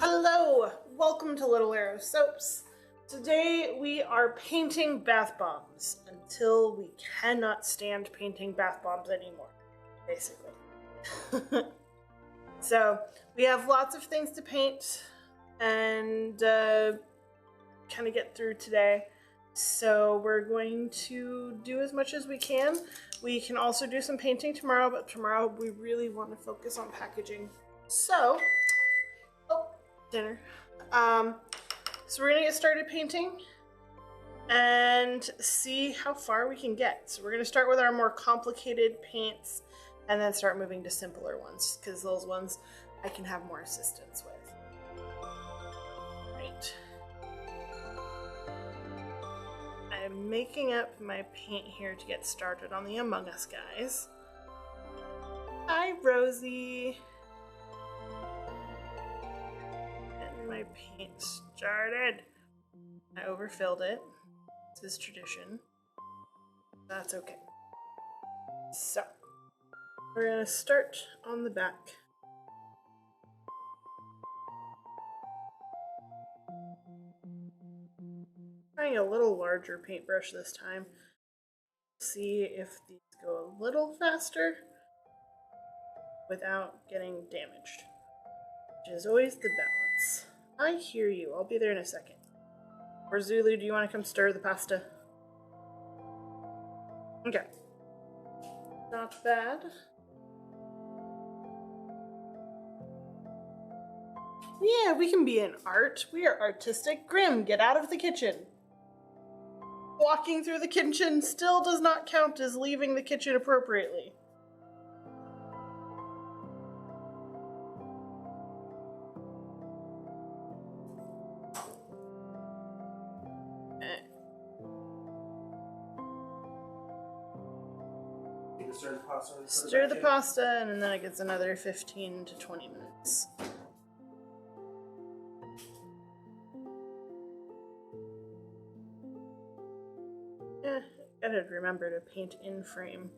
Hello, welcome to Little Arrow Soaps. Today we are painting bath bombs until we cannot stand painting bath bombs anymore, basically. So we have lots of things to paint and kind of get through today. So we're going to do as much as we can. We can also do some painting tomorrow, but tomorrow we really want to focus on packaging. So, dinner. So we're gonna get started painting and see how far we can get. So we're gonna start with our more complicated paints and then start moving to simpler ones because those ones I can have more assistance with. Right. I'm making up my paint here to get started on the Among Us guys. Hi, Rosie. My paint started. I overfilled it. This is tradition. That's okay. So, we're gonna start on the back. Trying a little larger paintbrush this time. See if these go a little faster without getting damaged, which is always the balance. I hear you. I'll be there in a second. Or Zulu, do you want to come stir the pasta? Okay. Not bad. Yeah, we can be in art. We are artistic. Grim, get out of the kitchen. Walking through the kitchen still does not count as leaving the kitchen appropriately. Stir the pasta, and then it gets another 15 to 20 minutes. Gotta remember to paint in frame.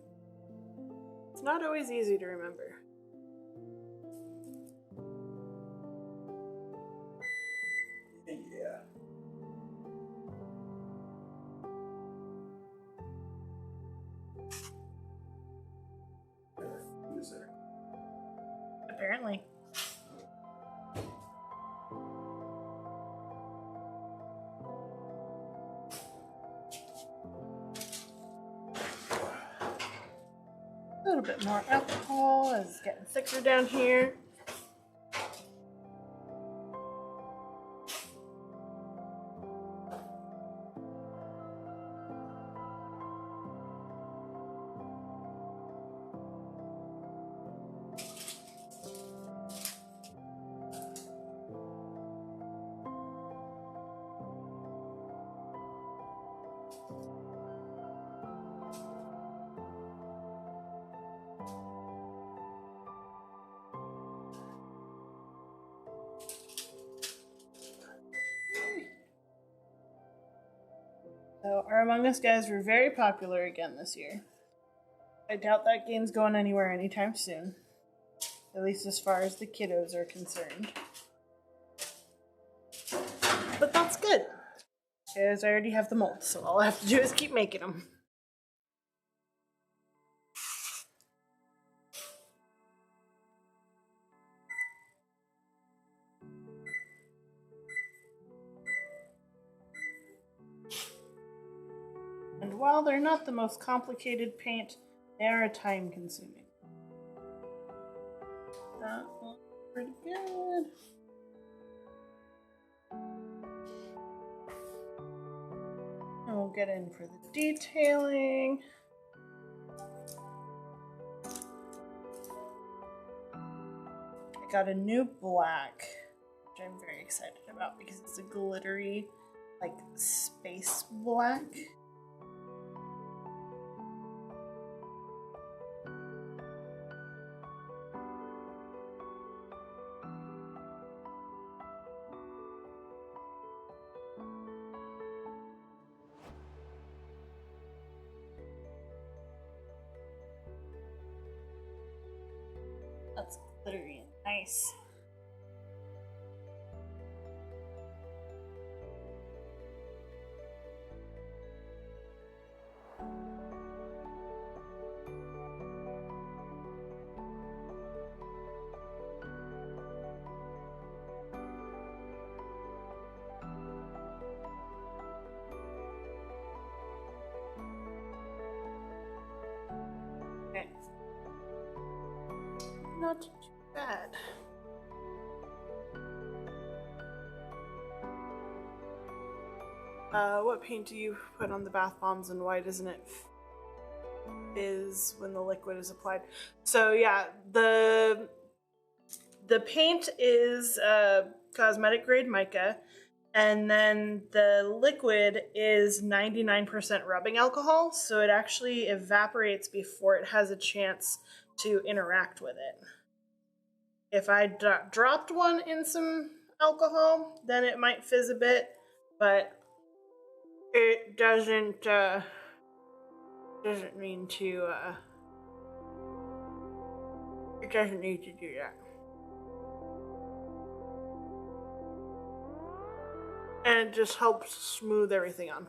It's not always easy to remember. Yeah. Apparently. A little bit more alcohol. It's getting thicker down here. So our Among Us guys were very popular again this year. I doubt that game's going anywhere anytime soon. At least as far as the kiddos are concerned. But that's good, because I already have the molds, so all I have to do is keep making them. And while they're not the most complicated paint, they are time-consuming. That looks pretty good. And we'll get in for the detailing. I got a new black, which I'm very excited about because it's a glittery, like, space black. That's glittery and nice. not too bad. What paint do you put on the bath bombs and why doesn't it fizz when the liquid is applied? So yeah, the paint is cosmetic grade mica, and then the liquid is 99% rubbing alcohol, so it actually evaporates before it has a chance to interact with it. If I dropped one in some alcohol, then it might fizz a bit, but it doesn't mean to it doesn't need to do that. And it just helps smooth everything on.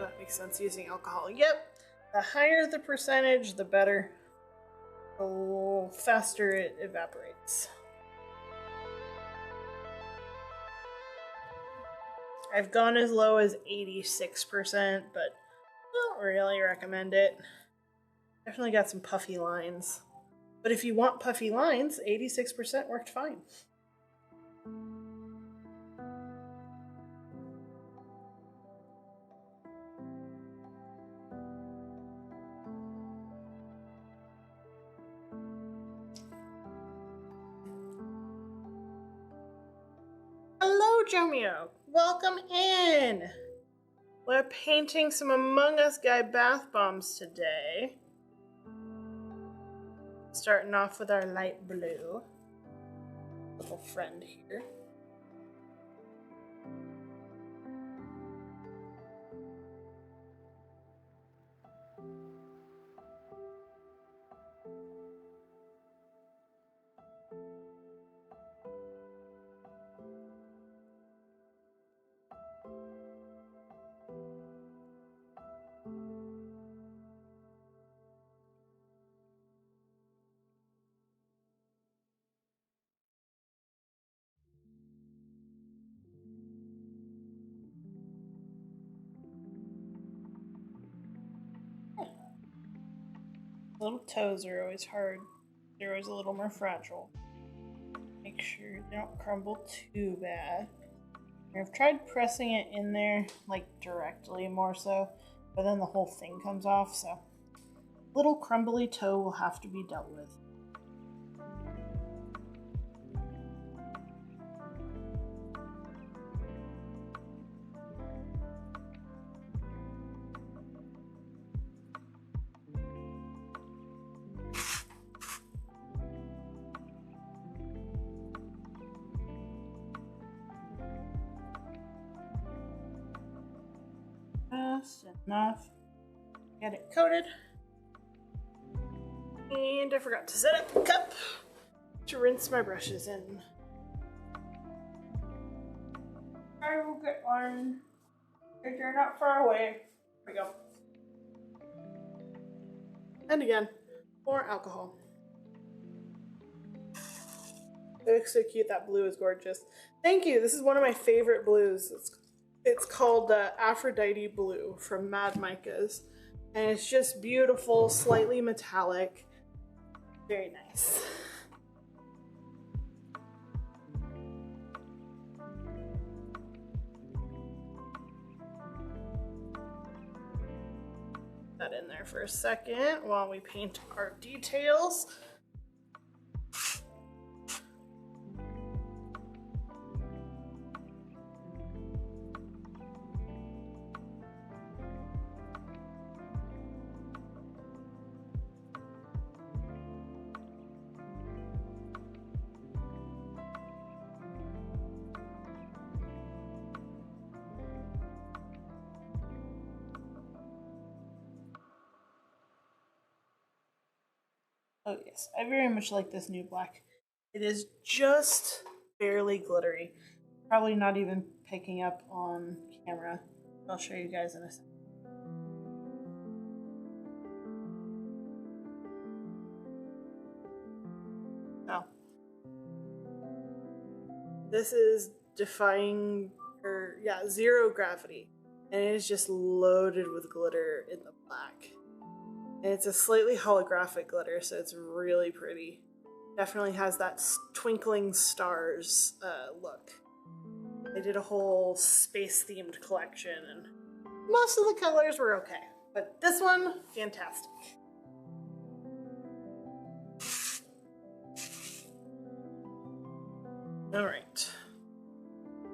That makes sense, using alcohol. Yep, the higher the percentage, the better. The faster it evaporates. I've gone as low as 86%, but I don't really recommend it. Definitely got some puffy lines. But if you want puffy lines, 86% worked fine. Hello, Jomio. Welcome in. We're painting some Among Us guy bath bombs today. Starting off with our light blue. Little friend here. Little toes are always hard. They're always a little more fragile. Make sure they don't crumble too bad. I've tried pressing it in there, like directly more so, but then the whole thing comes off, so little crumbly toe will have to be dealt with. Just enough. Get it coated. And I forgot to set up the cup to rinse my brushes in. I will get one if you're not far away. There we go. And again, more alcohol. It looks so cute. That blue is gorgeous. Thank you. This is one of my favorite blues. It's called Aphrodite Blue from Mad Micas. And it's just beautiful, slightly metallic. Very nice. That in there for a second while we paint our details. Oh yes, I very much like this new black. It is just barely glittery. Probably not even picking up on camera. I'll show you guys in a second. Oh. This is defying, or yeah, zero gravity. And it is just loaded with glitter in the black. And it's a slightly holographic glitter, so it's really pretty. Definitely has that twinkling stars look. They did a whole space-themed collection, and most of the colors were okay. But this one, fantastic. All right.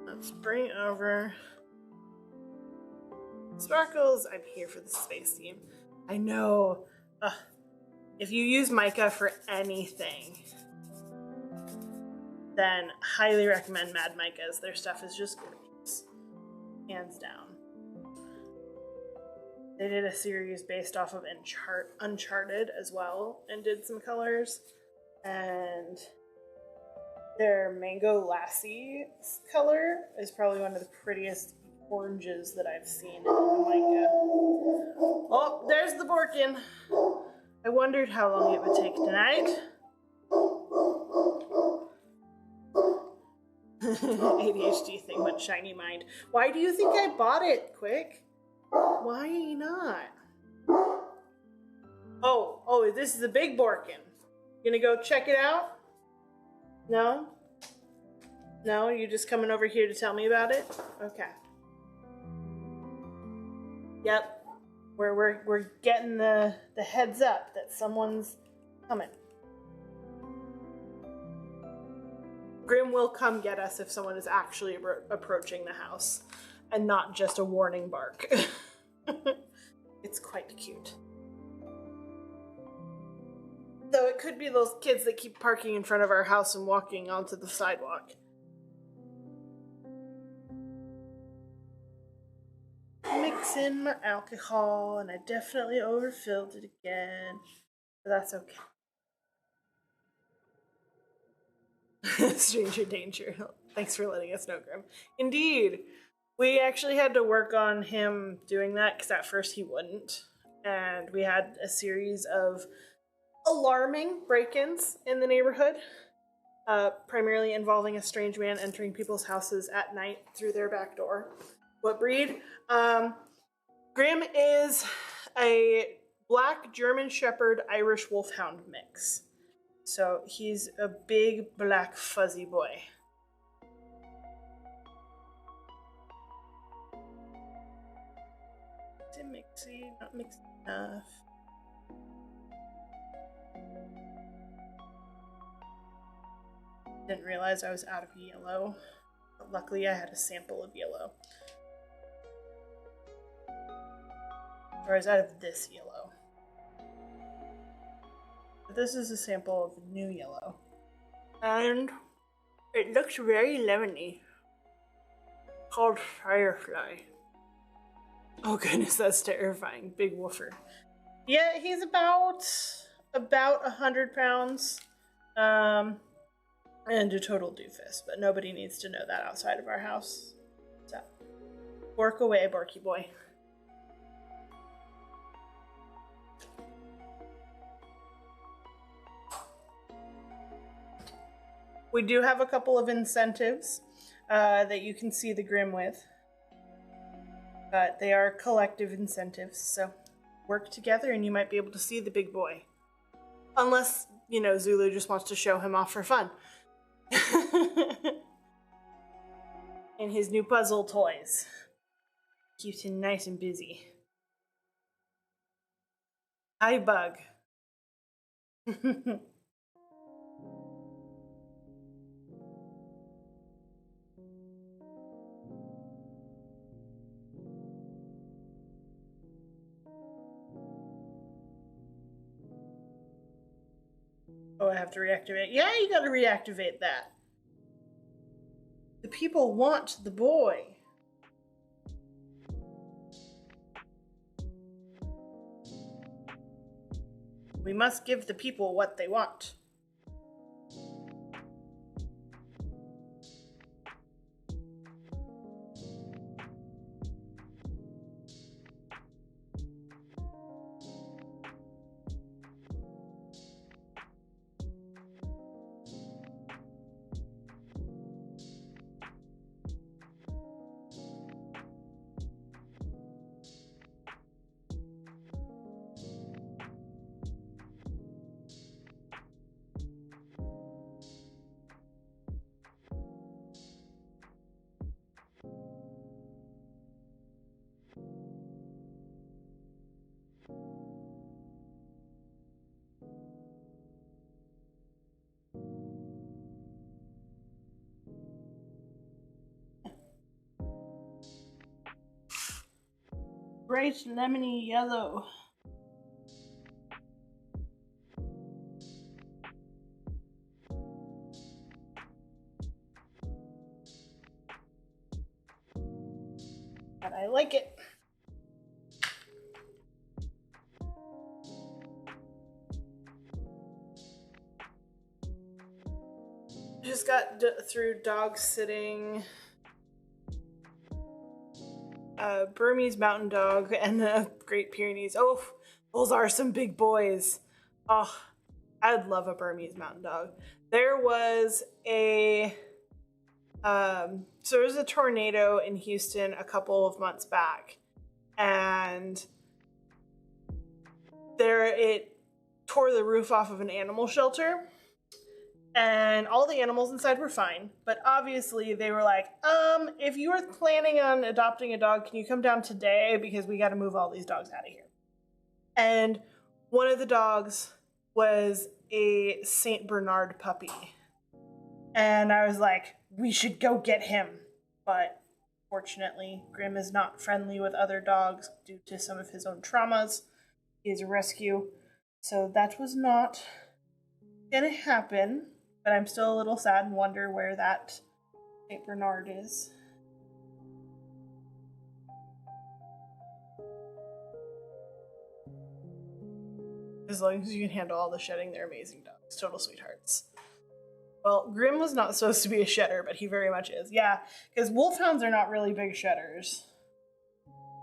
Let's bring over sparkles. I'm here for the space theme. I know. If you use mica for anything, then highly recommend Mad Micas. Their stuff is just gorgeous. Hands down. They did a series based off of Uncharted as well and did some colors. And their Mango Lassie color is probably one of the prettiest oranges that I've seen in mica. Oh, there's the Borkin. I wondered how long it would take tonight. ADHD thing went shiny mind. Why do you think I bought it, Quick? Why not? Oh, this is a big Borkin. You gonna go check it out? No? No, you just coming over here to tell me about it? Okay. Yep. We're getting the heads up that someone's coming. Grim will come get us if someone is actually approaching the house and not just a warning bark. It's quite cute. Though it could be those kids that keep parking in front of our house and walking onto the sidewalk. Mix in my alcohol, and I definitely overfilled it again, but that's okay. Stranger danger. Thanks for letting us know, Grim. Indeed, we actually had to work on him doing that because at first he wouldn't, and we had a series of alarming break-ins in the neighborhood, primarily involving a strange man entering people's houses at night through their back door. What breed? Grim is a black German Shepherd Irish Wolfhound mix. So he's a big black fuzzy boy. Is it mixy? Not mixy enough. Didn't realize I was out of yellow, but luckily I had a sample of yellow. Or I was out of this yellow. But this is a sample of the new yellow. And it looks very lemony. Called Firefly. Oh goodness, that's terrifying. Big woofer. Yeah, he's about 100 pounds. And a total doofus, but nobody needs to know that outside of our house. So, work away, Borky boy. We do have a couple of incentives that you can see the Grim with, but they are collective incentives, so work together and you might be able to see the big boy. Unless, you know, Zulu just wants to show him off for fun. And his new puzzle toys. Keeps him nice and busy. Hi, Bug. Oh, I have to reactivate. Yeah, you gotta reactivate that. The people want the boy. We must give the people what they want. bright lemony yellow. But I like it. Just got through dog sitting a Burmese mountain dog and a Great Pyrenees. Oh, those are some big boys. Oh, I'd love a Burmese mountain dog. There was a tornado in Houston a couple of months back, and it tore the roof off of an animal shelter. And all the animals inside were fine, but obviously they were like, if you were planning on adopting a dog, can you come down today? Because we got to move all these dogs out of here. And one of the dogs was a Saint Bernard puppy. And I was like, we should go get him. But fortunately, Grim is not friendly with other dogs due to some of his own traumas. He is a rescue. So that was not gonna happen. But I'm still a little sad and wonder where that Saint Bernard is. As long as you can handle all the shedding, they're amazing dogs. Total sweethearts. Well, Grim was not supposed to be a shedder, but he very much is. Yeah, because wolfhounds are not really big shedders.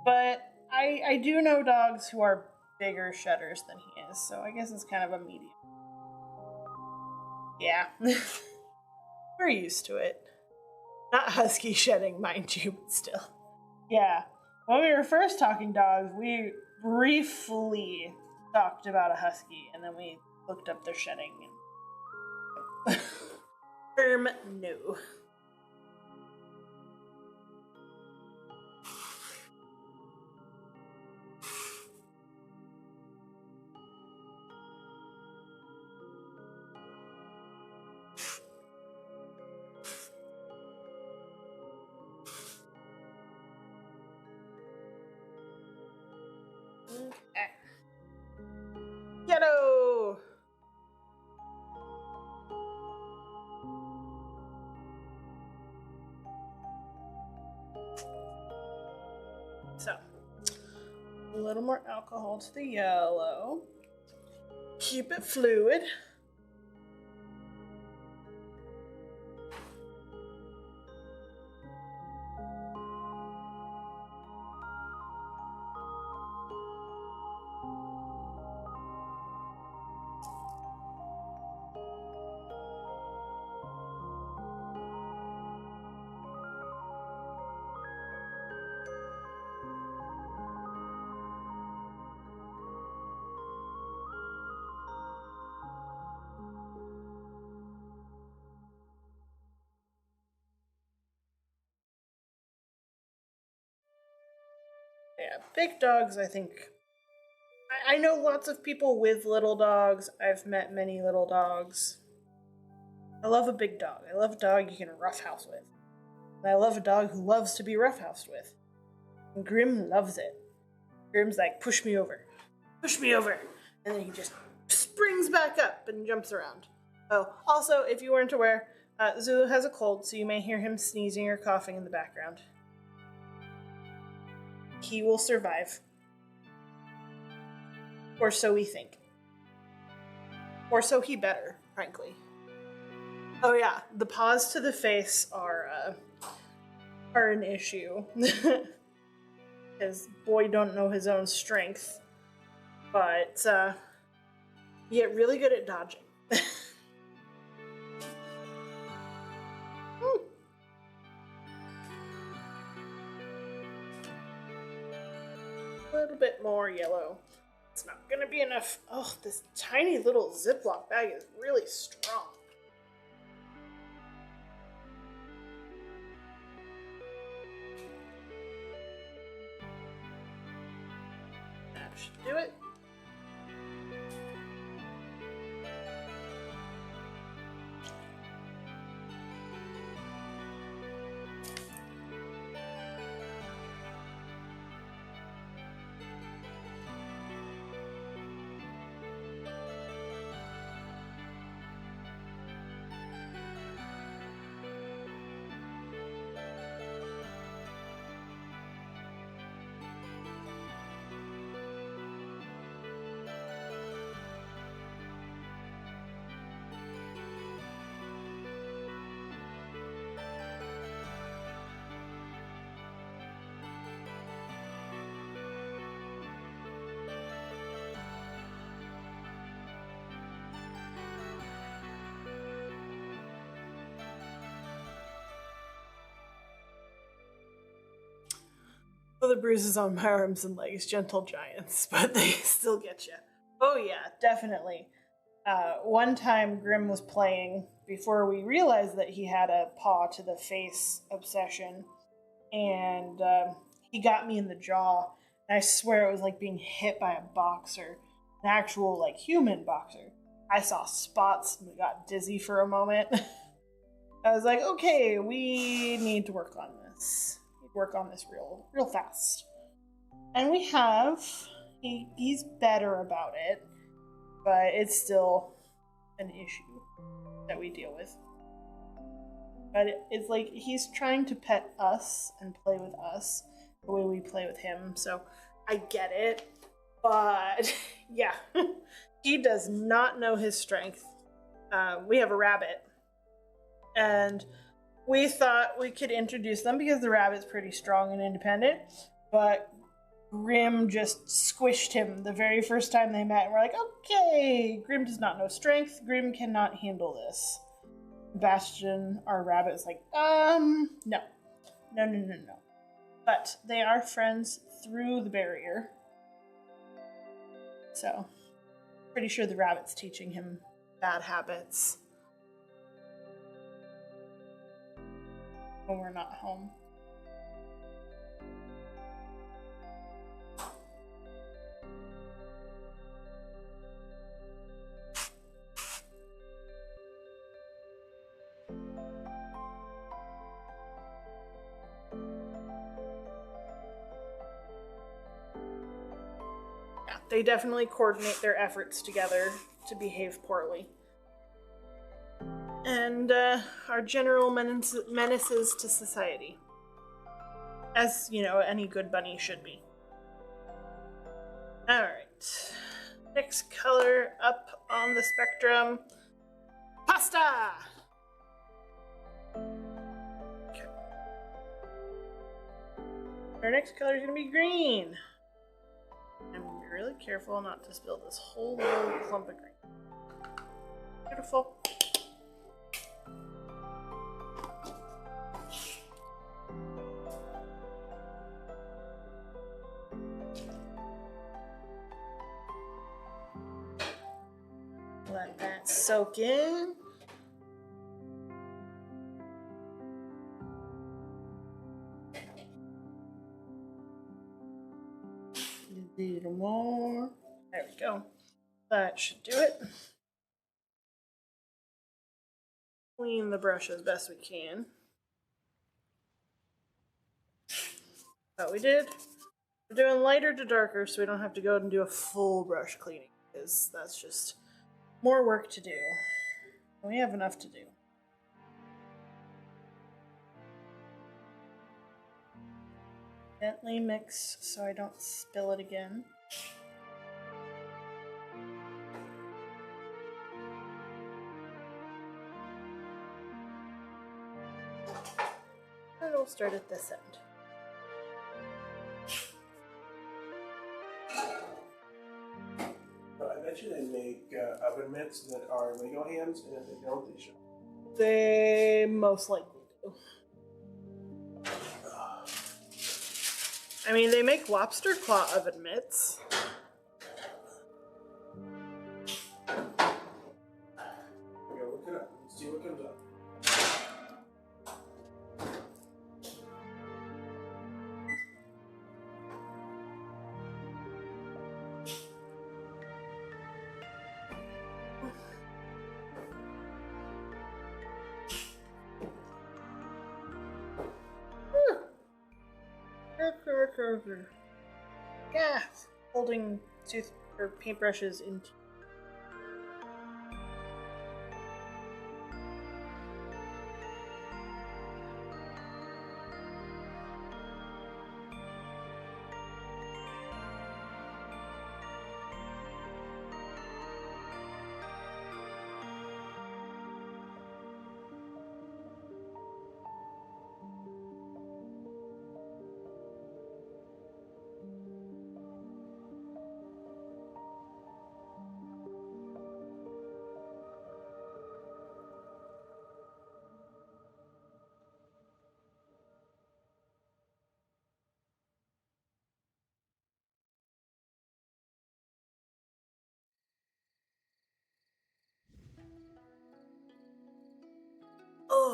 But I do know dogs who are bigger shedders than he is, so I guess it's kind of a medium. Yeah. We're used to it. Not husky shedding, mind you, but still. Yeah. When we were first talking dogs, we briefly talked about a husky, and then we looked up their shedding. And no. Okay. Ghetto! So, a little more alcohol to the yellow. Keep it fluid. Yeah, big dogs, I think. I know lots of people with little dogs. I've met many little dogs. I love a big dog. I love a dog you can roughhouse with. And I love a dog who loves to be roughhoused with. And Grim loves it. Grim's like, push me over. Push me over. And then he just springs back up and jumps around. Oh, also, if you weren't aware, Zulu has a cold, so you may hear him sneezing or coughing in the background. He will survive. Or so we think. Or so he better, frankly. Oh yeah, the paws to the face are an issue. Because boy don't know his own strength. But you get really good at dodging. A little bit more yellow. It's not gonna be enough. Oh, this tiny little Ziploc bag is really strong. That should do it. Oh, the bruises on my arms and legs, gentle giants, but they still get you. Oh yeah, definitely. One time Grim was playing before we realized that he had a paw to the face obsession, and he got me in the jaw. And I swear it was like being hit by a boxer, an actual like human boxer. I saw spots and got dizzy for a moment. I was like, okay, we need to work on this. Work on this real fast. And we have. He's better about it, but it's still an issue that we deal with. But it's like he's trying to pet us and play with us the way we play with him, so I get it. But yeah, he does not know his strength. We have a rabbit, and we thought we could introduce them because the rabbit's pretty strong and independent, but Grim just squished him the very first time they met, and we're like, okay, Grim does not know strength. Grim cannot handle this. Bastion, our rabbit, is like, no. But they are friends through the barrier. So, pretty sure the rabbit's teaching him bad habits when we're not home. Yeah, they definitely coordinate their efforts together to behave poorly. And are general menaces to society. As, you know, any good bunny should be. Alright. Next color up on the spectrum. Pasta! Okay. Our next color is going to be green. I'm going to be really careful not to spill this whole little clump of green. Beautiful. Let that soak in. A little more. There we go. That should do it. Clean the brush as best we can. But we did. We're doing lighter to darker so we don't have to go and do a full brush cleaning, because that's just more work to do. We have enough to do. Gently mix so I don't spill it again. And we'll start at this end. I bet you they make oven mitts that are Lego hands, and if they don't, they should. They most likely do. I mean, they make lobster claw oven mitts. We're gonna look it up and see what comes up. Yeah, holding tooth or paintbrushes into.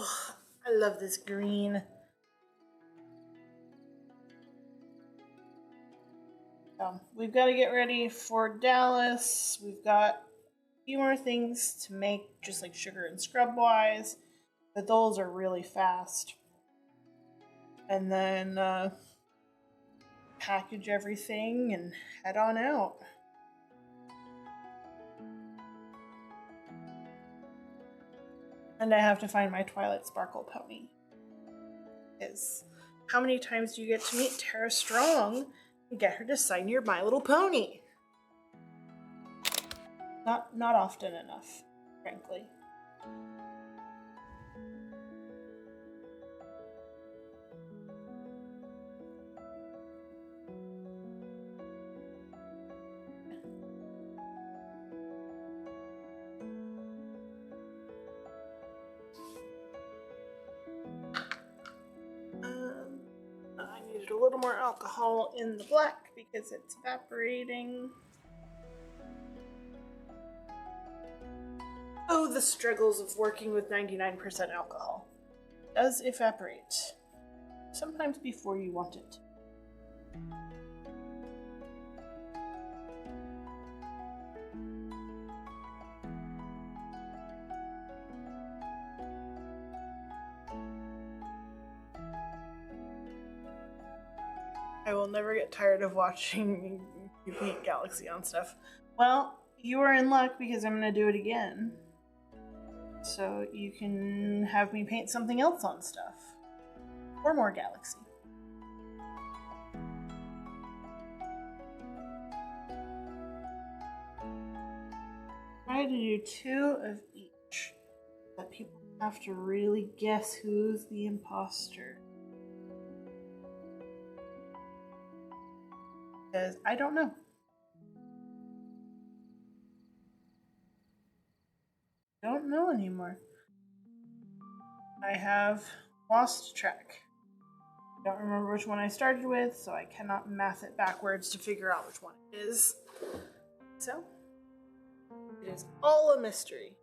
Oh, I love this green. We've got to get ready for Dallas. We've got a few more things to make, just like sugar and scrub wise, but those are really fast. And then package everything and head on out. And I have to find my Twilight Sparkle pony. Because how many times do you get to meet Tara Strong and get her to sign your My Little Pony? Not often enough, frankly. I needed a little more alcohol in the black because it's evaporating. Oh, the struggles of working with 99% alcohol. It does evaporate. Sometimes before you want it. I will never get tired of watching you paint Galaxy on stuff. Well, you are in luck because I'm going to do it again. So you can have me paint something else on stuff. Or more Galaxy. Try to do 2 of each. But people have to really guess who's the imposter. Because I don't know. Don't know anymore. I have lost track. Don't remember which one I started with, so I cannot math it backwards to figure out which one it is. So, it is all a mystery.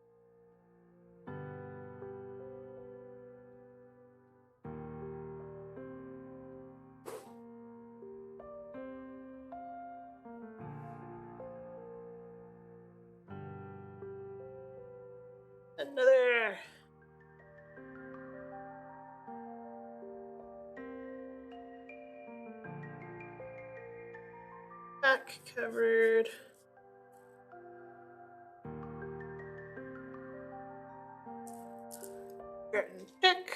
Another. Back covered. Curtain check.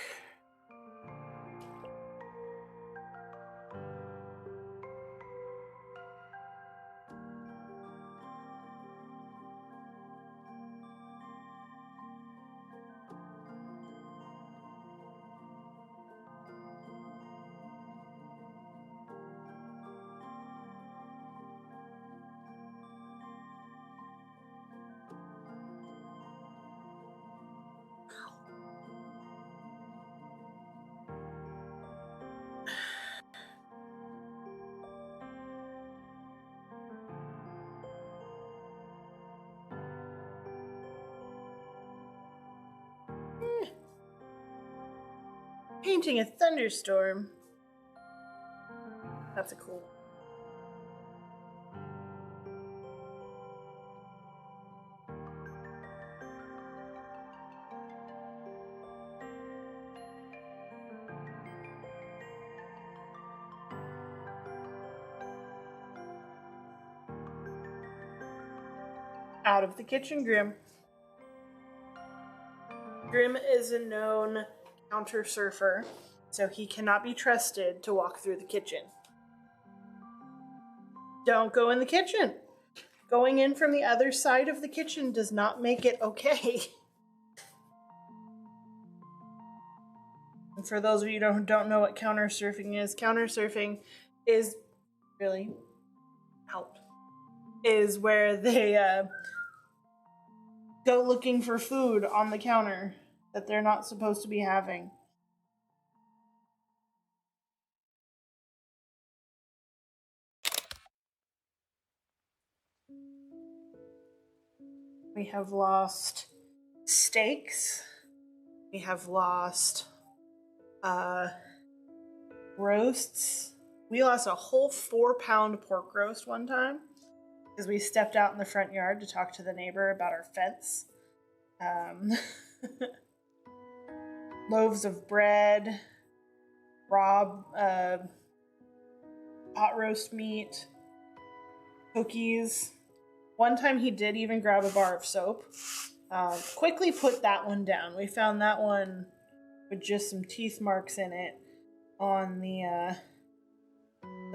Painting a thunderstorm. That's a cool one. Out of the kitchen, Grim. Grim is a known counter surfer, so he cannot be trusted to walk through the kitchen. Don't go in the kitchen. Going in from the other side of the kitchen does not make it okay. And for those of you who don't know what counter surfing is really out. Is where they go looking for food on the counter that they're not supposed to be having. We have lost steaks. We have lost roasts. We lost a whole 4-pound pork roast one time because we stepped out in the front yard to talk to the neighbor about our fence. Loaves of bread, raw hot roast meat, cookies. One time he did even grab a bar of soap. Quickly put that one down. We found that one with just some teeth marks in it on the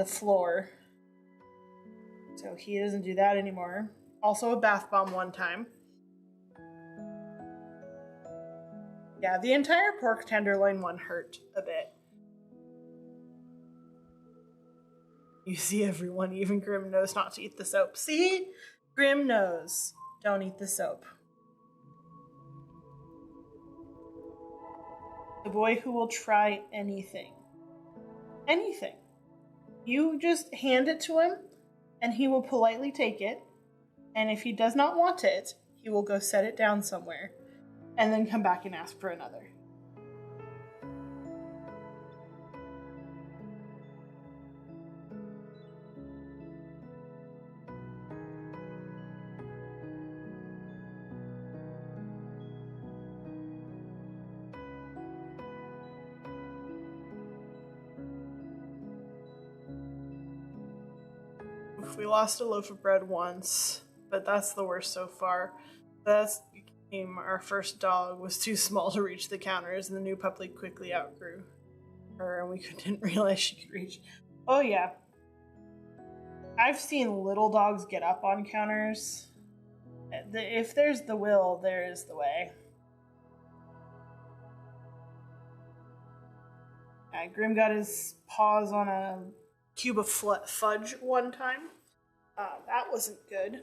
floor. So he doesn't do that anymore. Also a bath bomb one time. Yeah, the entire pork tenderloin one hurt a bit. You see everyone, even Grim knows not to eat the soap. See? Grim knows. Don't eat the soap. The boy who will try anything. Anything. You just hand it to him, and he will politely take it. And if he does not want it, he will go set it down somewhere, and then come back and ask for another. We lost a loaf of bread once, but that's the worst so far. That's became our first dog was too small to reach the counters, and the new puppy quickly outgrew her, and we didn't realize she could reach. Oh yeah, I've seen little dogs get up on counters. If there's the will, there is the way. Grim got his paws on a cube of fudge one time. That wasn't good.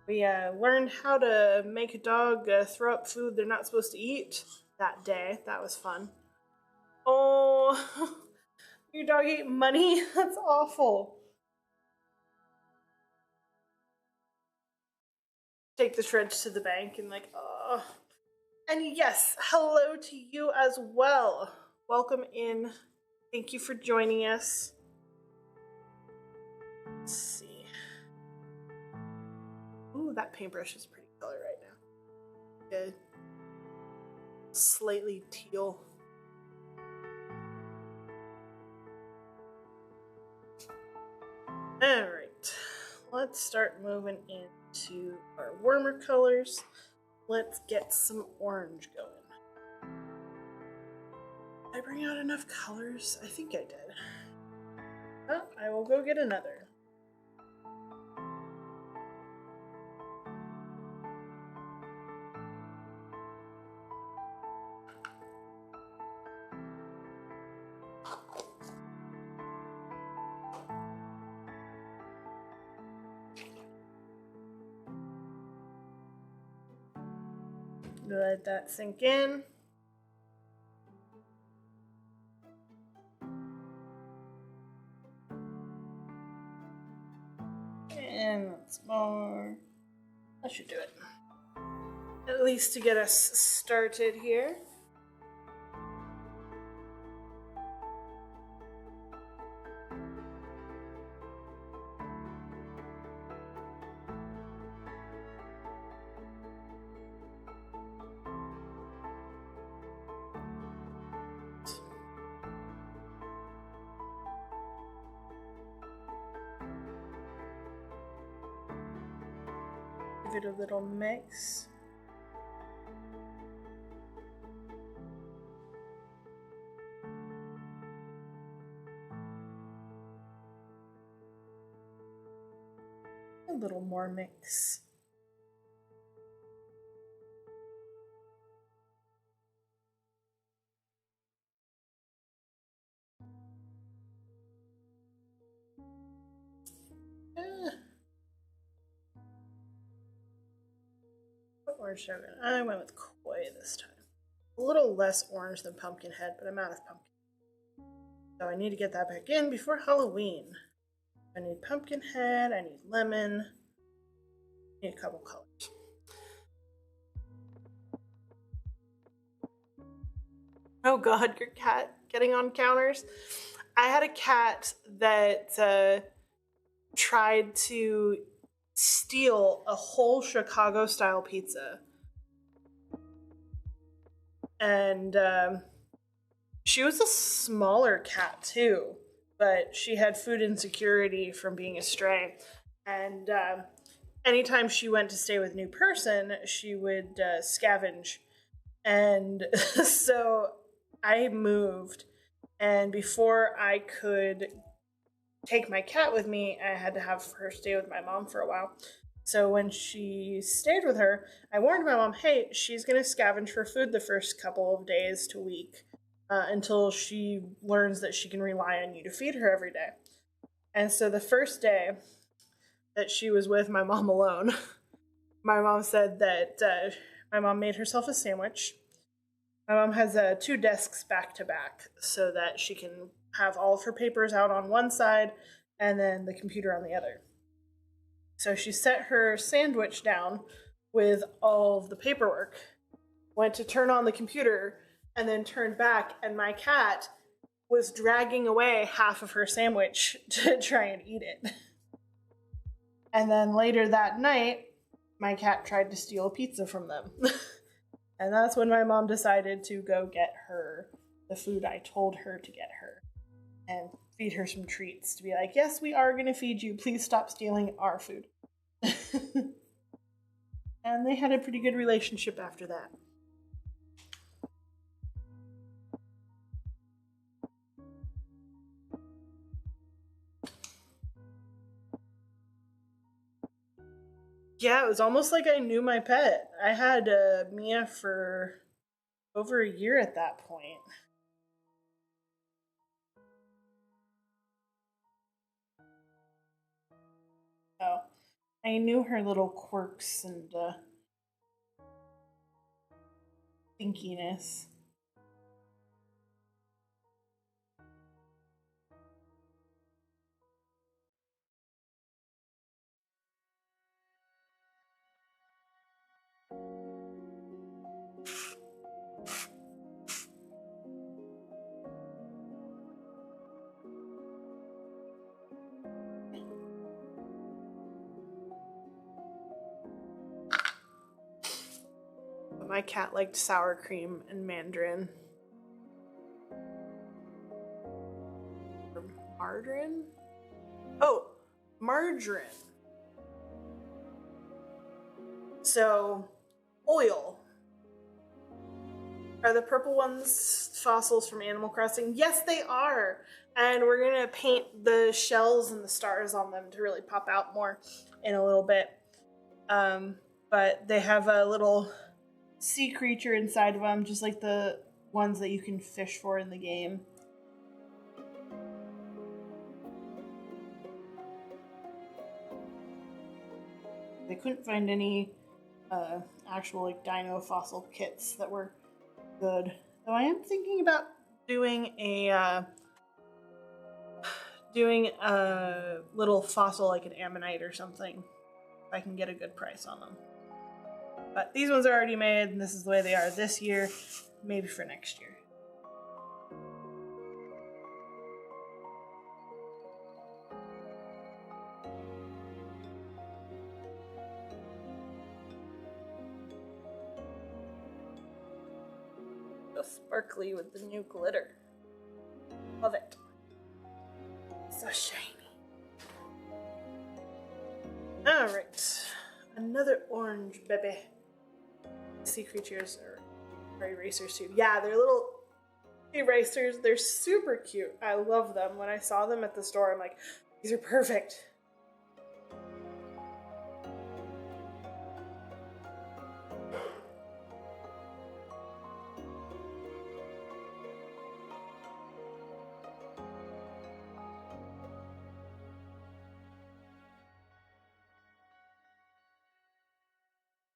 We learned how to make a dog throw up food they're not supposed to eat that day. That was fun. Oh, your dog ate money? That's awful. Take the shreds to the bank and And yes, hello to you as well. Welcome in. Thank you for joining us. Let's see. Ooh, that paintbrush is a pretty color right now. Good. Slightly teal. Alright. Let's start moving into our warmer colors. Let's get some orange going. Did I bring out enough colors? I think I did. Well, I will go get another. Let that sink in. And once more. That should do it. At least to get us started here. Give it a little mix. A little more mix. What orange sugar? I went with Koi this time. A little less orange than Pumpkinhead, but I'm out of pumpkin. So I need to get that back in before Halloween. I need Pumpkinhead, I need lemon, I need a couple colors. Oh God, your cat getting on counters. I had a cat that tried to steal a whole Chicago style pizza. And she was a smaller cat too, but she had food insecurity from being a stray. And anytime she went to stay with a new person, she would scavenge. And so I moved, and before I could take my cat with me, I had to have her stay with my mom for a while. So when she stayed with her, I warned my mom, hey, she's going to scavenge for food the first couple of days to week until she learns that she can rely on you to feed her every day. And so the first day that she was with my mom alone, my mom said that my mom made herself a sandwich. My mom has 2 desks back to back so that she can have all of her papers out on one side and then the computer on the other. So she set her sandwich down with all of the paperwork, went to turn on the computer, and then turned back, and my cat was dragging away half of her sandwich to try and eat it. And then later that night, my cat tried to steal pizza from them. And that's when my mom decided to go get her the food I told her to get her and feed her some treats to be like, yes, we are going to feed you. Please stop stealing our food. And they had a pretty good relationship after that. Yeah, it was almost like I knew my pet. I had Mia for over a year at that point. So I knew her little quirks and stinkiness. But my cat liked sour cream and mandarin. Or margarine? Oh, margarine. So, oil. Are the purple ones fossils from Animal Crossing? Yes, they are. And we're going to paint the shells and the stars on them to really pop out more in a little bit. But they have a little sea creature inside of them, just like the ones that you can fish for in the game. They couldn't find any actual like dino fossil kits that were good. Though I am thinking about doing a little fossil like an ammonite or something if I can get a good price on them. But these ones are already made, and this is the way they are this year, maybe for next year. So sparkly with the new glitter. Love it. So shiny. Alright. Another orange baby. Sea creatures are erasers too. Yeah, they're little erasers. They're super cute. I love them. When I saw them at the store, I'm like, these are perfect.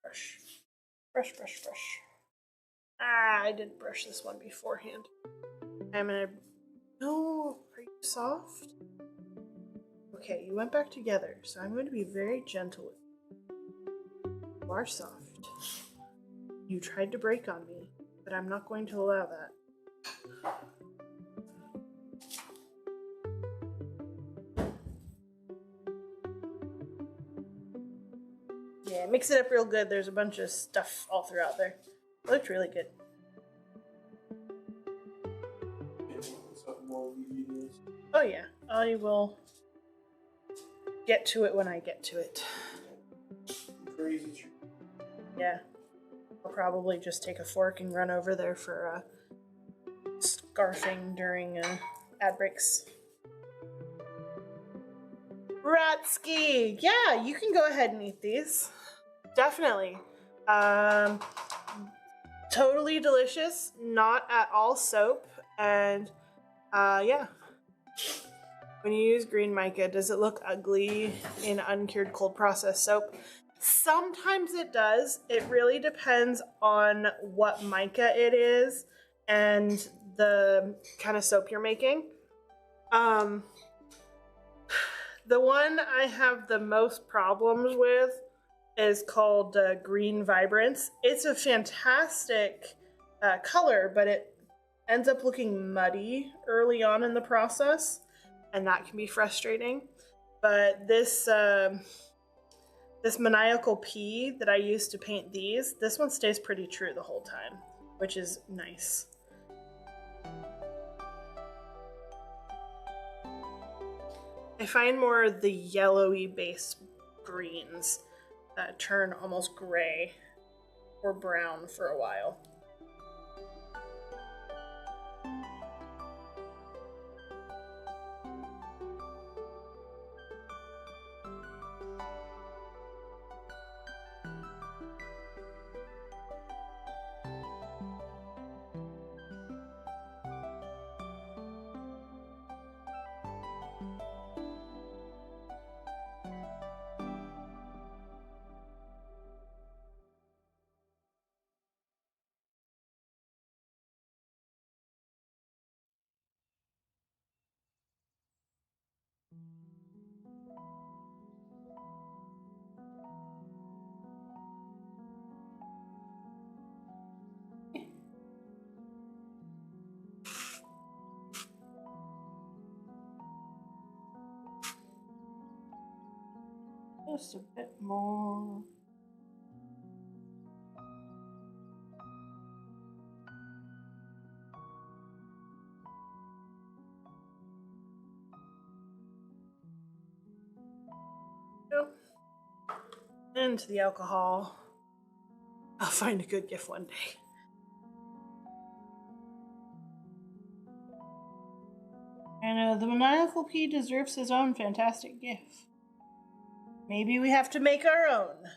Brush. Brush, brush, brush. Ah, I didn't brush this one beforehand. I'm gonna... No, are you soft? Okay, you went back together, so I'm going to be very gentle with you. You are soft. You tried to break on me, but I'm not going to allow that. Yeah, mix it up real good. There's a bunch of stuff all throughout there. It looked really good. Oh yeah, I will get to it when I get to it. Crazy. Yeah, I'll probably just take a fork and run over there for scarfing during ad breaks. Ratsky! Yeah, you can go ahead and eat these. Definitely. Totally delicious, not at all soap, and yeah. When you use green mica, does it look ugly in uncured cold processed soap? Sometimes it does. It really depends on what mica it is and the kind of soap you're making. The one I have the most problems with is called Green Vibrance. It's a fantastic color, but it ends up looking muddy early on in the process, and that can be frustrating. But this maniacal pea that I used to paint these, this one stays pretty true the whole time, which is nice. I find more of the yellowy base greens turn almost gray or brown for a while. Just a bit more. Into the alcohol. I'll find a good gift one day. And the maniacal pea deserves his own fantastic gift. Maybe we have to make our own.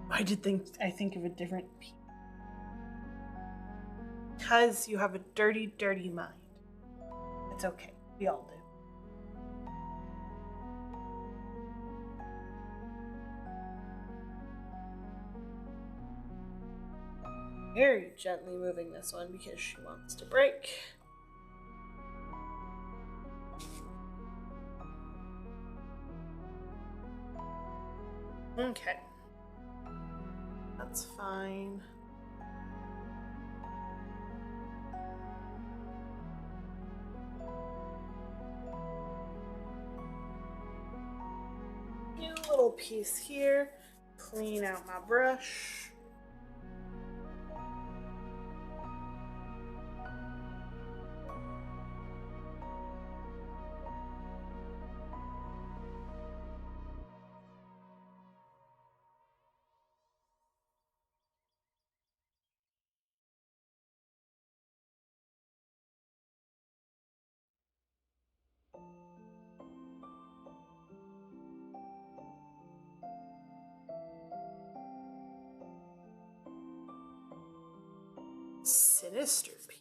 Why did I think of a different pea? Because you have a dirty, dirty mind. It's okay. We all do. Very gently moving this one because she wants to break. Okay. That's fine. New little piece here. Clean out my brush. Sinister pea.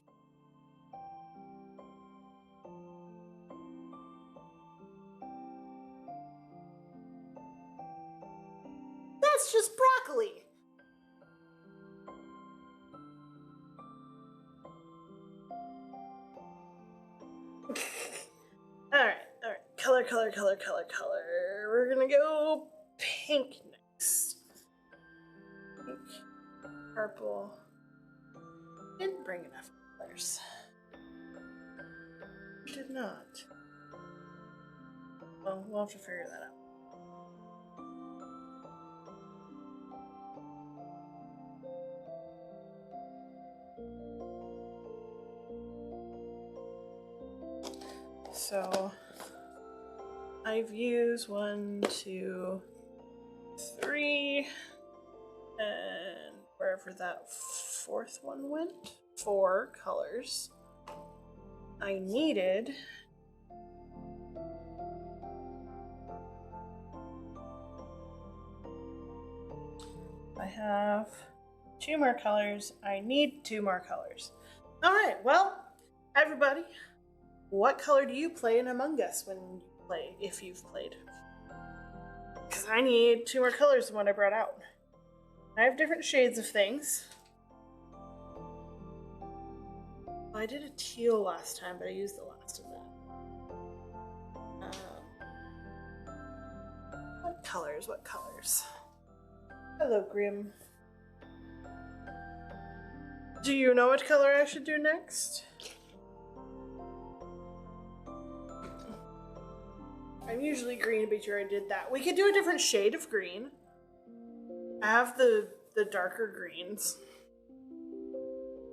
That's just broccoli. All right. color. We're gonna go pink next. Pink, purple. Didn't bring enough colors. Did not. Well, we'll have to figure that out. So I've used 1, 2, 3, and wherever that fourth one went, 4 colors. I needed I have 2 more colors. I need 2 more colors. All right, well, everybody, what color do you play in Among Us when you play, if you've played? Because I need 2 more colors than what I brought out. I have different shades of things. I did a teal last time, but I used the last of that. What colors? What colors? Hello, Grim. Do you know what color I should do next? I'm usually green, but sure I did that. We could do a different shade of green. I have the darker greens.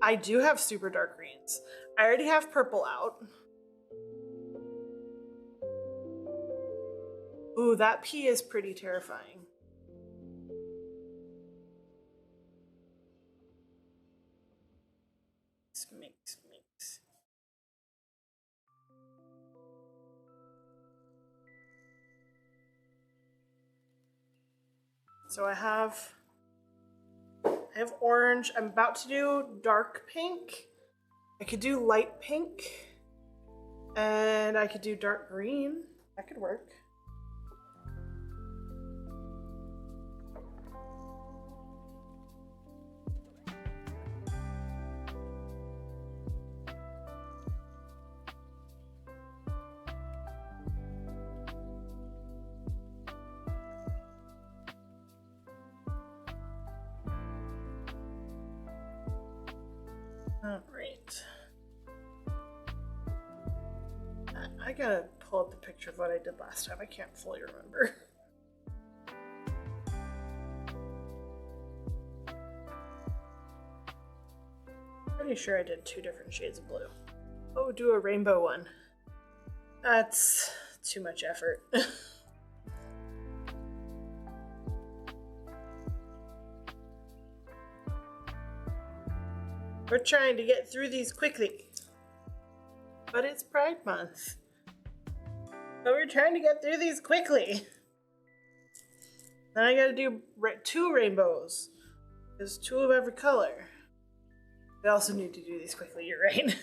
I do have super dark greens. I already have purple out. Ooh, that pea is pretty terrifying. Mix. So I have orange. I'm about to do dark pink. I could do light pink. And I could do dark green. That could work. All right. I gotta pull up the picture of what I did last time. I can't fully remember. Pretty sure I did 2 different shades of blue. Oh, do a rainbow one. That's too much effort. We're trying to get through these quickly. But it's Pride Month. But we're trying to get through these quickly. Then I gotta do 2 rainbows. There's 2 of every color. I also need to do these quickly, you're right.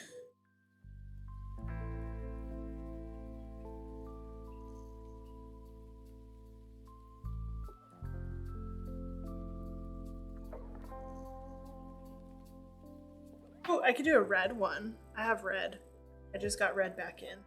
Oh, I could do a red one. I have red. I just got red back in.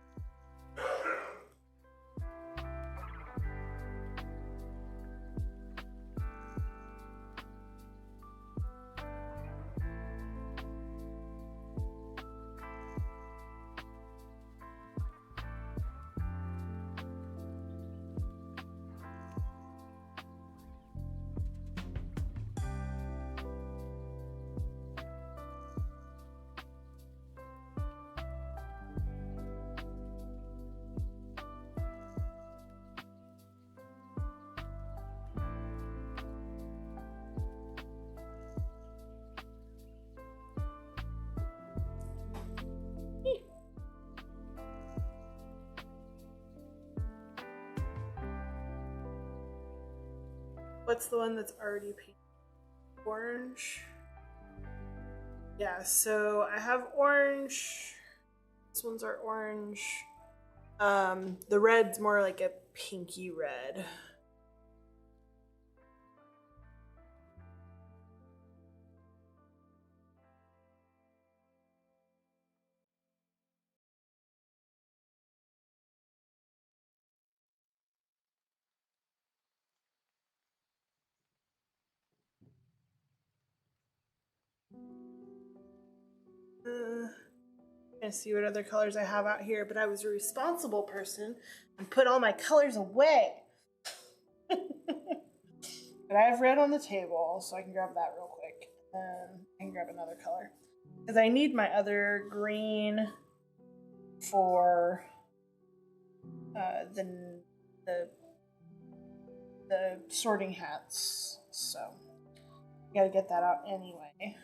What's the one that's already painted? Orange. Yeah, so I have orange. These ones are orange. The red's more like a pinky red. And see what other colors I have out here, but I was a responsible person and put all my colors away. But I have red on the table, so I can grab that real quick. I can grab another color. Because I need my other green for the sorting hats. So, gotta get that out anyway.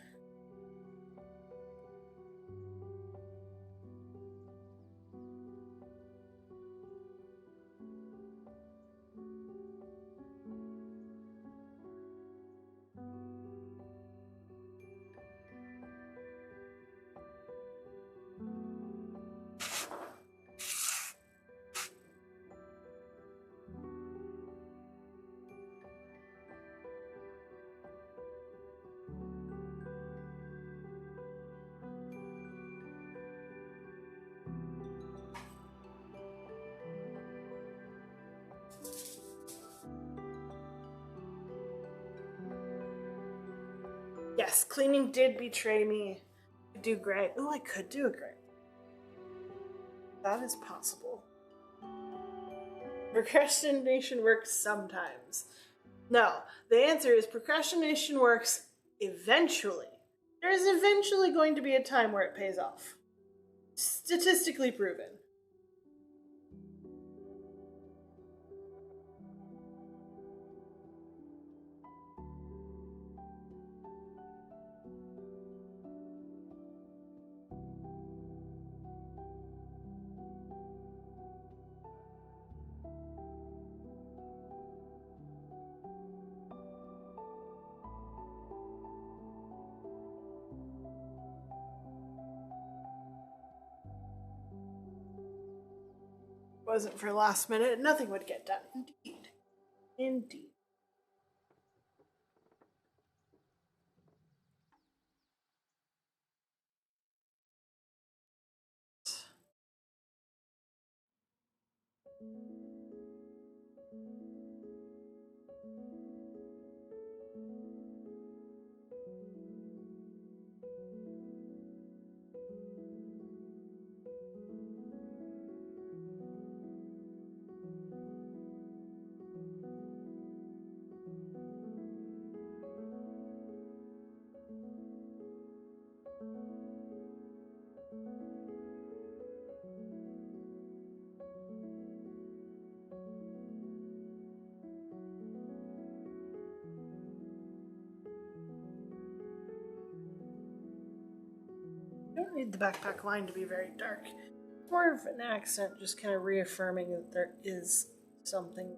Yes, cleaning did betray me. I could do gray. Oh, I could do a gray. That is possible. Procrastination works sometimes. No, the answer is procrastination works eventually. There is eventually going to be a time where it pays off. Statistically proven. Wasn't for last minute, nothing would get done. Indeed. Indeed. I don't need the backpack line to be very dark. It's more of an accent, just kind of reaffirming that there is something.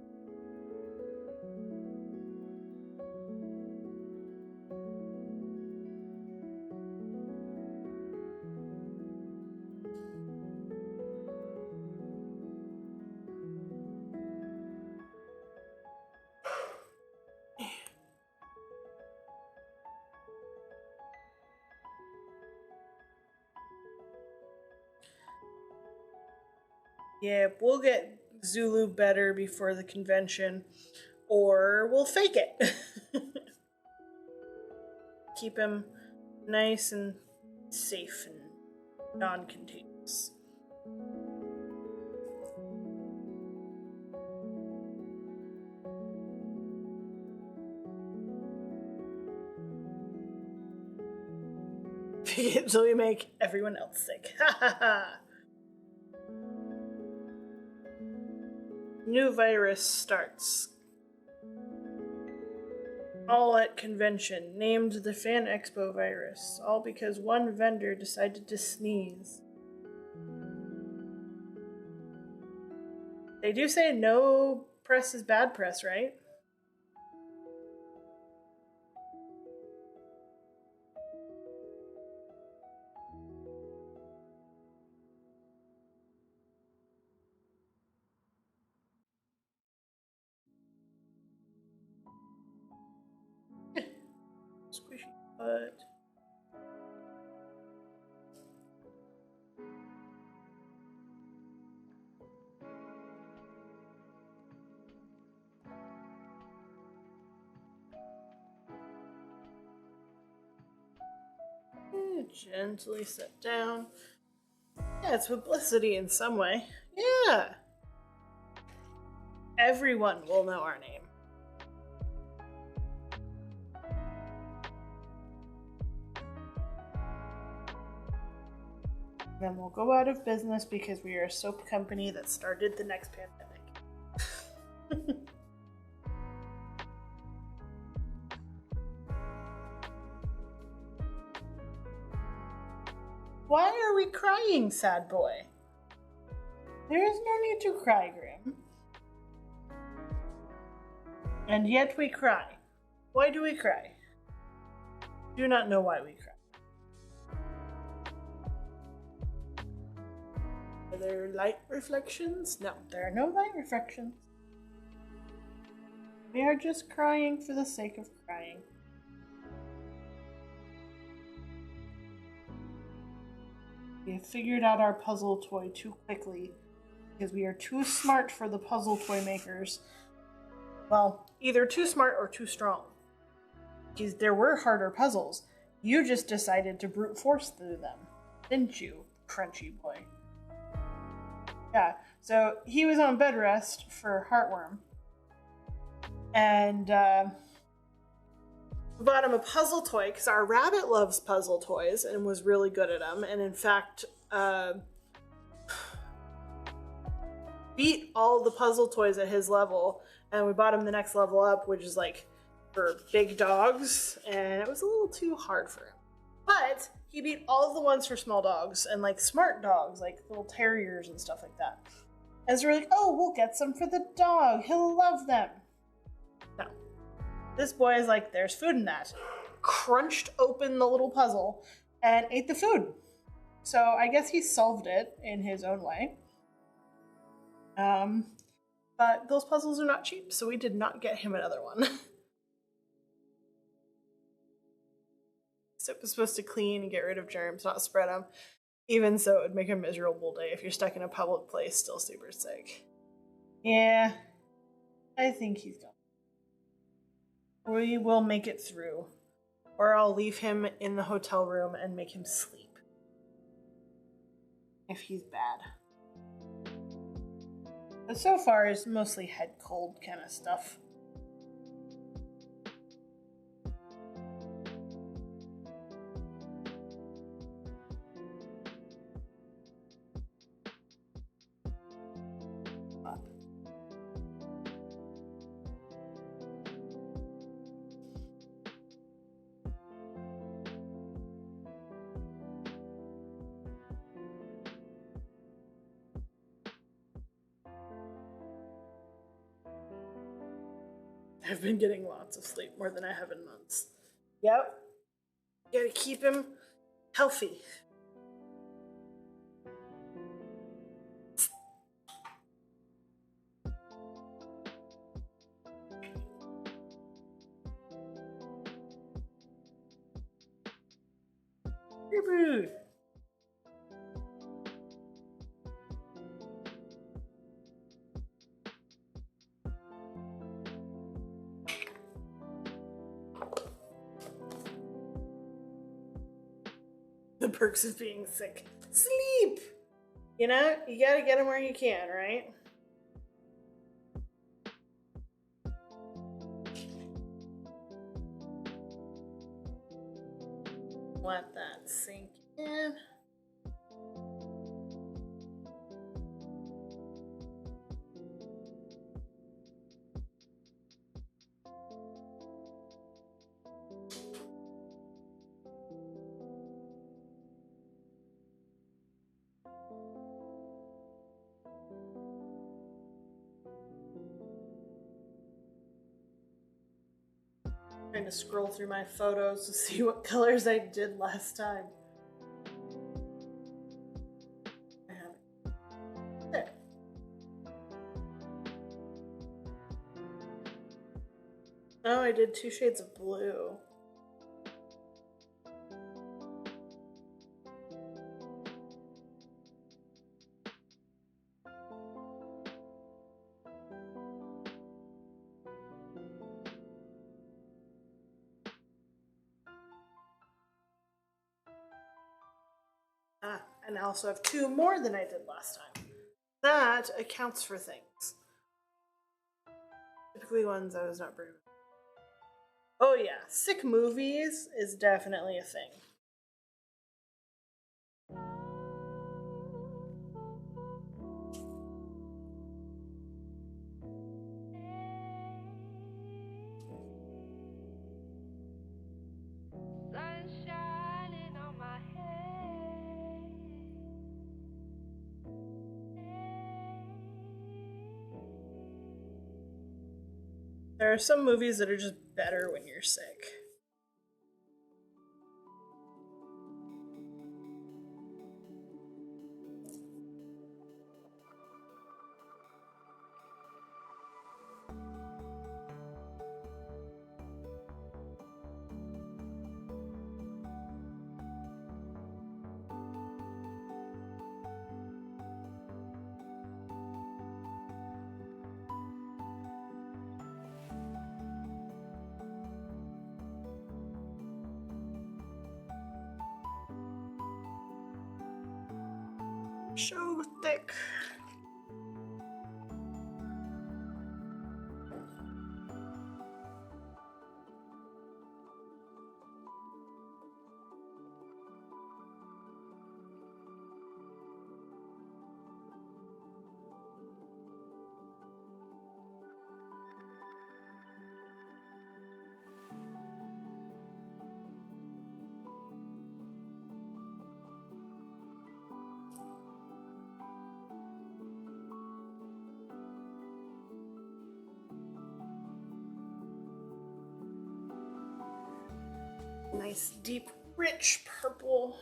Yeah, we'll get Zulu better before the convention, or we'll fake it. Keep him nice and safe and non-contagious. Fake it till we make everyone else sick. Ha ha ha! New virus starts. All at convention, named the Fan Expo virus, all because one vendor decided to sneeze. They do say no press is bad press, right? Squishy butt. Gently set down. Yeah, it's publicity in some way. Yeah. Everyone will know our name. Then we'll go out of business because we are a soap company that started the next pandemic. Why are we crying, sad boy? There is no need to cry, Grim. And yet we cry. Why do we cry? Do not know why we cry. Are there light reflections? No, there are no light reflections. We are just crying for the sake of crying. We have figured out our puzzle toy too quickly because we are too smart for the puzzle toy makers. Well, either too smart or too strong. Because there were harder puzzles. You just decided to brute force through them, didn't you, crunchy boy? Yeah, so he was on bed rest for Heartworm. And we bought him a puzzle toy because our rabbit loves puzzle toys and was really good at them. And in fact, beat all the puzzle toys at his level. And we bought him the next level up, which is like for big dogs. And it was a little too hard for him. But he beat all of the ones for small dogs and like smart dogs, like little terriers and stuff like that. And so we're like, oh, we'll get some for the dog. He'll love them. No. This boy is like, there's food in that. Crunched open the little puzzle and ate the food. So I guess he solved it in his own way. But those puzzles are not cheap, so we did not get him another one. Soap is supposed to clean and get rid of germs, not spread them. Even so, it would make a miserable day if you're stuck in a public place still super sick. Yeah, I think he's gone. We will make it through. Or I'll leave him in the hotel room and make him sleep. If he's bad. But so far, it's mostly head cold kind of stuff. I've been getting lots of sleep, more than I have in months. Yep. Gotta keep him healthy. Boo-boo. The perks of being sick. Sleep! You know, you gotta get him where you can, right? Let that sink in. Trying to scroll through my photos to see what colors I did last time. I haven't. There. Oh, I did 2 shades of blue. and I also have 2 more than I did last time. That accounts for things. Typically ones I was not brave. Oh yeah, sick movies is definitely a thing. There are some movies that are just better when you're sick. So thick. Nice, deep, rich purple.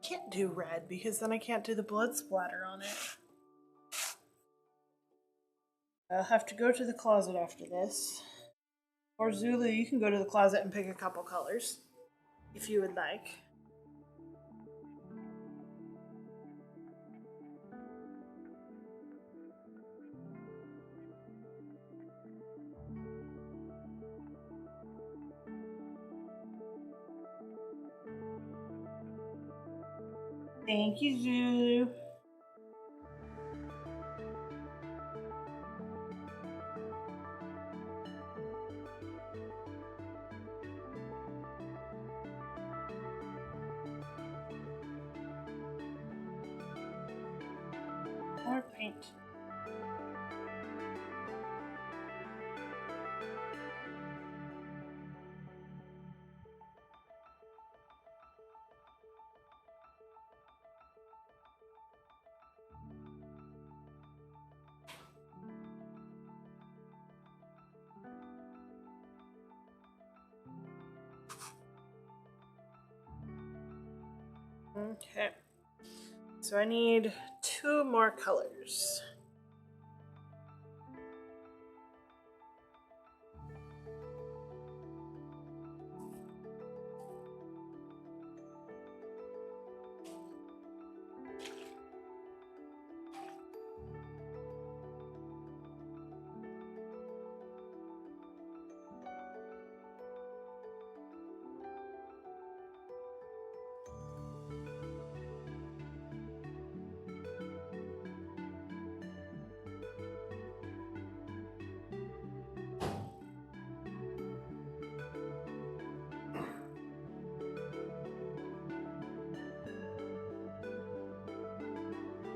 Can't do red because then I can't do the blood splatter on it. I'll have to go to the closet after this. Or Zulu, you can go to the closet and pick a couple colors if you would like. Thank you, Zulu. More paint. Okay. So I need 2 more colors.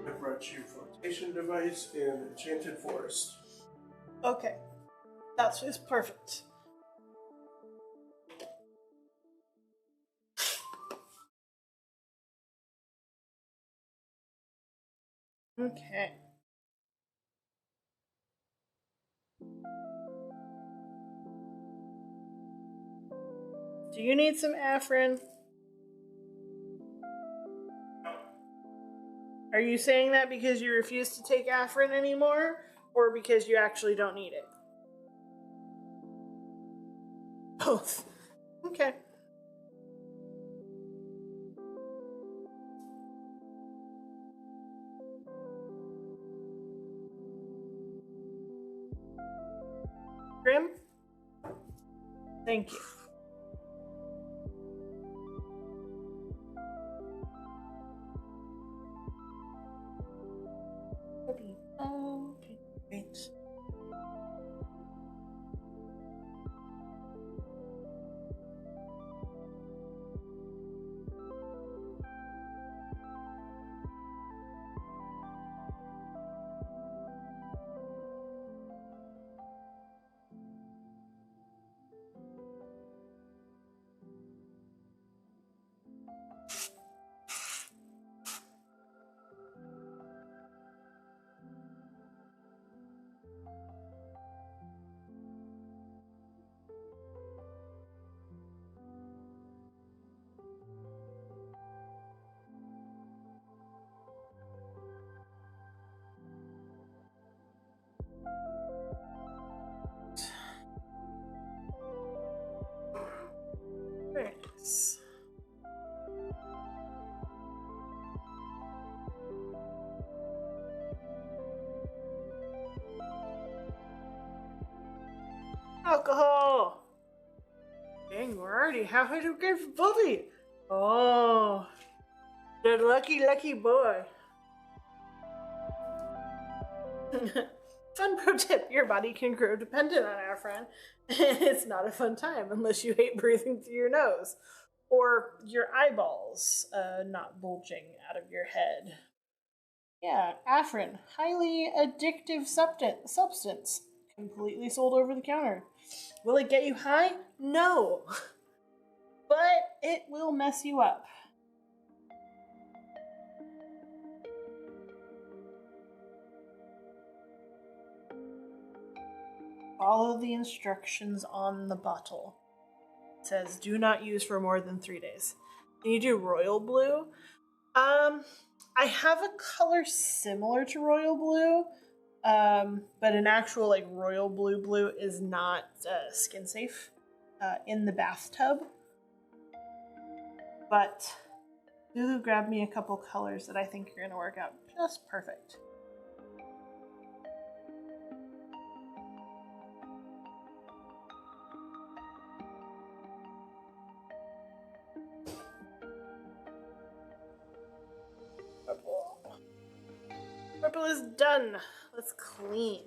I brought you flotation device in Enchanted Forest. Okay. That's just perfect. Okay. Do you need some Afrin? Are you saying that because you refuse to take Afrin anymore, or because you actually don't need it? Both. Okay. Grim? Thank you. Great. Very nice. Alcohol! Dang, we're already halfway to Great Bully! Oh, the lucky, lucky boy. Fun pro tip, your body can grow dependent on Afrin. It's not a fun time unless you hate breathing through your nose. Or your eyeballs not bulging out of your head. Yeah, Afrin, highly addictive substance. Completely sold over the counter. Will it get you high? No. But it will mess you up. Follow the instructions on the bottle. It says do not use for more than 3 days. Can you do royal blue? I have a color similar to royal blue, but an actual like royal blue is not skin safe in the bathtub. But Lulu grabbed me a couple colors that I think are going to work out just perfect. Purple is done. Let's clean.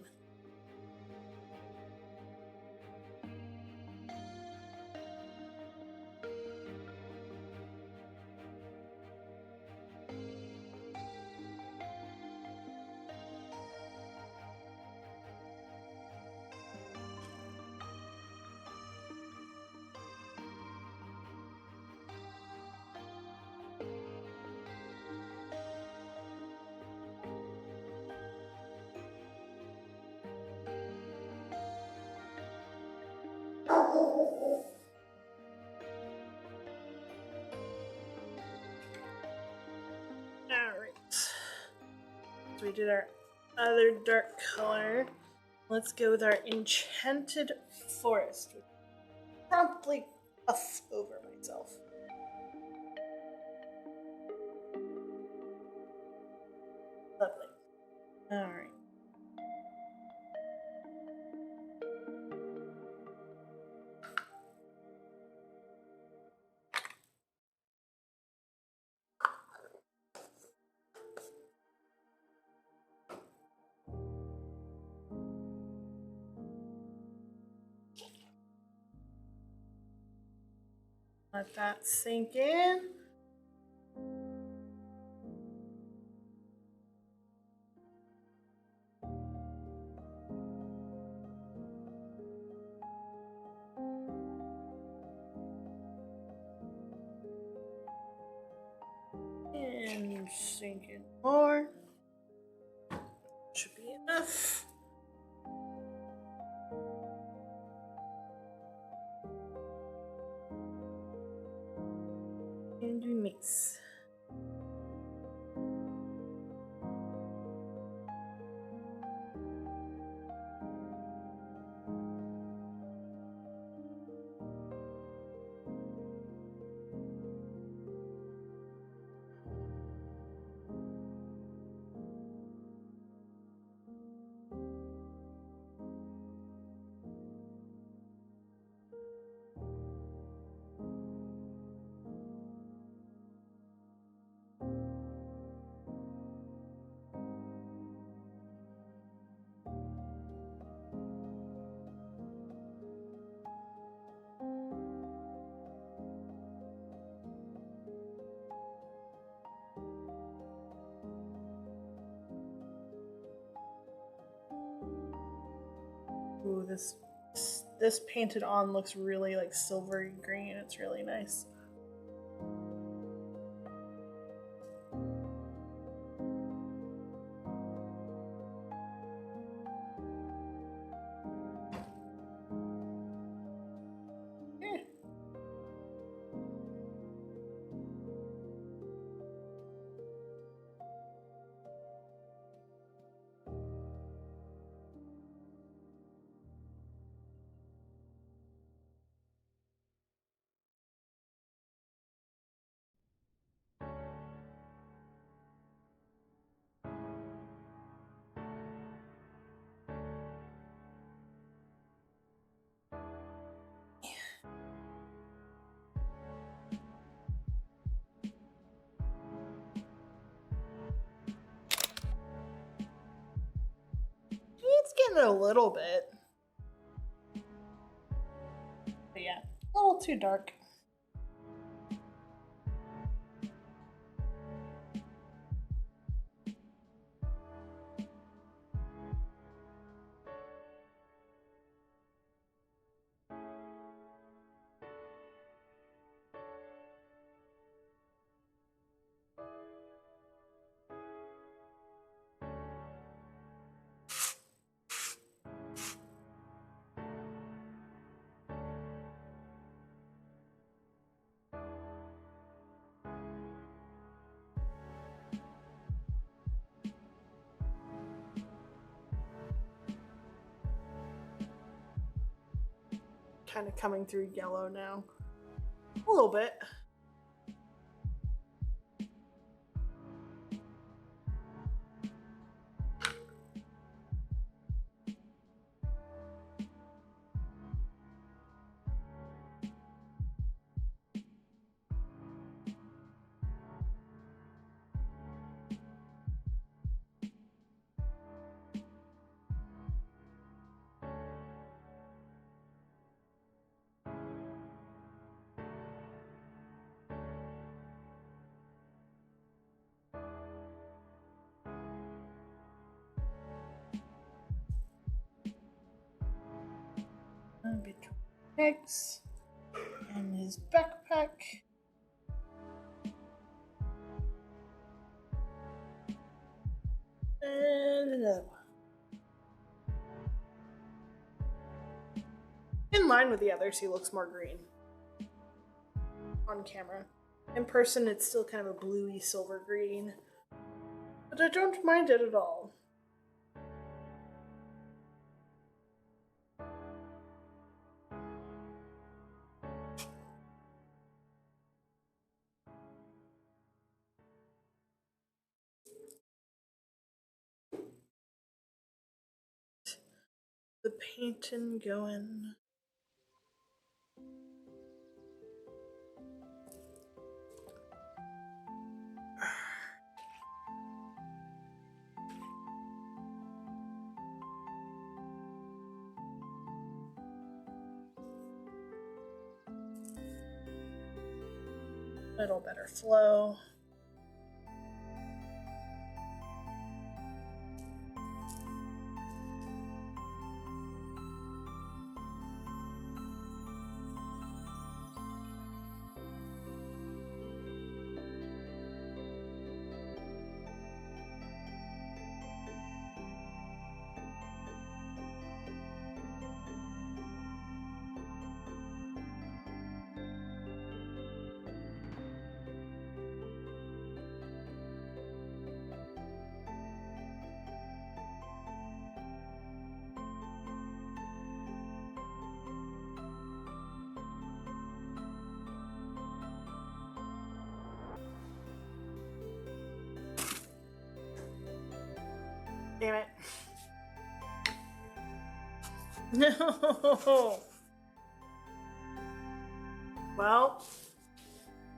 So we did our other dark color. Let's go with our Enchanted Forest. Promptly puff over myself. Lovely. Alright. Let that sink in. And sink in more. Should be enough. nice. Ooh, this painted on looks really like silvery green. It's really nice. It's getting a little bit. But yeah, a little too dark. Kind of coming through yellow now. A little bit. Between legs and his backpack. And another one. In line with the others, he looks more green on camera. In person, it's still kind of a bluey silver green, but I don't mind it at all. The painting going. Little better flow. Damn it. No. Well,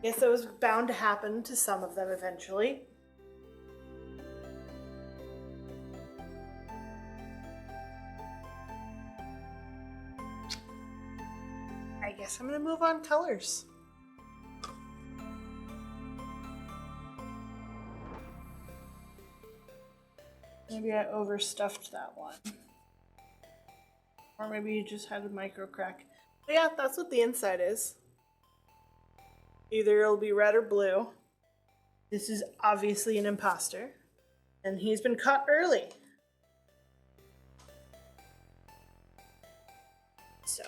guess that was bound to happen to some of them eventually. I guess I'm gonna move on colors. Maybe I overstuffed that one. Or maybe you just had a micro crack. But yeah, that's what the inside is. Either it'll be red or blue. This is obviously an imposter. And he's been caught early. So.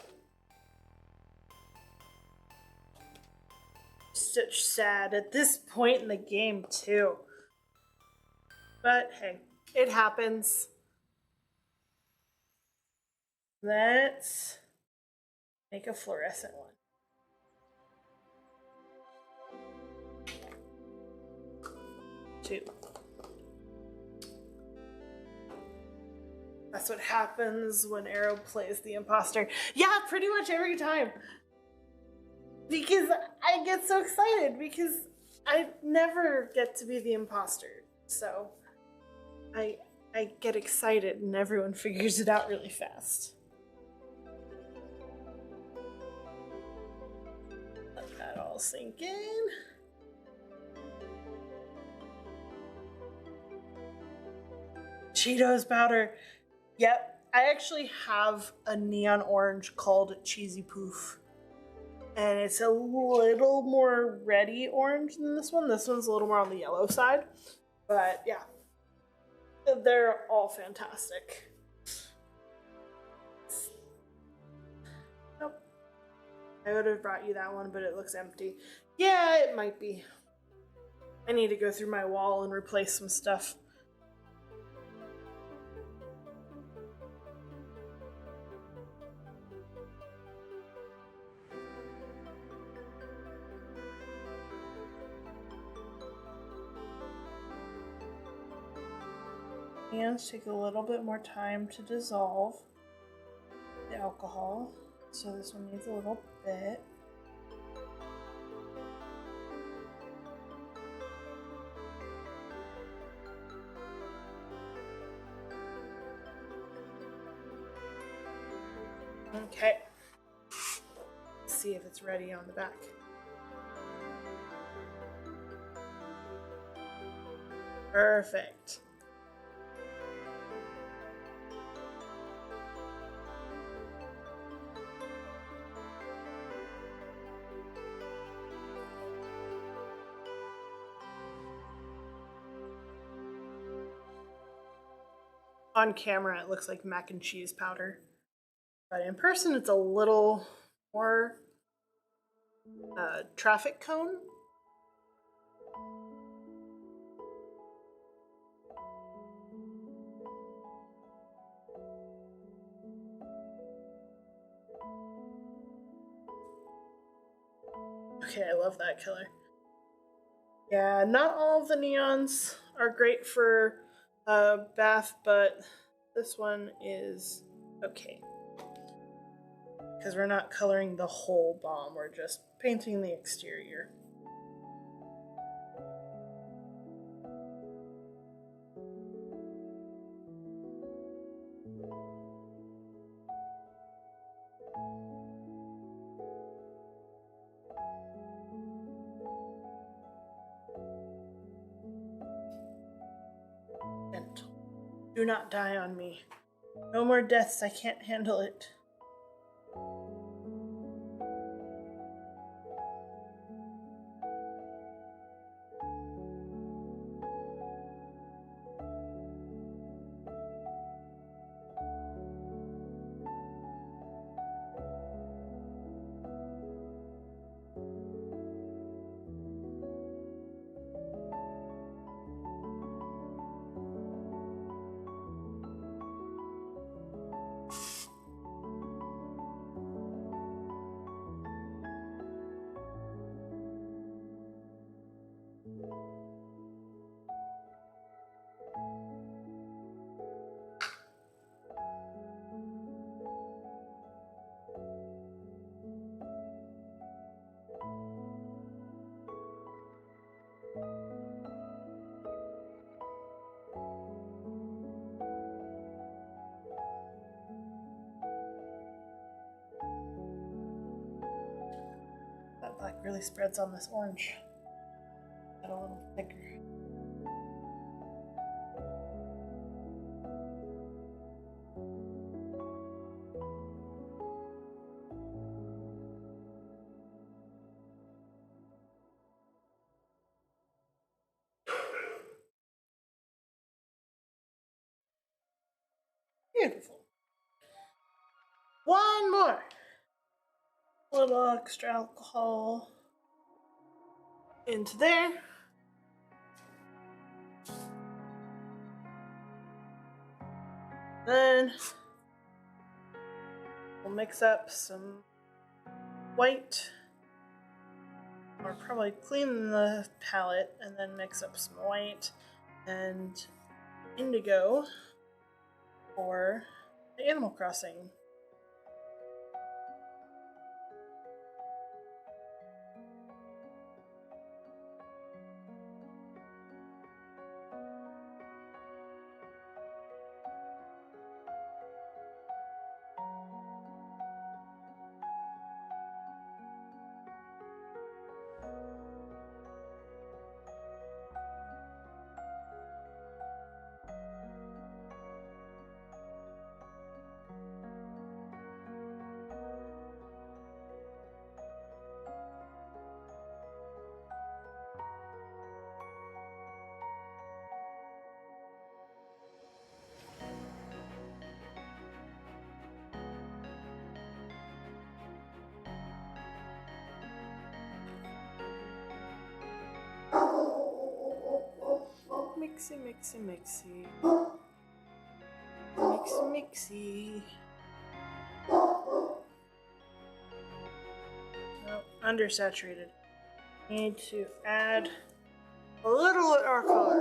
Such sad at this point in the game, too. But hey, it happens. Let's make a fluorescent one. Two. That's what happens when Arrow plays the imposter. Yeah, pretty much every time. Because I get so excited because I never get to be the imposter. So I get excited and everyone figures it out really fast. Let that all sink in. Cheetos powder. Yep, I actually have a neon orange called Cheesy Poof. And it's a little more reddy orange than this one. This one's a little more on the yellow side. But yeah, they're all fantastic. Nope. I would have brought you that one, but it looks empty. Yeah, it might be. I need to go through my wall and replace some stuff. Hands take a little bit more time to dissolve the alcohol, so this one needs a little bit. Okay, let's see if it's ready on the back. Perfect. On camera, it looks like mac and cheese powder, but in person, it's a little more traffic cone. Okay, I love that color. Yeah, not all of the neons are great for bath, but this one is okay. Because we're not coloring the whole bomb, we're just painting the exterior. Gentle. Do not die on me. No more deaths, I can't handle it. really spreads on this orange. Got a little thicker. Beautiful. One more. A little extra alcohol into there. Then we'll mix up some white, or probably clean the palette and then mix up some white and indigo for the Animal Crossing. Mixy, mixy, mixy. Mixy, mixy. Oh, undersaturated. Need to add a little more color.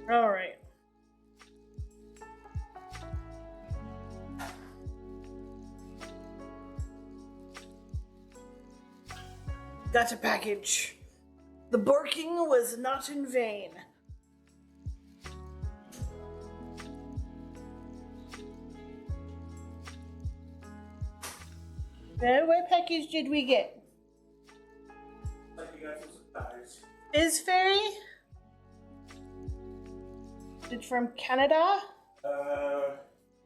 All right. Gotcha package. The barking was not in vain. What package did we get? Like you got some supplies. Fizz Fairy? It's from Canada?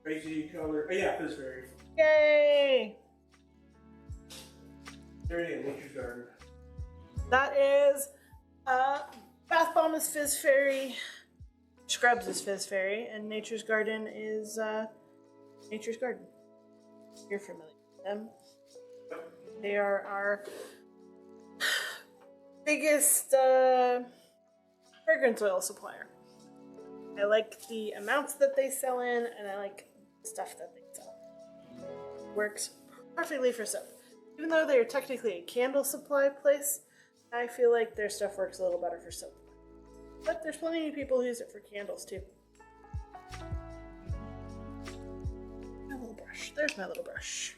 Crazy color. Oh, yeah, Fizz Fairy. Yay! Fairy and Nature's Garden. That is Bath Bomb is Fizz Fairy, Scrubs is Fizz Fairy, and Nature's Garden is Nature's Garden. You're familiar with them. They are our biggest fragrance oil supplier. I like the amounts that they sell in, and I like the stuff that they sell. Works perfectly for soap. Even though they are technically a candle supply place, I feel like their stuff works a little better for soap. But there's plenty of people who use it for candles too. My little brush. There's my little brush.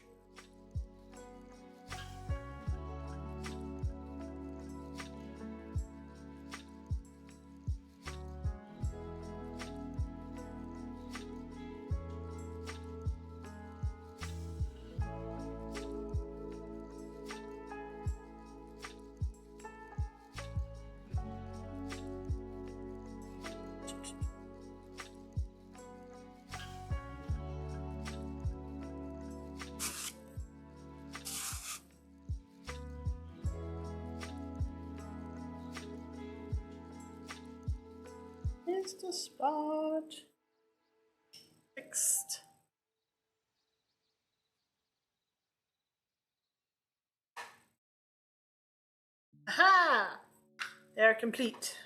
It's the spot. Fixed. Aha! They are complete.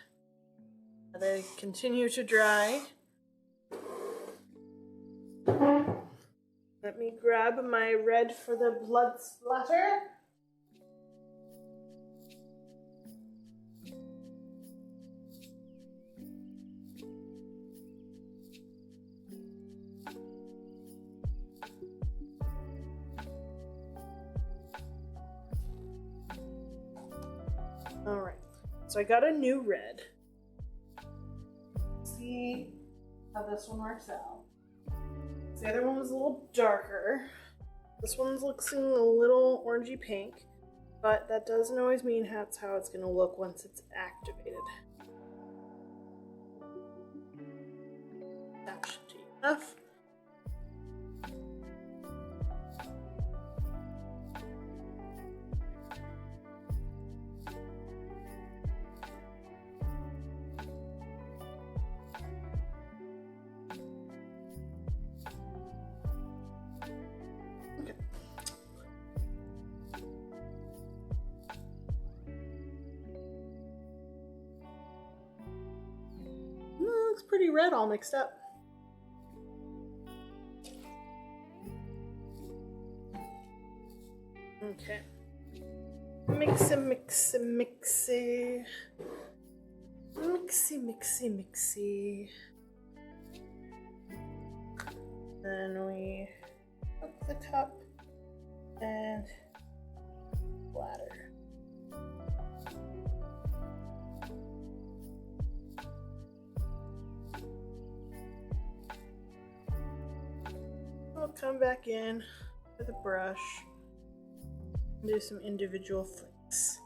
They continue to dry. Let me grab my red for the blood splatter. All right, so I got a new red. Let's see how this one works out. The other one was a little darker. This one's looking a little orangey pink, but that doesn't always mean that's how it's going to look once it's activated. That should be enough. Looks pretty red all mixed up. Okay. Mixy. Mixy. Then we up the cup and bladder. I'll come back in with a brush and do some individual flicks.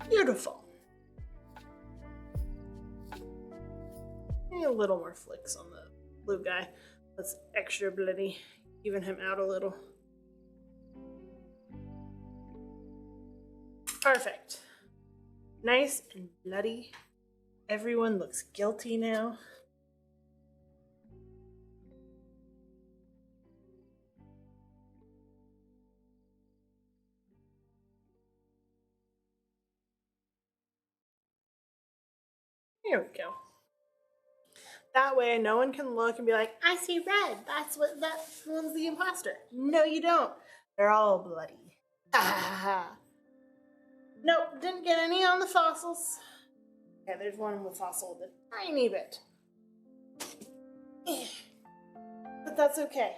Beautiful. Maybe a little more flicks on the blue guy. That's extra bloody. Even him out a little. Perfect. Nice and bloody. Everyone looks guilty now. Here we go. That way no one can look and be like, I see red. That one's the imposter. No, you don't. They're all bloody. Nope, didn't get any on the fossils. Okay, there's one with fossil, a tiny bit. But that's okay.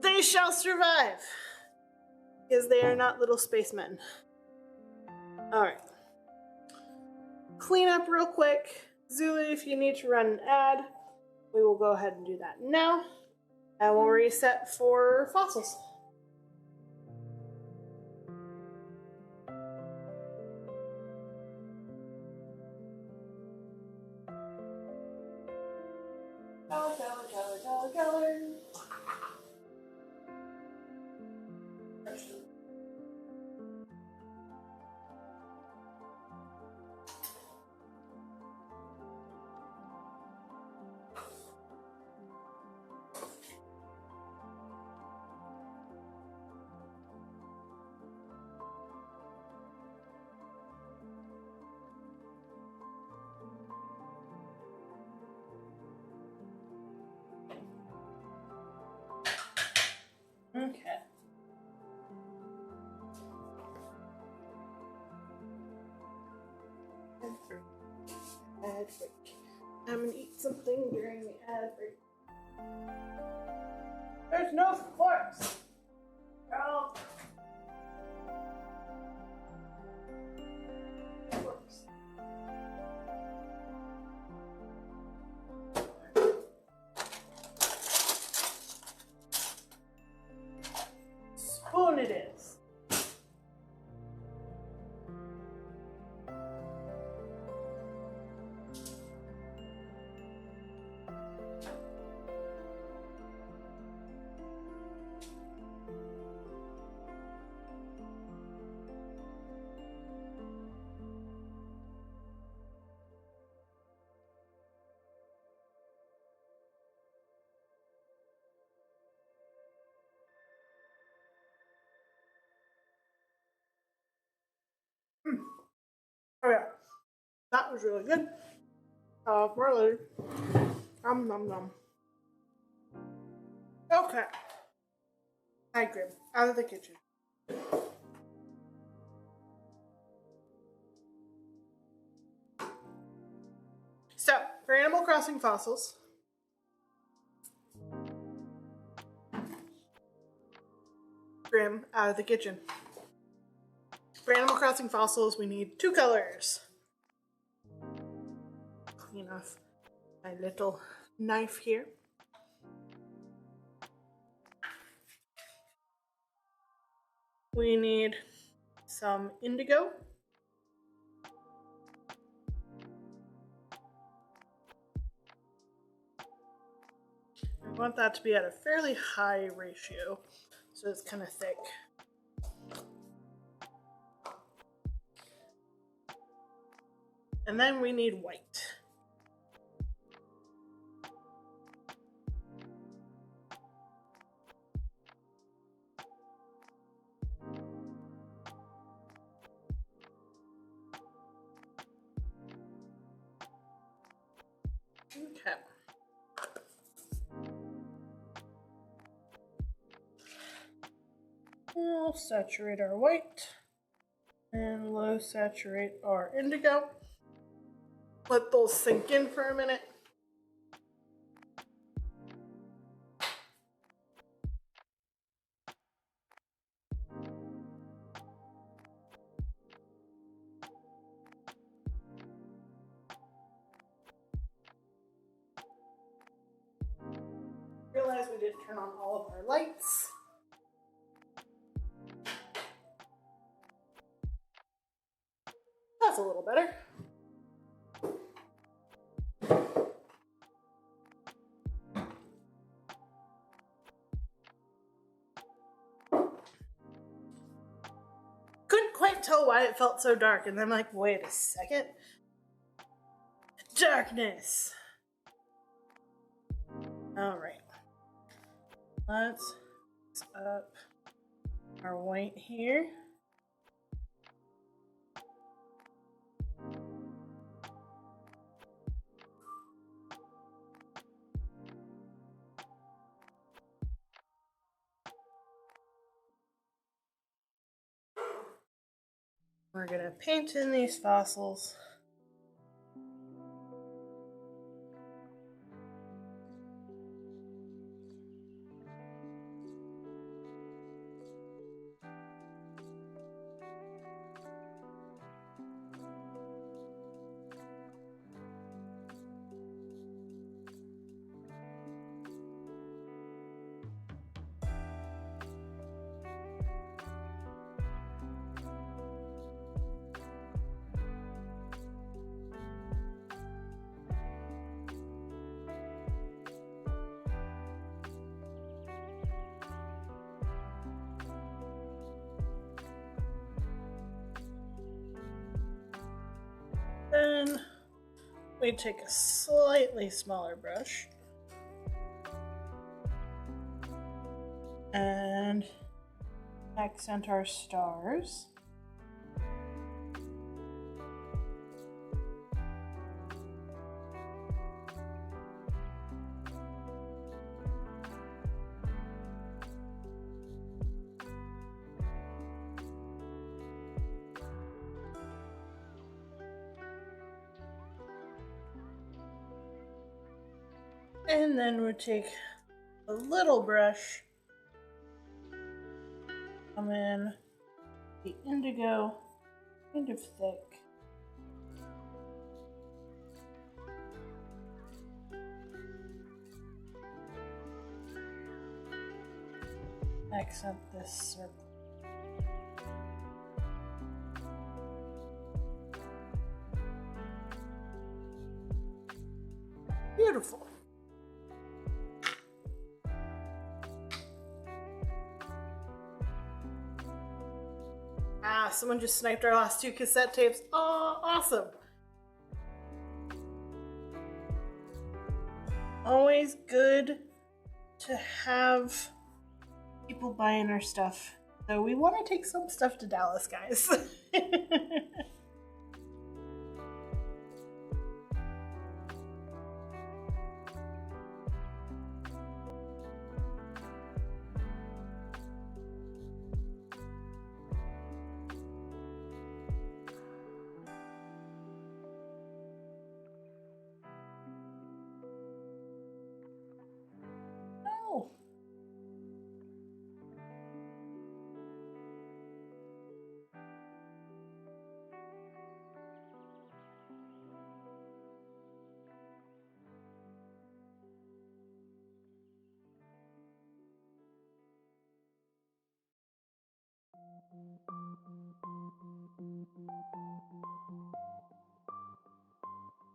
They shall survive. Because they are not little spacemen. Alright. Clean up real quick. Zulu, if you need to run an ad, we will go ahead and do that now. And we'll reset for fossils. Color. Okay. Ad break. I'm gonna eat something during the ad break. There's no forks. Oh. Forks. Spoon it is. Oh yeah, that was really good. More later. Nom nom nom. Okay. Hi, Grim. Out of the kitchen. So, for Animal Crossing fossils, Grim, out of the kitchen. For Animal Crossing fossils, we need 2 colors. Clean off my little knife here. We need some indigo. I want that to be at a fairly high ratio, so it's kind of thick. And then we need white. Okay. We'll saturate our white and low saturate our indigo. Let those sink in for a minute. Realize we didn't turn on all of our lights. That's a little better. Couldn't quite tell why it felt so dark, and then I'm like, wait a second. Darkness. Alright. Let's mix up our white here. We're gonna paint in these fossils. Then we take a slightly smaller brush and accent our stars. And then we'll take a little brush, come in the indigo, kind of thick. Accent this circle. Beautiful. Ah, someone just sniped our last 2 cassette tapes. Oh, awesome. Always good to have people buying our stuff. So we want to take some stuff to Dallas, guys.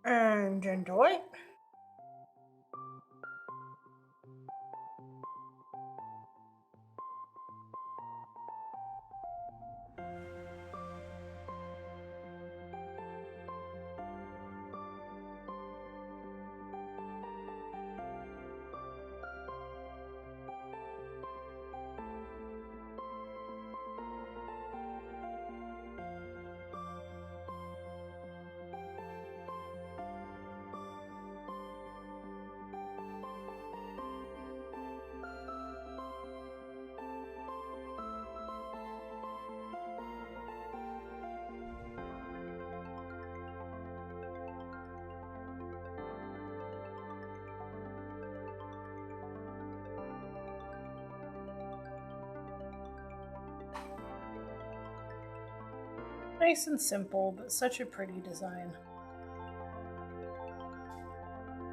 And enjoy. Nice and simple, but such a pretty design.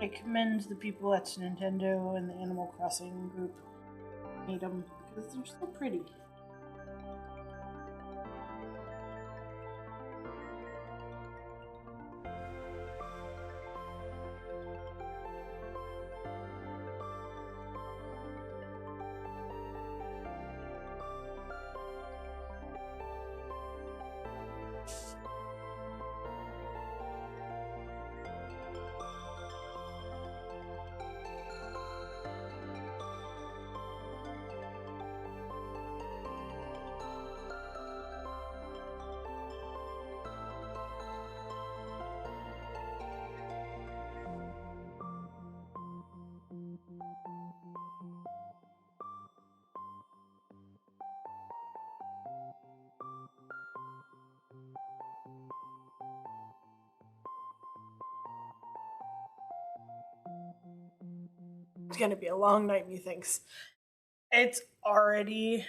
I commend the people at Nintendo and the Animal Crossing group who made them because they're so pretty. It's gonna be a long night, methinks. It's already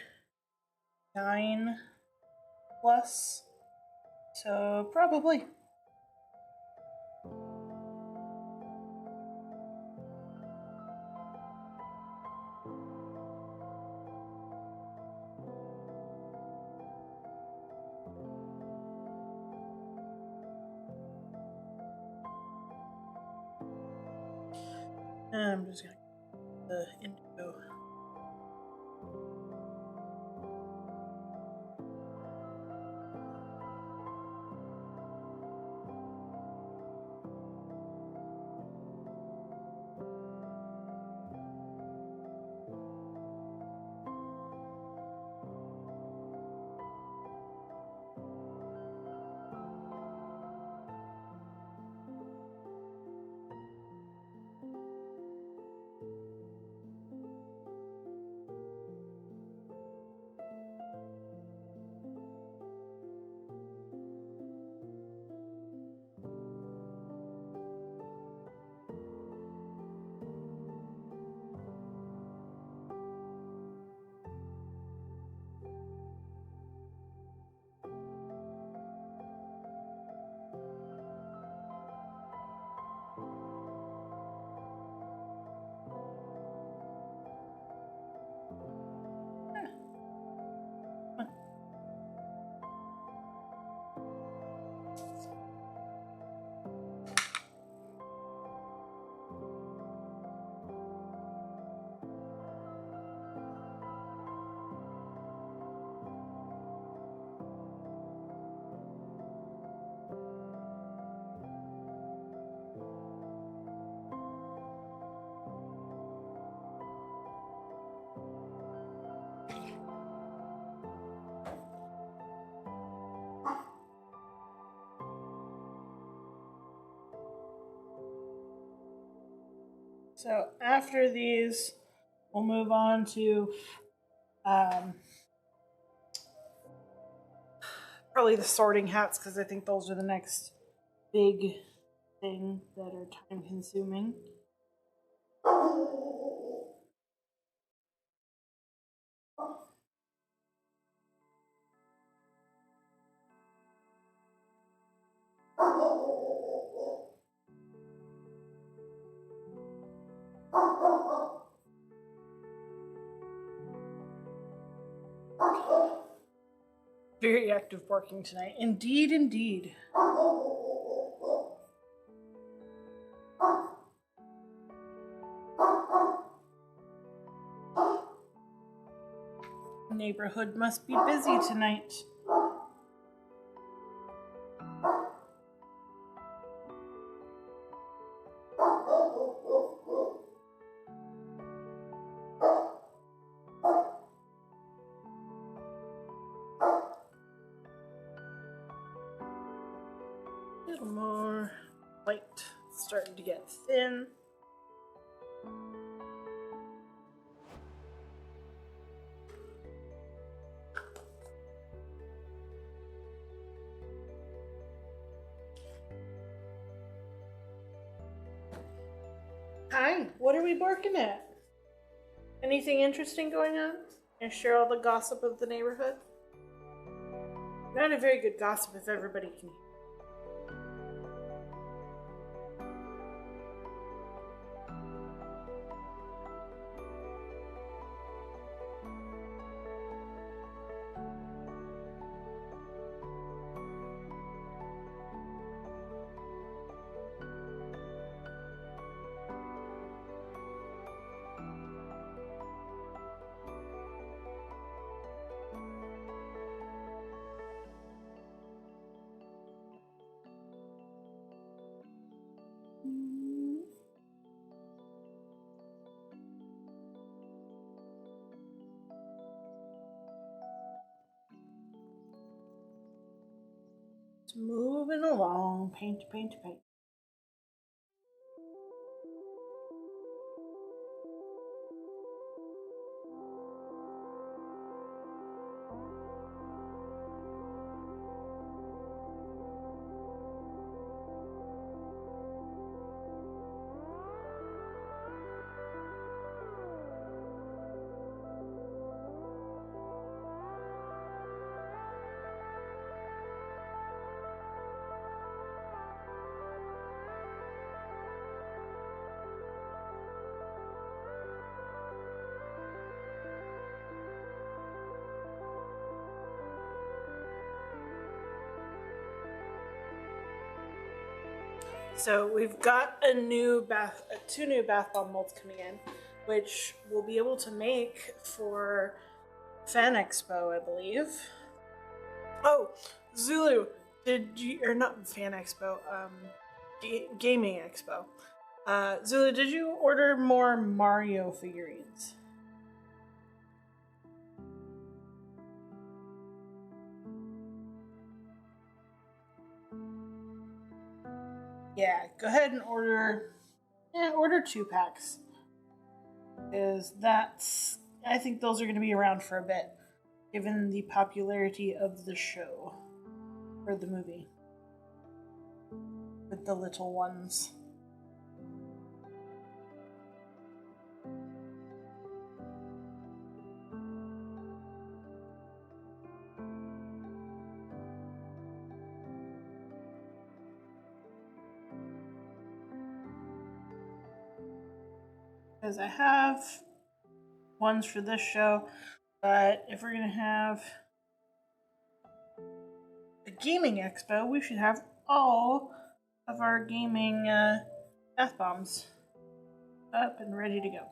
9 plus, so probably. I'm just gonna get the indigo. So after these, we'll move on to probably the sorting hats, because I think those are the next big thing that are time consuming. Very active barking tonight. Indeed, indeed. Neighborhood must be busy tonight. A little more light. It's starting to get thin. Hi, what are we barking at? Anything interesting going on? And share all the gossip of the neighborhood? Not a very good gossip if everybody can hear. It's moving along. Paint, paint, paint. So we've got two new bath bomb molds coming in, which we'll be able to make for Fan Expo, I believe. Oh, Zulu, or not Fan Expo, Gaming Expo. Zulu, did you order more Mario figurines? Yeah, go ahead and order 2 packs. I think those are going to be around for a bit, given the popularity of the show, or the movie, with the little ones. Because I have ones for this show, but if we're going to have a gaming expo, we should have all of our gaming bath bombs up and ready to go.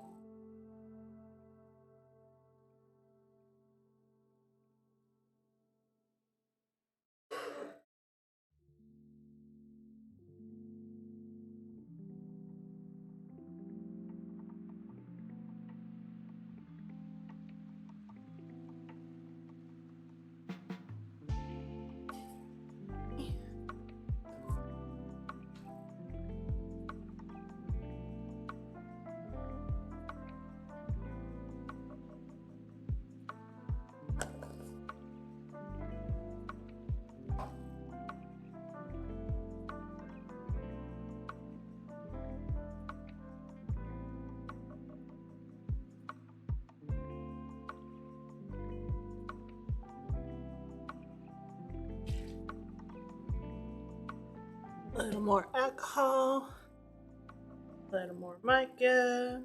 A little more alcohol, a little more mica.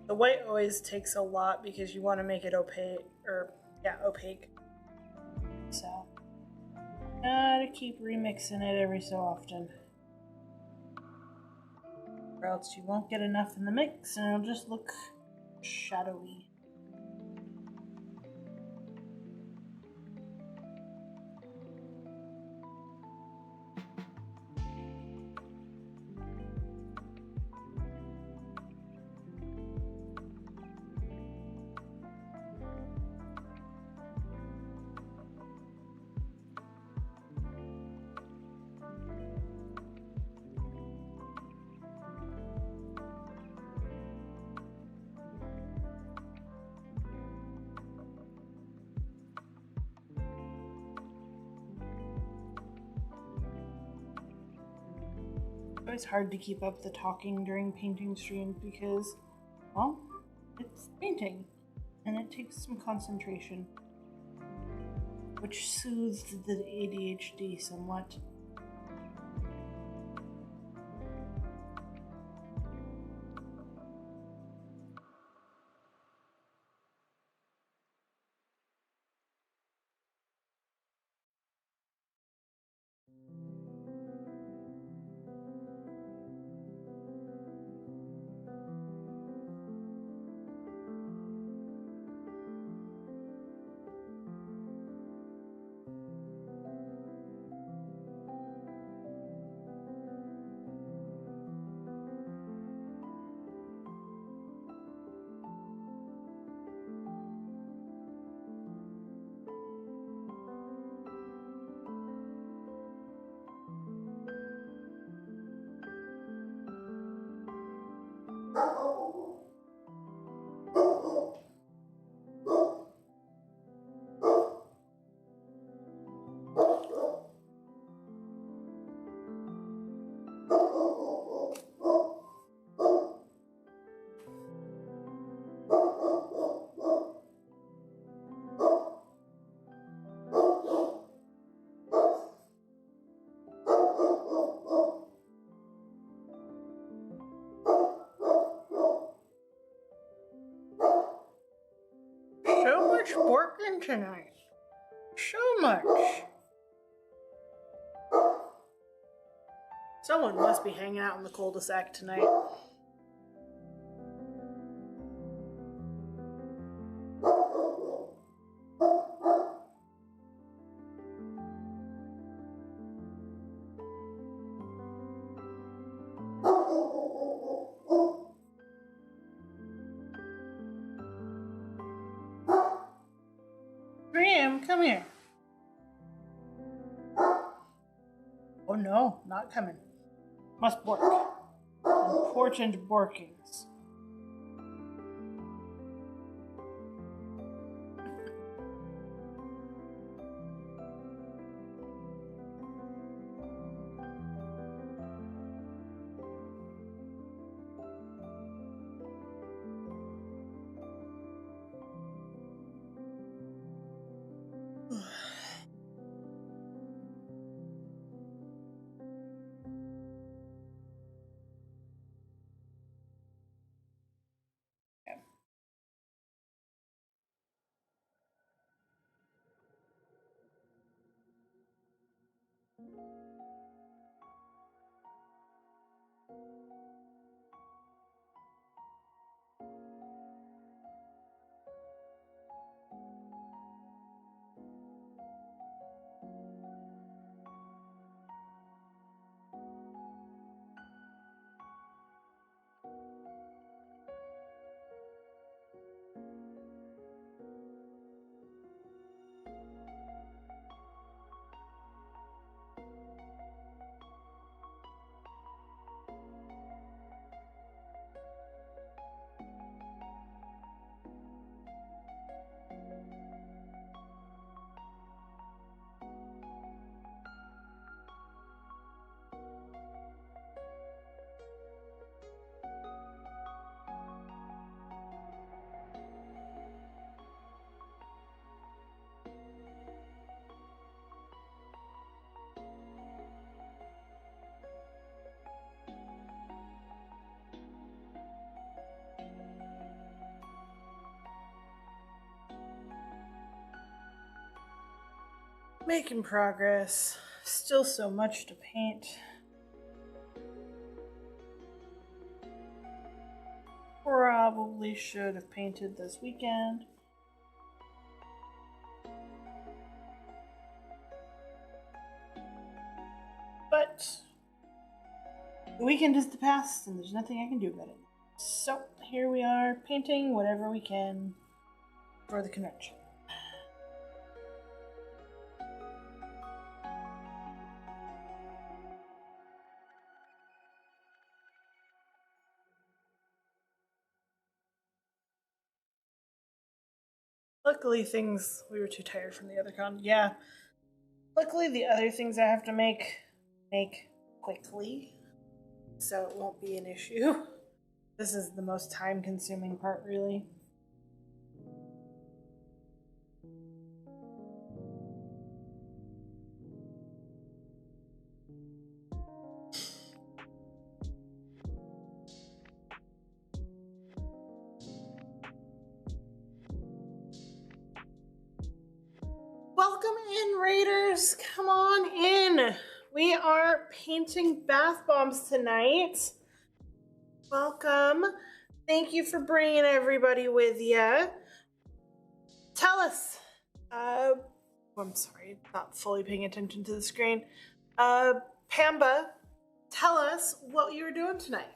The white always takes a lot because you want to make it opaque. Gotta keep remixing it every so often. Or else you won't get enough in the mix and it'll just look shadowy. It's always hard to keep up the talking during painting streams because, well, it's painting and it takes some concentration, which soothes the ADHD somewhat. So much working tonight. So much. Someone must be hanging out in the cul-de-sac tonight. Graham, come here. Oh no, not coming. Must bork. Important borkings. Making progress. Still so much to paint. Probably should have painted this weekend. But the weekend is the past and there's nothing I can do about it. So here we are painting whatever we can for the convention. Luckily we were too tired from the other con. Yeah. Luckily the other things I have to make quickly, so it won't be an issue. This is the most time consuming part, really. Welcome in, Raiders. Come on in. We are painting bath bombs tonight. Welcome. Thank you for bringing everybody with you. Tell us. I'm sorry, not fully paying attention to the screen. Pamba, tell us what you were doing tonight.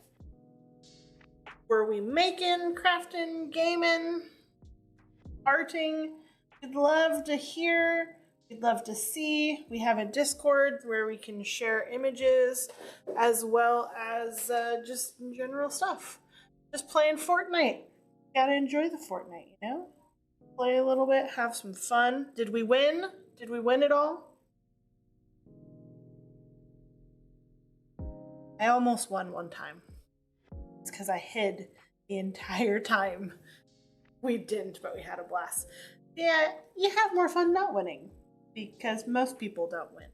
Were we making, crafting, gaming, arting? We'd love to hear. We'd love to see. We have a Discord where we can share images as well as just general stuff. Just playing Fortnite. Gotta enjoy the Fortnite, you know? Play a little bit, have some fun. Did we win? Did we win it all? I almost won one time. It's because I hid the entire time. We didn't, but we had a blast. Yeah, you have more fun not winning, because most people don't win.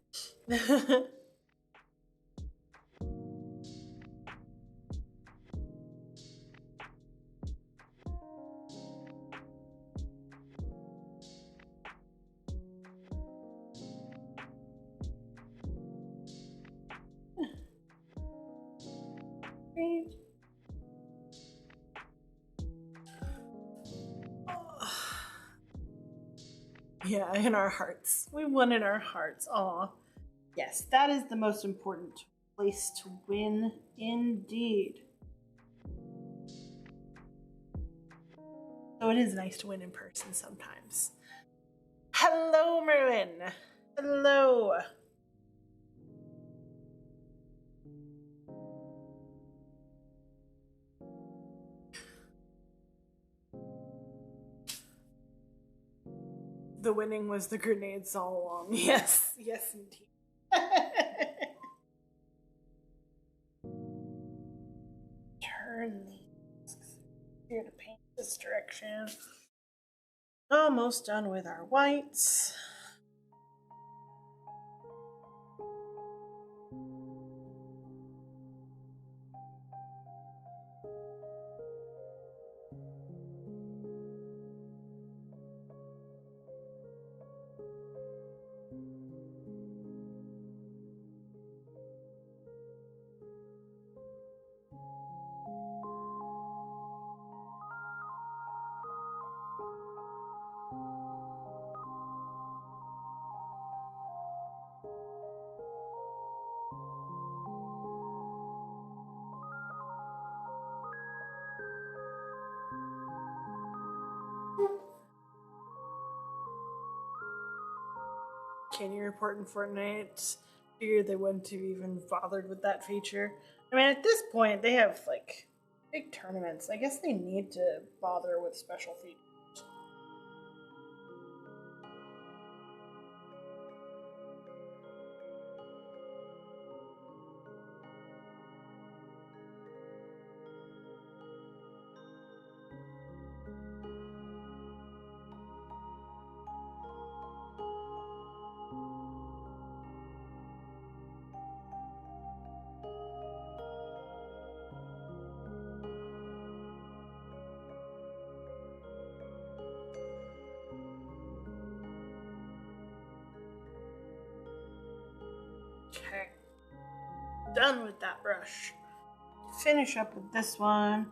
Great. Yeah, in our hearts. We won in our hearts. Aw. Yes, that is the most important place to win, indeed. So it is nice to win in person sometimes. Hello, Merlin. Hello. The winning was the grenades all along. Yes, yes, indeed. Turn these here to paint this direction. Almost done with our whites. Can you report in Fortnite? Figured they wouldn't have even bothered with that feature. I mean, at this point, they have like big tournaments. I guess they need to bother with special features. Okay. Done with that brush. Finish up with this one.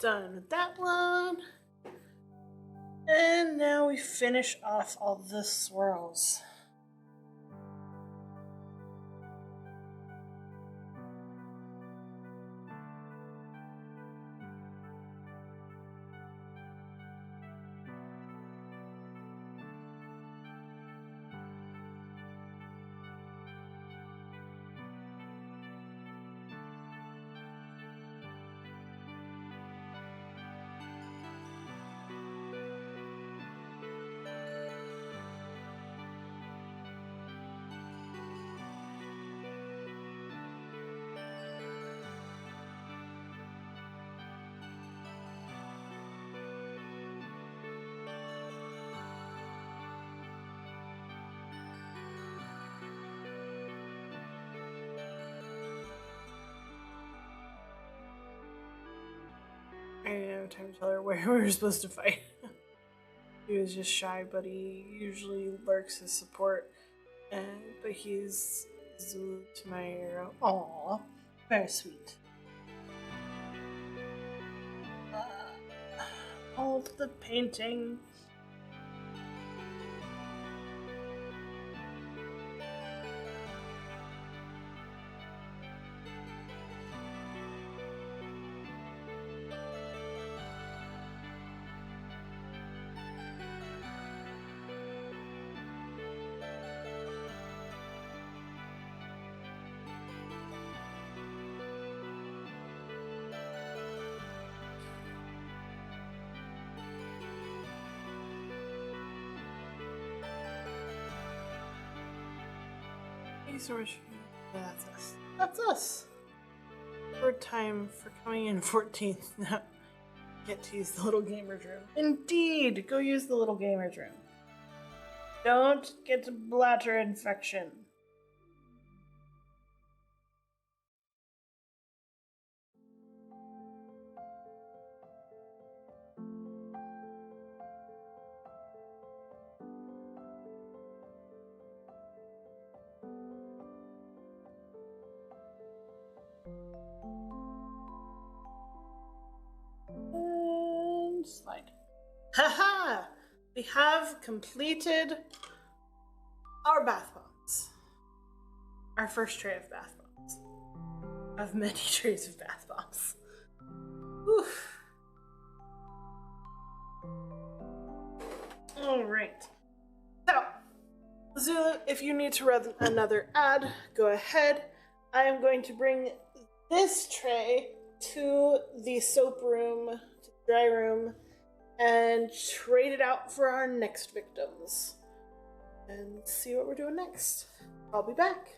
Done with that one. And now we finish off all the swirls. I didn't have time to tell her where we were supposed to fight. He was just shy, but he usually lurks as support. But he's Zulu to my hero. Aww, very sweet. Hold the painting. Thank you so much. Yeah, that's us. That's us. Third time for coming in 14th. Now get to use the little gamer's room. Indeed, go use the little gamer's room. Don't get bladder infection. And slide. Haha! We have completed our bath bombs. Our first tray of bath bombs. Of many trays of bath bombs. Whew. Alright. So, Zulu, if you need to run another ad, go ahead. I am going to bring this tray to the soap room, to the dry room, and trade it out for our next victims. And see what we're doing next. I'll be back.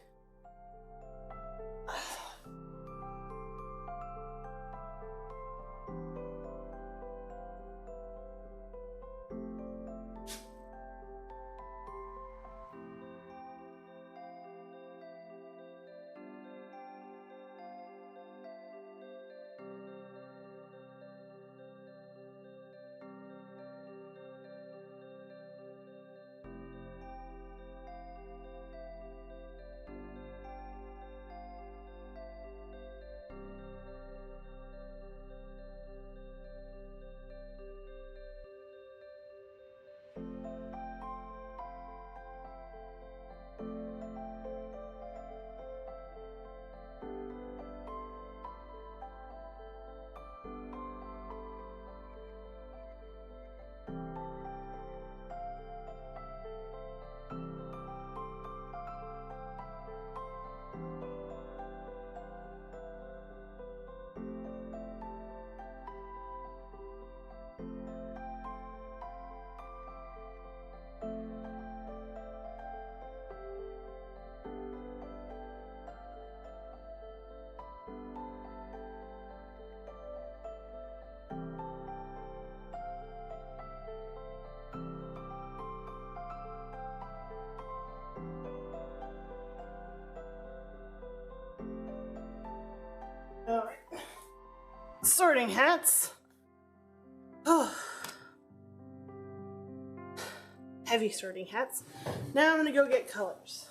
sorting hats. Heavy sorting hats. Now I'm gonna go get colors.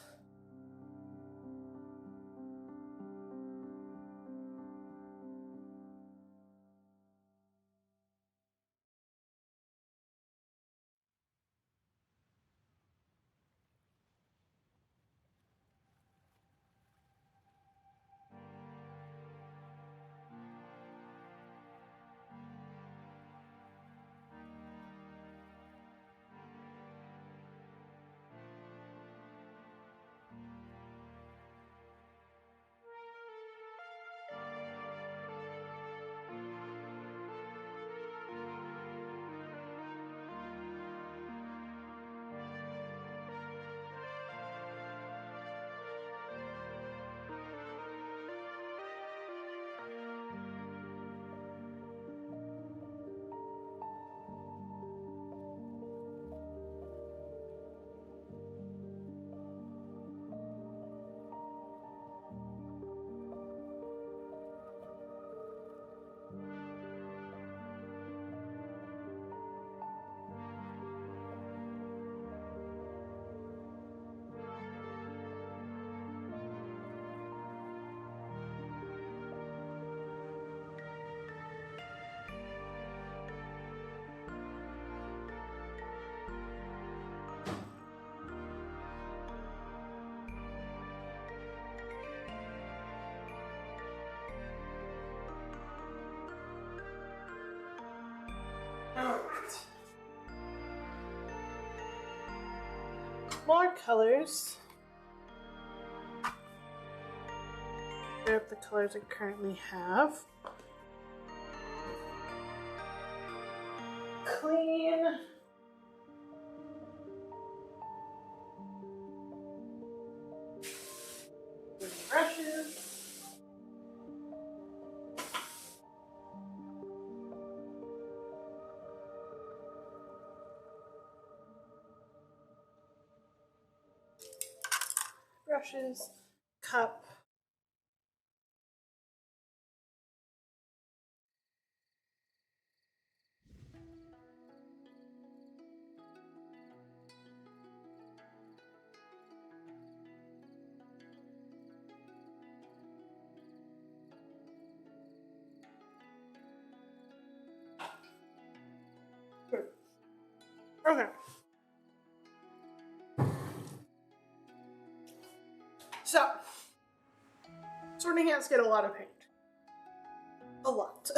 Alright. More colors. Grab the colors I currently have. Clean. Brushes. Brushes, cup. Okay. So, sorting hats get a lot of paint. A lot.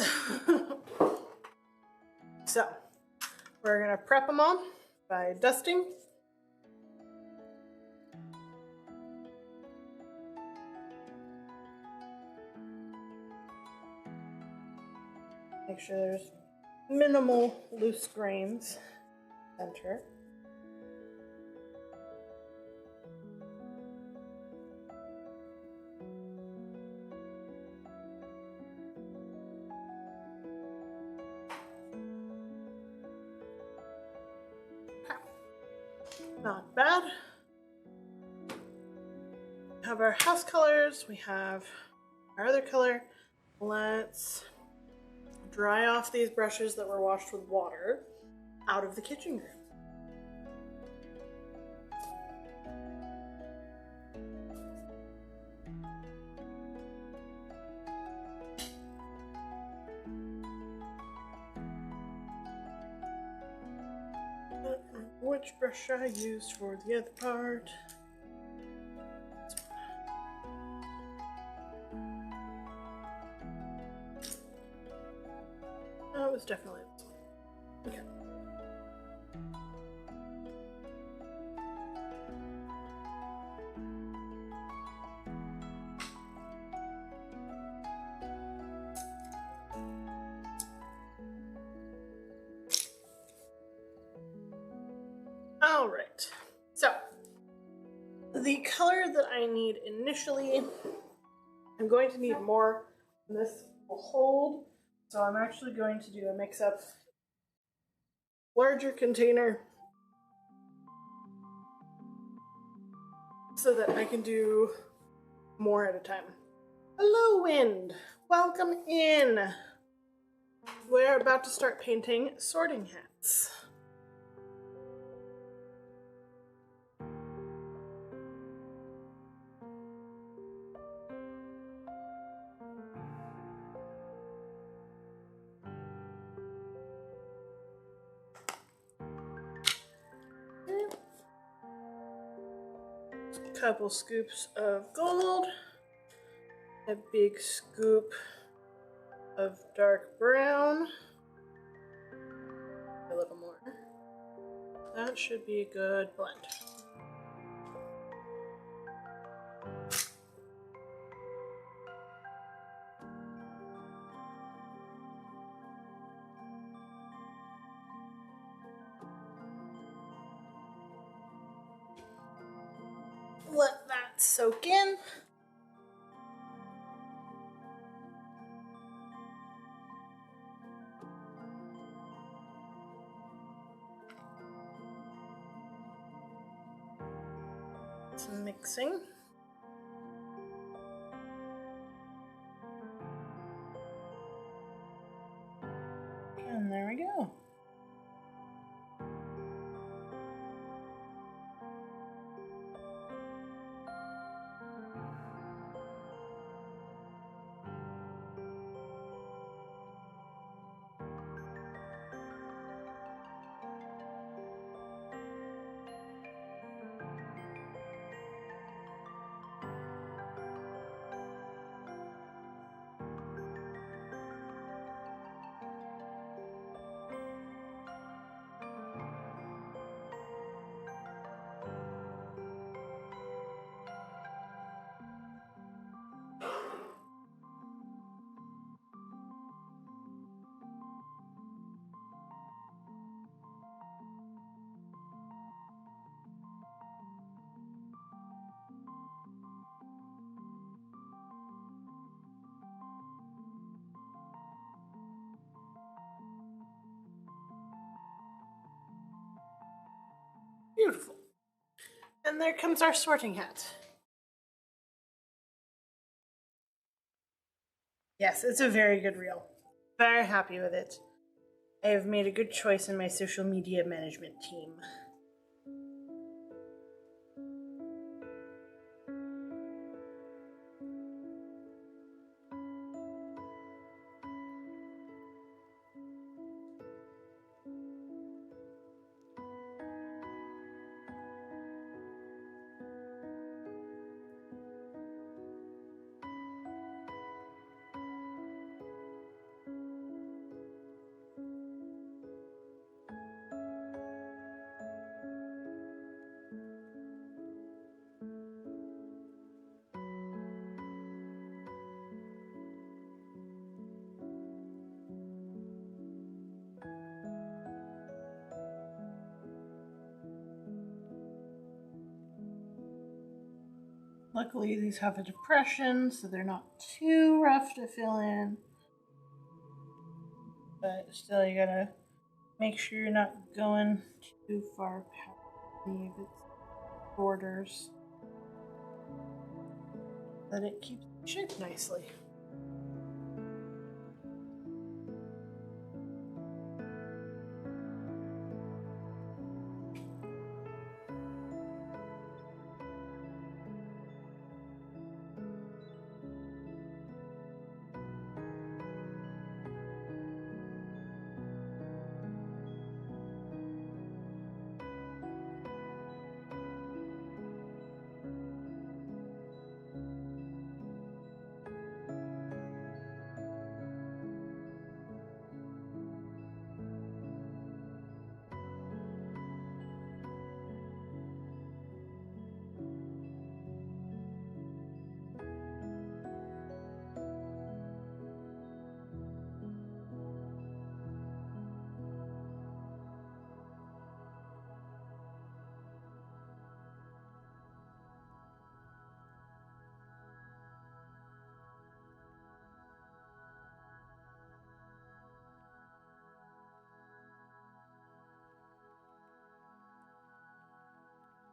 So, we're gonna prep them all by dusting. Make sure there's minimal loose grains. Center. Not bad. We have our house colors. We have our other color. Let's dry off these brushes that were washed with water out of the kitchen room. Which brush I used for the other part? Oh, it was definitely this one. Okay. All right. So, the color that I need initially, I'm going to need more than this will hold. So I'm actually going to do a mix-up, larger container, so that I can do more at a time. Hello, wind. Welcome in. We're about to start painting sorting hats. Couple scoops of gold, a big scoop of dark brown, a little more. That should be a good blend. Let that soak in. Some mixing. And there we go. Beautiful. And there comes our sorting hat. Yes, it's a very good reel. Very happy with it. I have made a good choice in my social media management team. Luckily, these have a depression, so they're not too rough to fill in. But still, you gotta make sure you're not going too far past any of its borders. That it keeps it shaped nicely.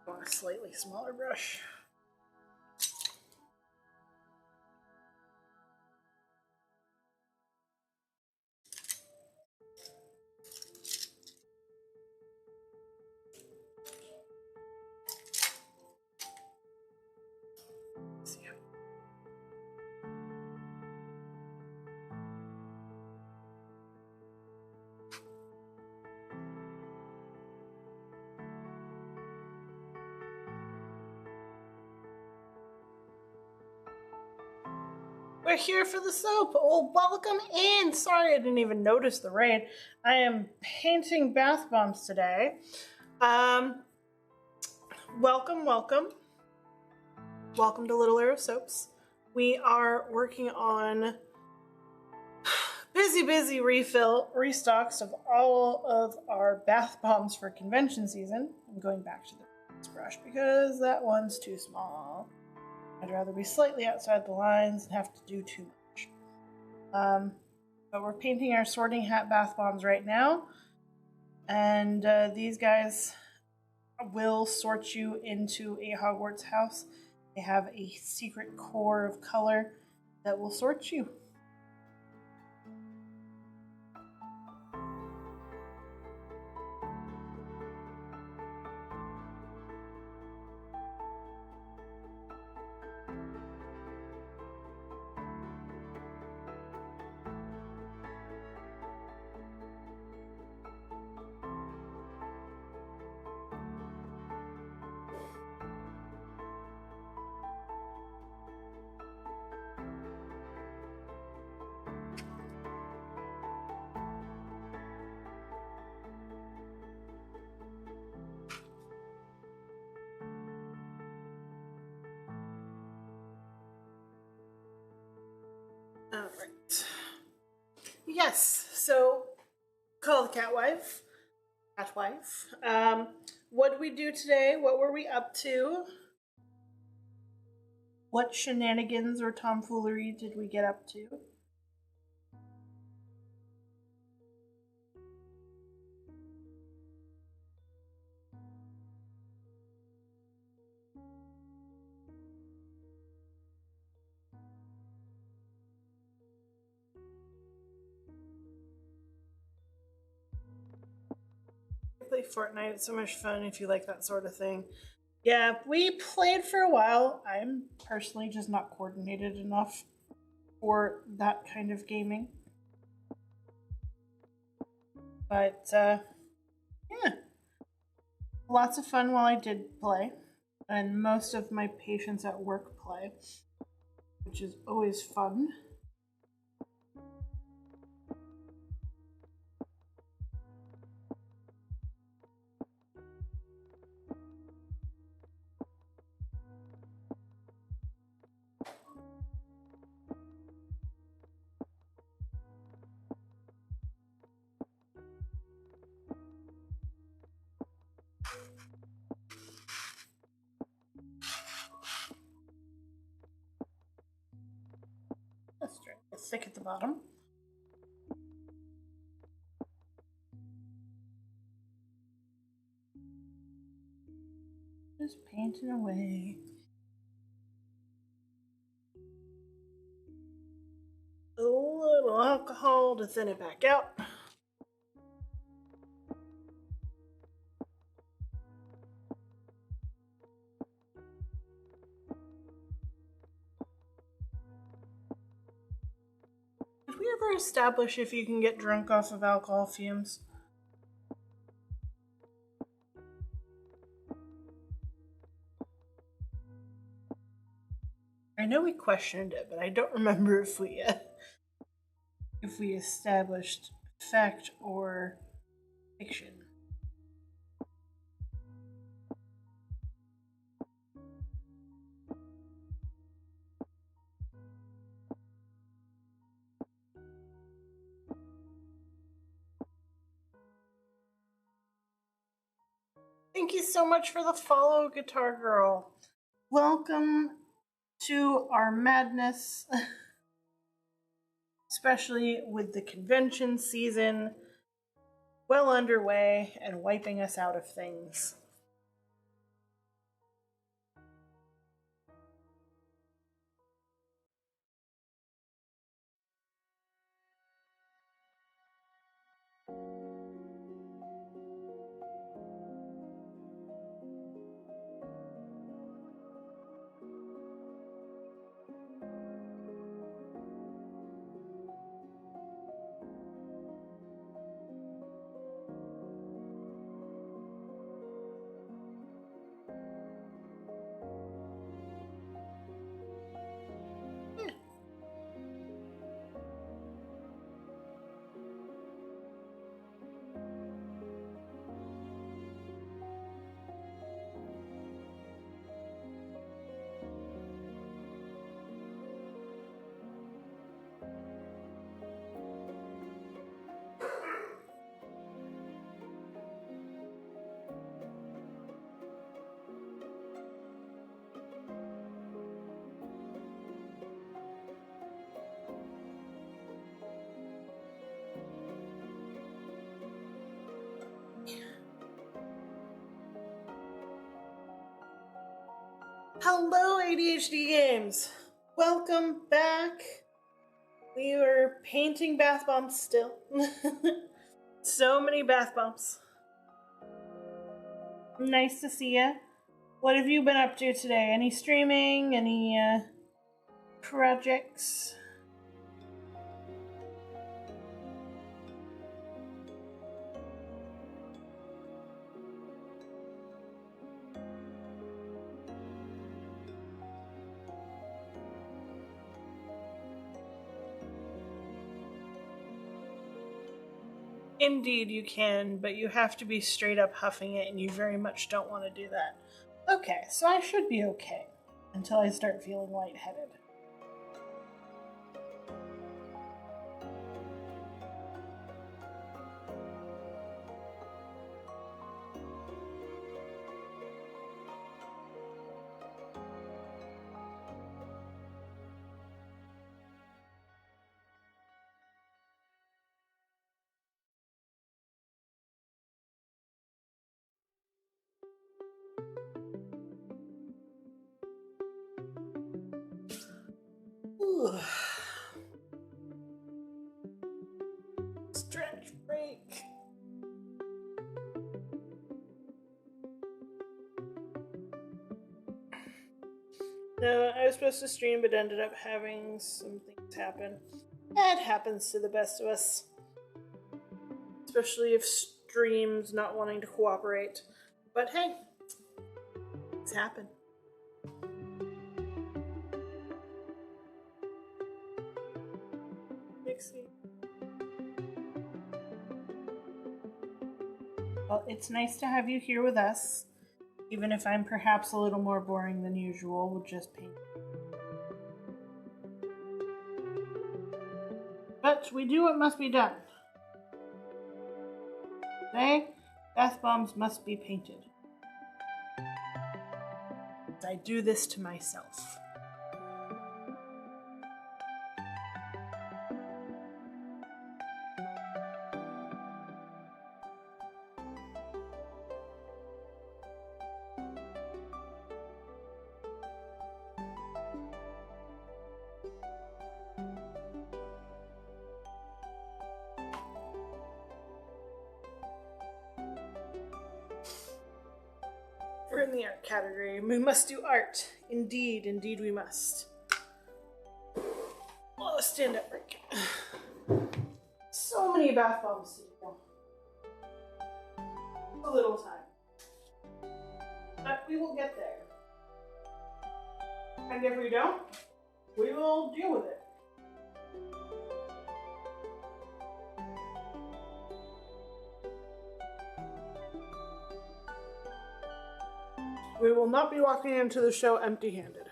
I want a slightly smaller brush. We're here for the soap. Oh, welcome in. Sorry, I didn't even notice the rain. I am painting bath bombs today. Welcome, welcome. Welcome to Little Arrow Soaps. We are working on busy restocks of all of our bath bombs for convention season. I'm going back to the brush because that one's too small. I'd rather be slightly outside the lines and have to do too much. But we're painting our sorting hat bath bombs right now. And these guys will sort you into a Hogwarts house. They have a secret core of color that will sort you. All right. Yes, so call the catwife. What did we do today? What were we up to? What shenanigans or tomfoolery did we get up to? Play Fortnite. It's so much fun if you like that sort of thing. Yeah, we played for a while. I'm personally just not coordinated enough for that kind of gaming. But, yeah. Lots of fun while I did play. And most of my patients at work play, which is always fun. Let's try to get thick at the bottom. Just painting away. A little alcohol to thin it back out. Did we ever establish if you can get drunk off of alcohol fumes? I know we questioned it, but I don't remember if we established fact or fiction. Thank you so much for the follow, Guitar Girl. Welcome to our madness, especially with the convention season well underway and wiping us out of things. Hello, ADHD Games! Welcome back! We were painting bath bombs still. So many bath bombs. Nice to see ya. What have you been up to today? Any streaming? Any projects? Indeed you can, but you have to be straight up huffing it, and you very much don't want to do that. Okay, so I should be okay until I start feeling lightheaded. Ooh. Stretch break. No, I was supposed to stream, but ended up having some things happen. That happens to the best of us. Especially if stream's not wanting to cooperate. But hey, it's happened. Mixie. Well, it's nice to have you here with us, even if I'm perhaps a little more boring than usual with just paint. But we do what must be done. Today, bath bombs must be painted. I do this to myself. We're in the art category. We must do art. Indeed, indeed we must. Oh, stand up break. So many bath bombs to do. A little time. But we will get there. And if we don't, we will deal with it. We will not be walking into the show empty-handed.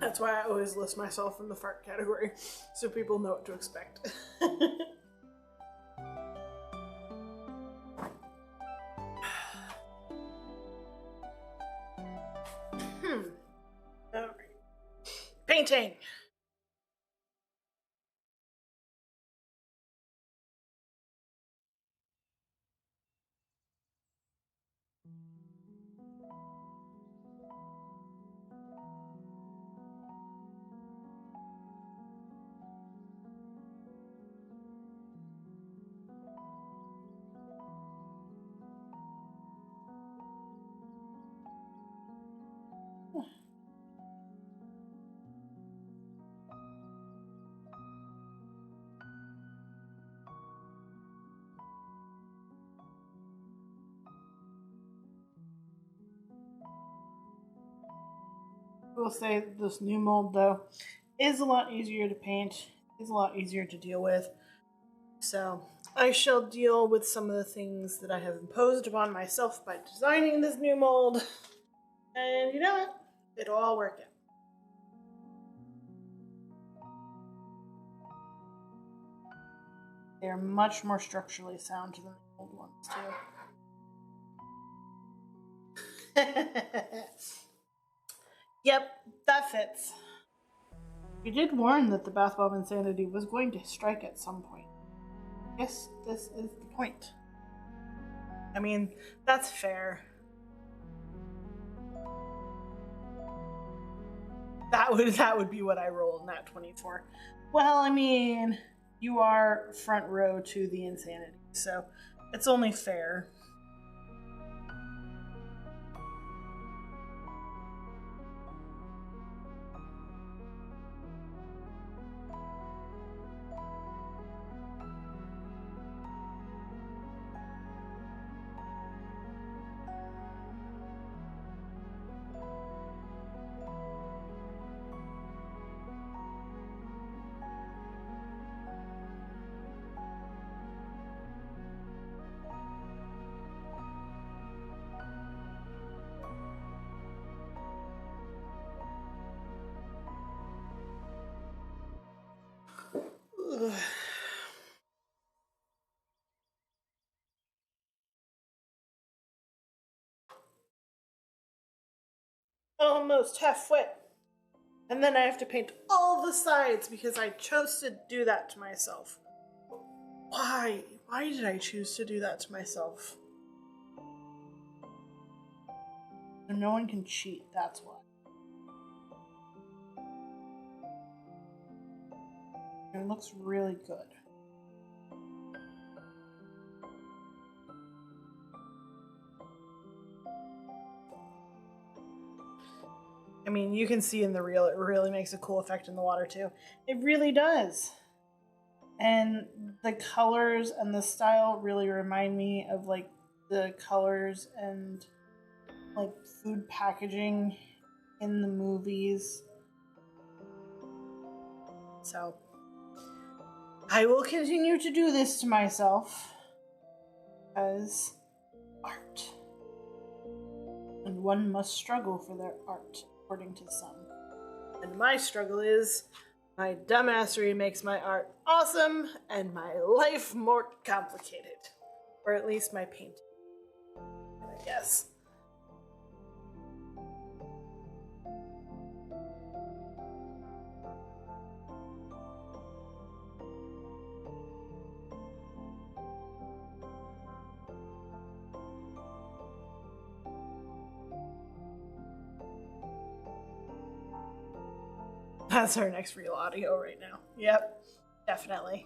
That's why I always list myself in the fart category, so people know what to expect. All right. Painting. I will say that this new mold, though, is a lot easier to paint, is a lot easier to deal with. So I shall deal with some of the things that I have imposed upon myself by designing this new mold. And you know what? It'll all work out. They're much more structurally sound than the old ones, too. Yep, that fits. You did warn that the bath bomb insanity was going to strike at some point. Yes, this is the point. I mean, that's fair. That would be what I roll in that 24. Well, I mean, you are front row to the insanity, so it's only fair. Ugh. Almost half wet. And then I have to paint all the sides because I chose to do that to myself. Why? Why did I choose to do that to myself? No one can cheat, that's why. It looks really good. I mean, you can see in the reel, it really makes a cool effect in the water too. It really does. And the colors and the style really remind me of like the colors and like food packaging in the movies. So I will continue to do this to myself as art. And one must struggle for their art, according to some. And my struggle is my dumbassery makes my art awesome and my life more complicated. Or at least my painting, I guess. That's our next real audio right now. Yep, definitely.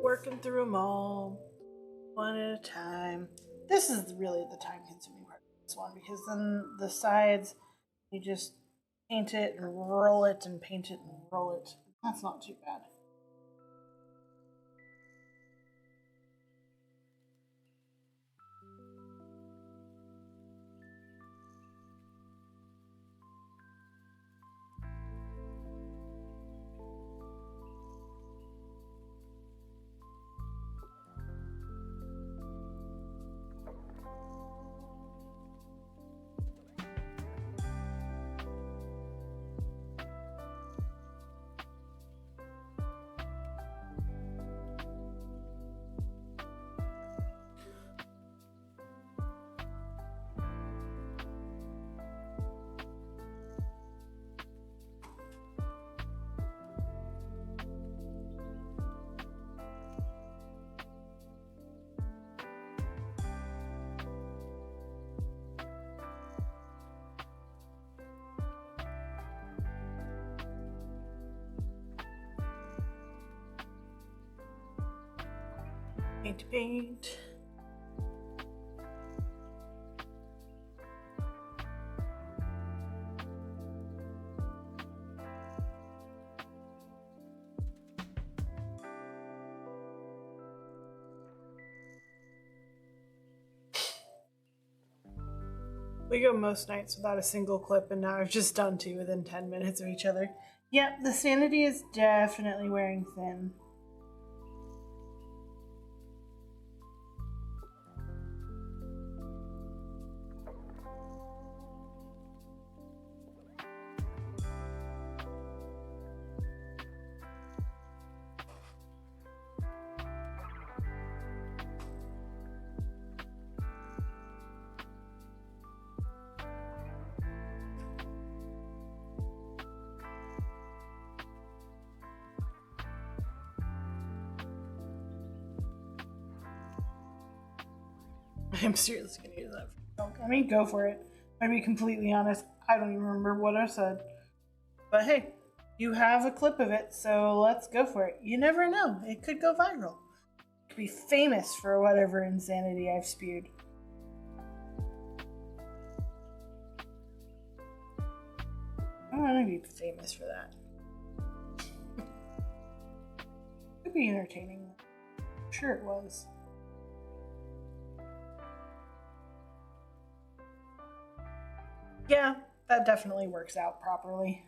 Working through them all, one at a time. This is really the time-consuming part of this one, because then the sides, you just paint it and roll it and paint it and roll it. That's not too bad. Paint. We go most nights without a single clip, and now I've just done 2 within 10 minutes of each other. Yep, the sanity is definitely wearing thin. I'm seriously gonna use that. I mean, go for it. To be completely honest, I don't even remember what I said. But hey, you have a clip of it, so let's go for it. You never know, it could go viral. It could be famous for whatever insanity I've spewed. I don't want to be famous for that. It could be entertaining. I'm sure it was. Yeah, that definitely works out properly.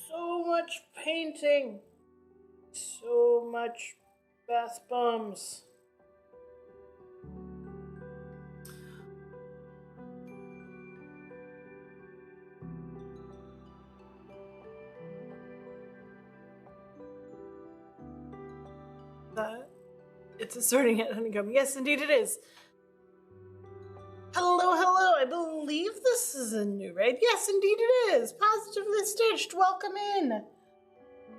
So much painting. So much bath bombs. It's asserting it honeycomb. Yes, indeed it is. Hello, hello. I believe this is a new raid. Yes, indeed it is. Positively stitched. Welcome in.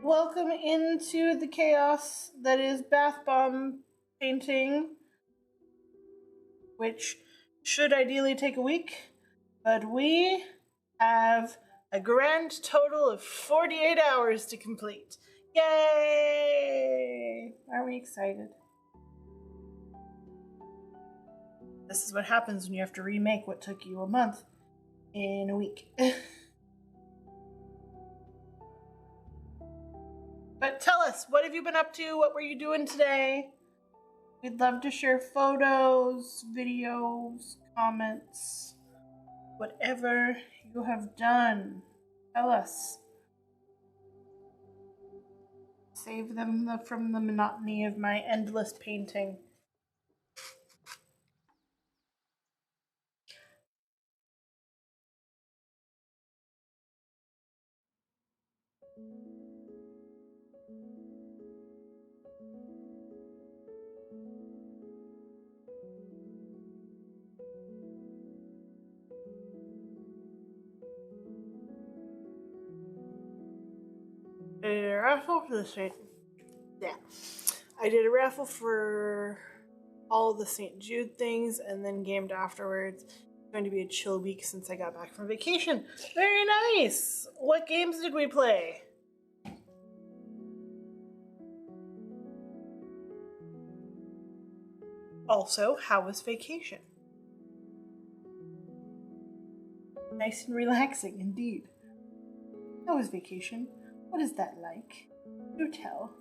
Welcome into the chaos that is bath bomb painting, which should ideally take a week, but we have a grand total of 48 hours to complete. Yay! Are we excited? This is what happens when you have to remake what took you a month in a week. But tell us, what have you been up to? What were you doing today? We'd love to share photos, videos, comments, whatever you have done. Tell us. Save them from the monotony of my endless painting. I did a raffle for the Saint. Yeah. I did a raffle for all the St. Jude things and then gamed afterwards. It's going to be a chill week since I got back from vacation. Very nice! What games did we play? Also, how was vacation? Nice and relaxing indeed. How was vacation? What is that like? Do tell.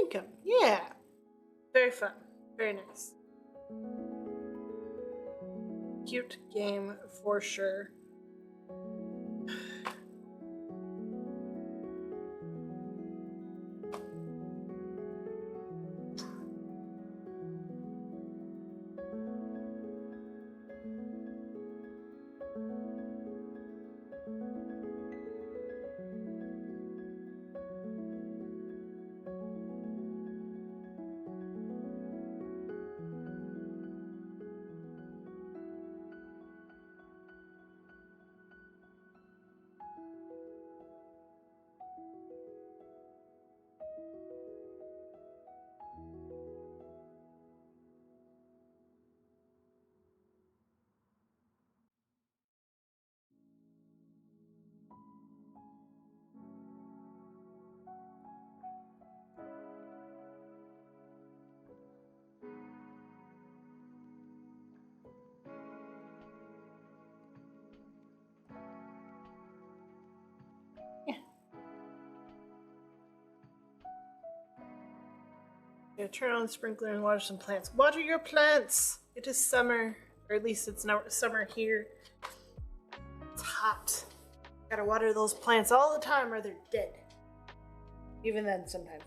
income. Yeah. Very fun. Very nice. Cute game for sure. Yeah, turn on the sprinkler and water some plants. Water your plants! It is summer. Or at least it's not summer here. It's hot. Gotta water those plants all the time or they're dead. Even then, sometimes.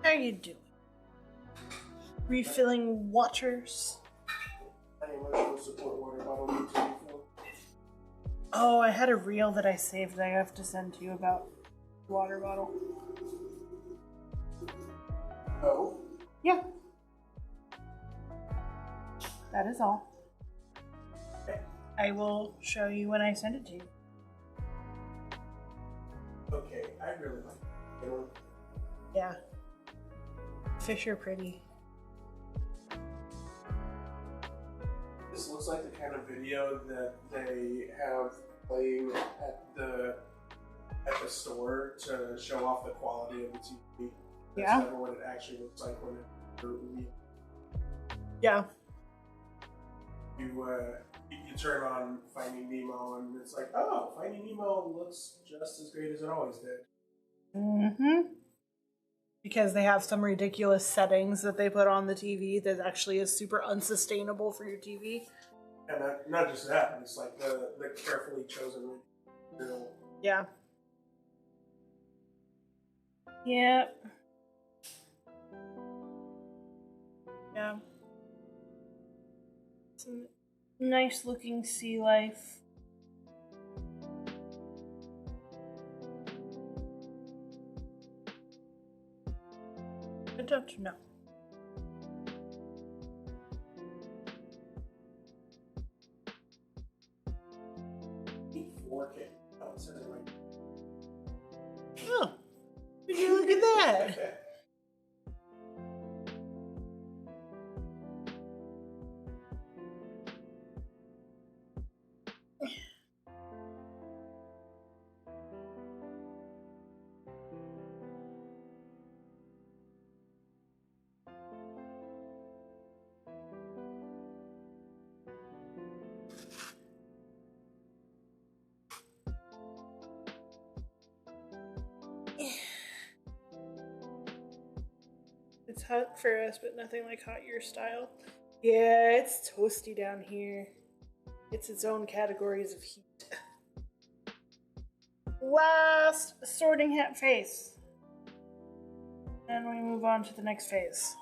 How you doing? Refilling waters. Any emotional support water bottle needs to be filled. Oh, I had a reel that I saved that I have to send to you about the water bottle. Oh? Yeah. That is all. I will show you when I send it to you. Okay, I really like it. You know? Yeah. Fish are pretty. This looks like the kind of video that they have playing at the store to show off the quality of the TV. That's Yeah. never what it actually looks like when it Yeah. you turn on Finding Nemo and it's like, oh, Finding Nemo looks just as great as it always did. Mm-hmm. Because they have some ridiculous settings that they put on the TV that actually is super unsustainable for your TV. And not just that, it's like the carefully chosen material. Yeah. Yep. Yeah. Some nice looking sea life. I don't know. Oh, it says it right. Oh, would you look at that? It's hot for us, but nothing like hot your style. Yeah, it's toasty down here. It's its own categories of heat. Last sorting hat phase. And we move on to the next phase.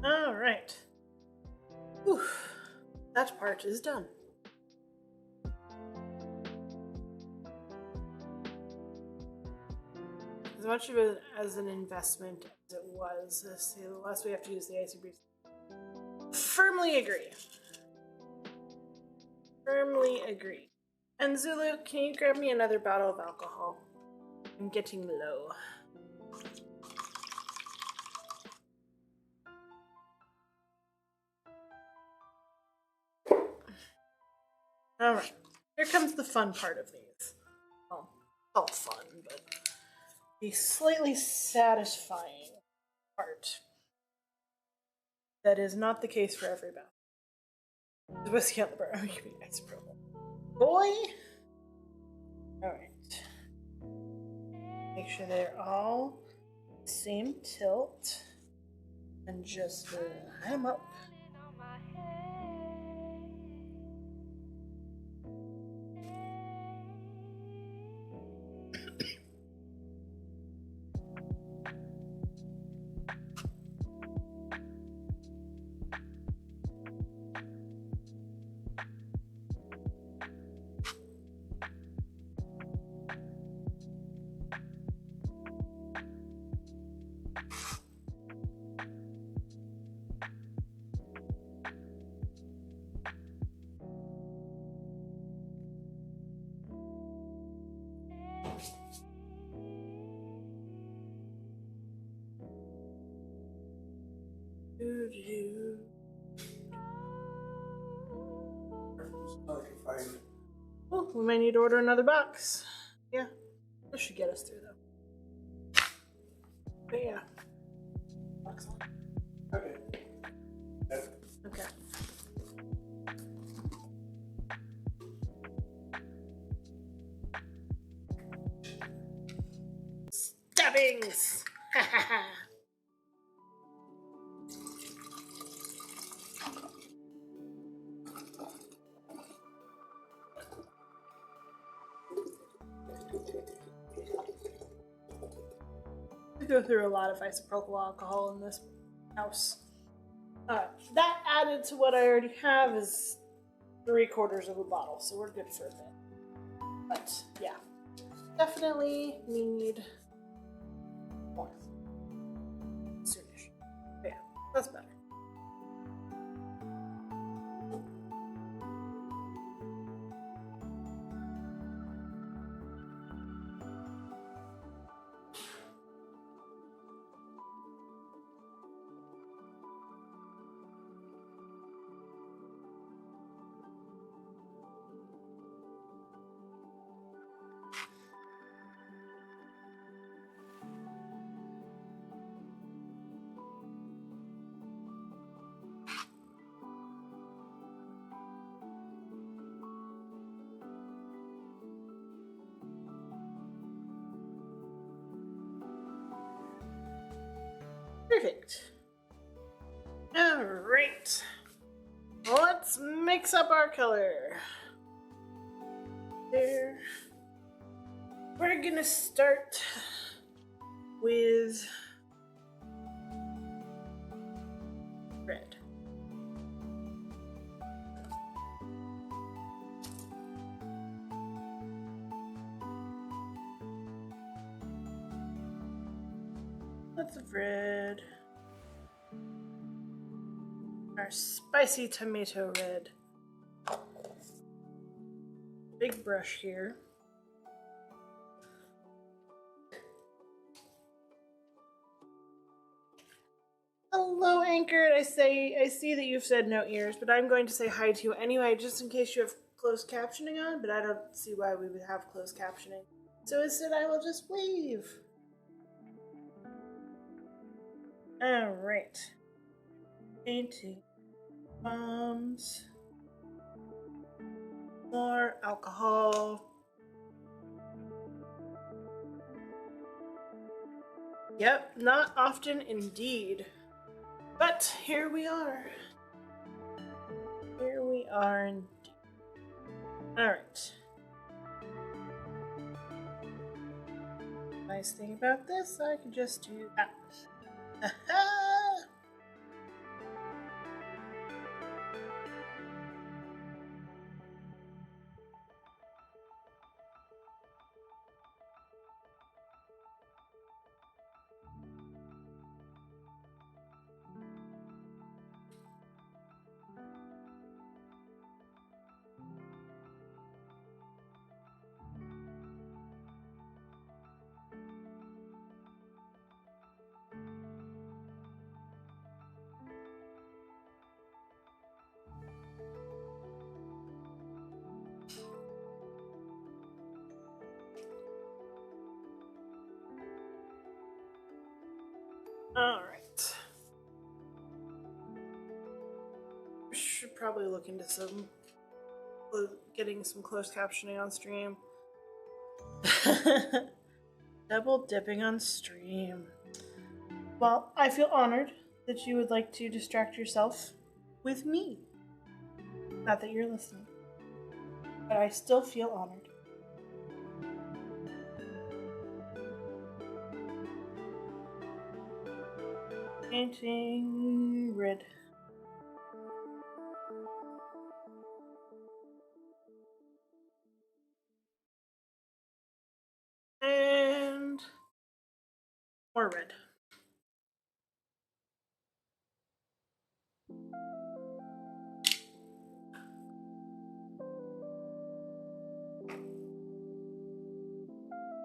All right. Whew. That part is done. As much of it as an investment as it was, the less we have to use the icy breeze. Firmly agree. Firmly agree. And Zulu, can you grab me another bottle of alcohol? I'm getting low. Alright, here comes the fun part of these. Well, all fun, but the slightly satisfying part. That is not the case for everybody. The whiskey on the bar. Oh, you mean isopropyl. Boy! Alright. Make sure they're all the same tilt. And just line them up. Oh, we may need to order another box. Yeah, this should get us through though. But yeah, box on. Okay. Okay. Stabbings. Ha ha ha. We go through a lot of isopropyl alcohol in this house. That added to what I already have is 3/4 of a bottle, so we're good for a bit. But yeah, definitely need more soonish. But yeah, that's better. Perfect. Alright. Let's mix up our color. There. We're gonna start with red. Lots of red. Our spicy tomato red. Big brush here. Hello, Anchored. I see that you've said no ears, but I'm going to say hi to you anyway, just in case you have closed captioning on, but I don't see why we would have closed captioning. So instead I will just wave. Alright. Painting. Bombs. More alcohol. Yep, not often indeed. But here we are. Here we are indeed. Alright. Nice thing about this, I can just do that. All right. We should probably look into getting some closed captioning on stream. Double dipping on stream. Well, I feel honored that you would like to distract yourself with me. Not that you're listening, but I still feel honored. Painting red. And more red.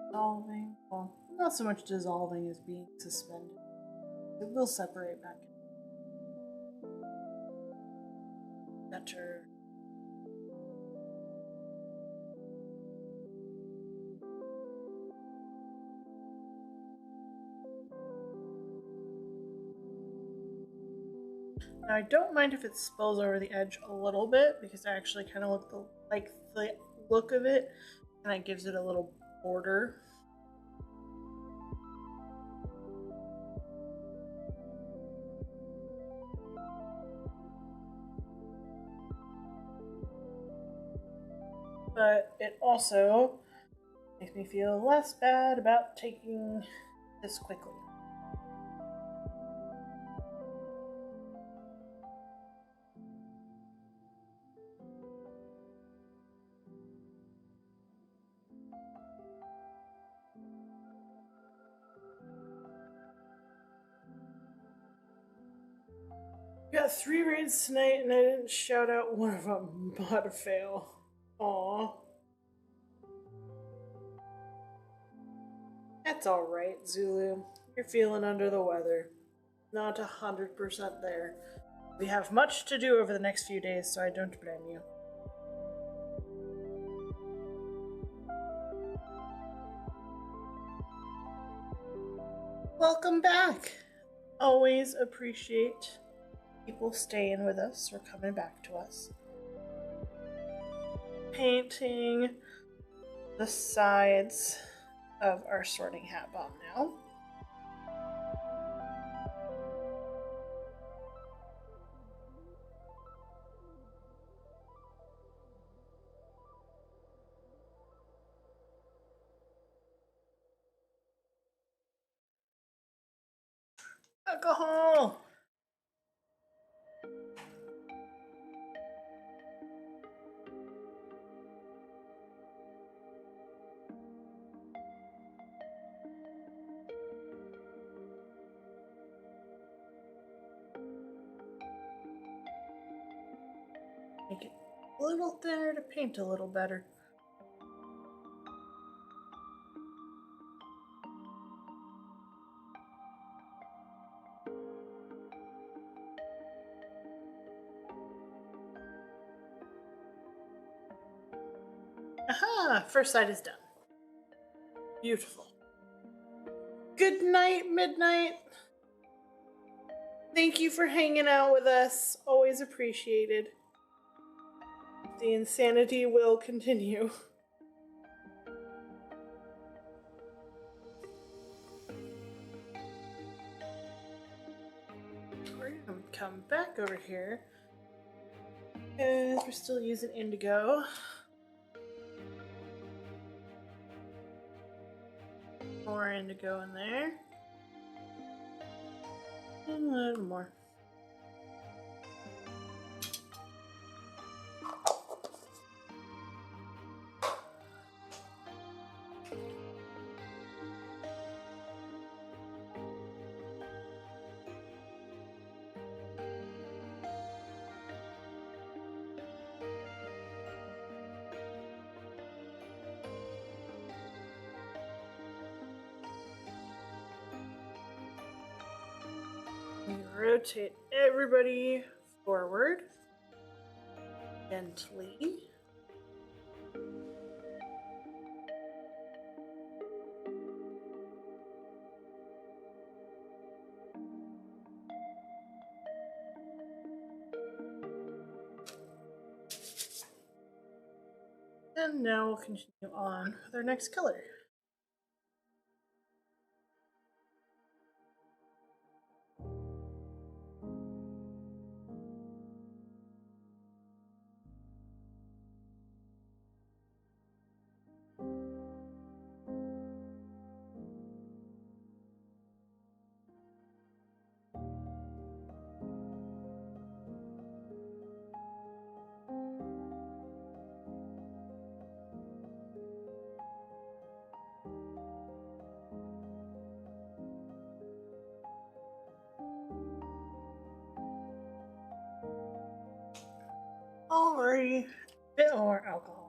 Dissolving. Well, not so much dissolving as being suspended. It will separate back. Better. Now I don't mind if it spills over the edge a little bit because I actually kind of like the look of it, and it gives it a little border. But it also makes me feel less bad about taking this quickly. We got 3 raids tonight, and I didn't shout out one of them. Mod fail. Aww. That's alright, Zulu. You're feeling under the weather. Not 100% there. We have much to do over the next few days, so I don't blame you. Welcome back! Always appreciate people staying with us or coming back to us. Painting the sides of our sorting hat bomb now. Alcohol! Make it a little thinner to paint a little better. Aha! First side is done. Beautiful. Good night, Midnight. Thank you for hanging out with us. Always appreciated. The insanity will continue. We're gonna come back over here because we're still using indigo. More indigo in there. And a little more. Rotate everybody forward gently. And now we'll continue on with our next color. Alrighty, bit more alcohol.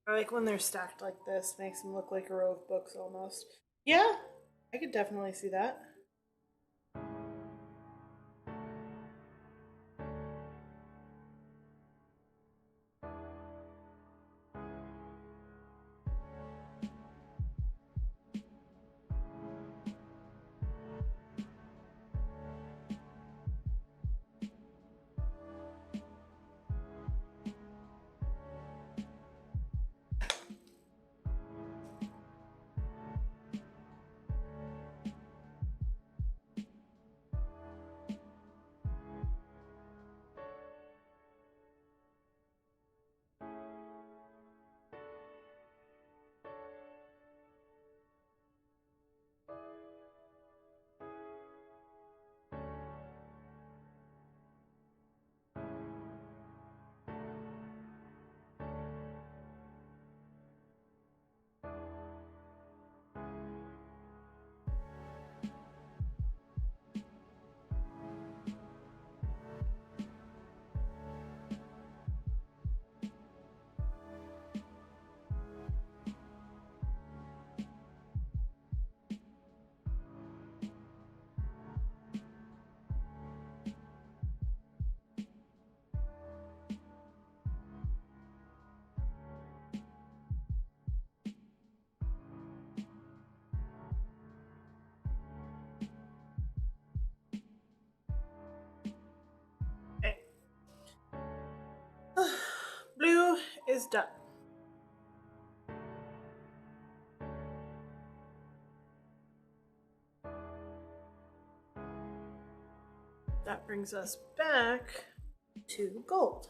I like when they're stacked like this, makes them look like a row of books almost. Yeah, I could definitely see that. Okay. Blue is done. That brings us back to gold.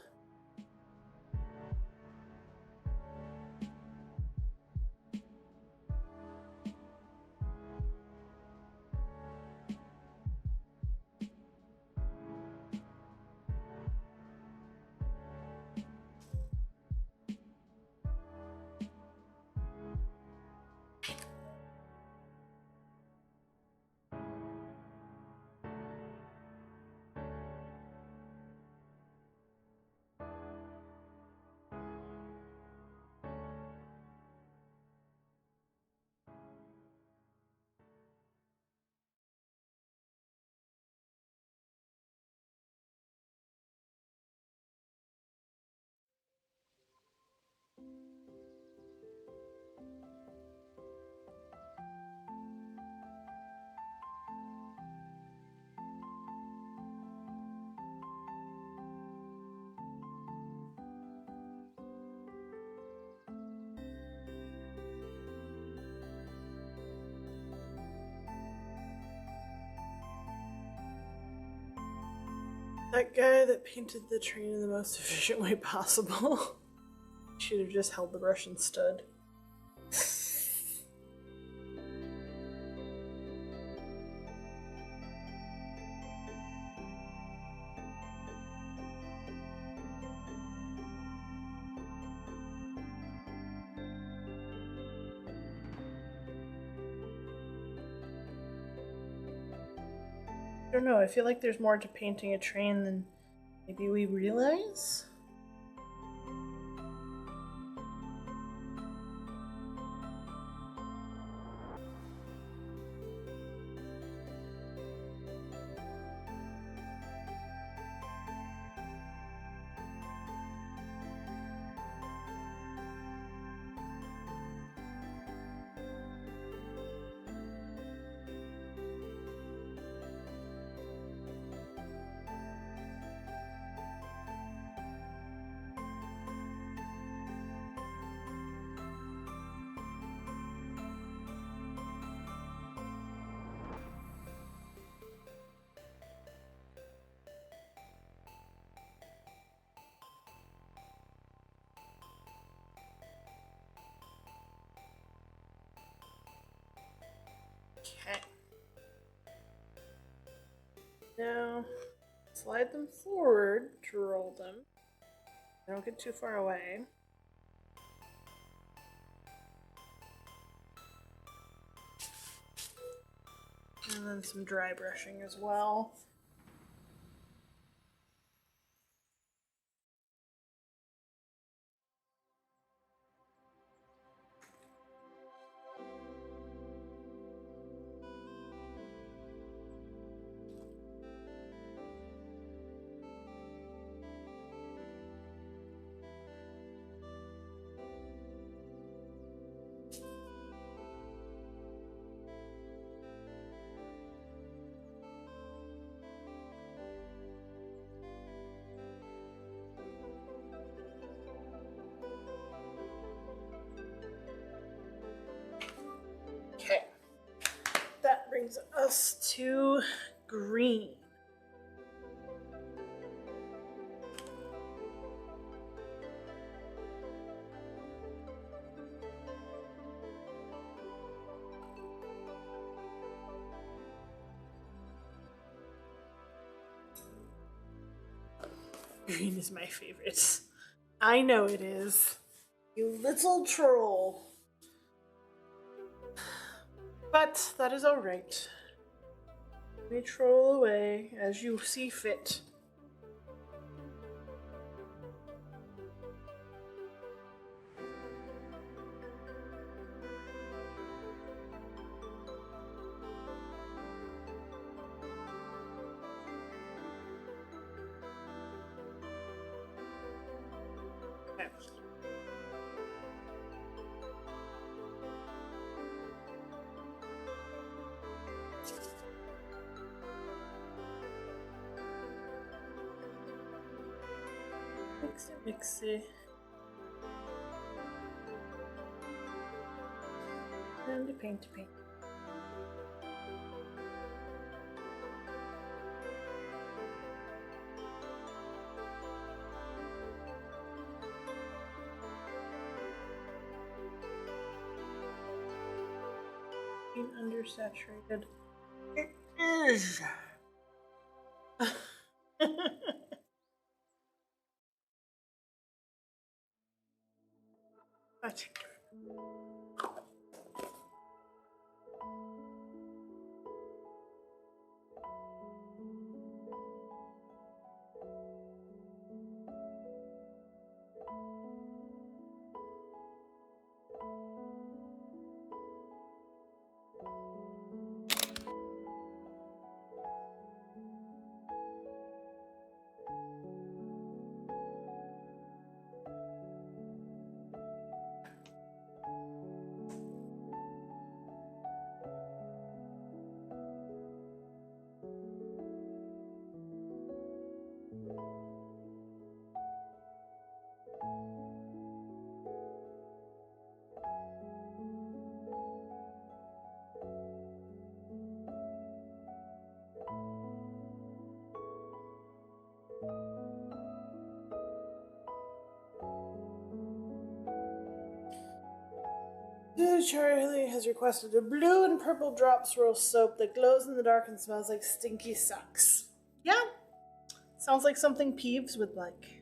That guy that painted the train in the most efficient way possible should have just held the brush and stood. I don't know, I feel like there's more to painting a train than maybe we realize. Okay. Now, slide them forward to roll them. Don't get too far away. And then some dry brushing as well. Okay, that brings us to green. Green is my favorite. I know it is. You little troll. But that is alright. You may troll away as you see fit. Okay. Mixy. And the paint. Being undersaturated. It is. But Charlie has requested a blue and purple drop swirl soap that glows in the dark and smells like stinky socks. Yeah, sounds like something Peeves would like.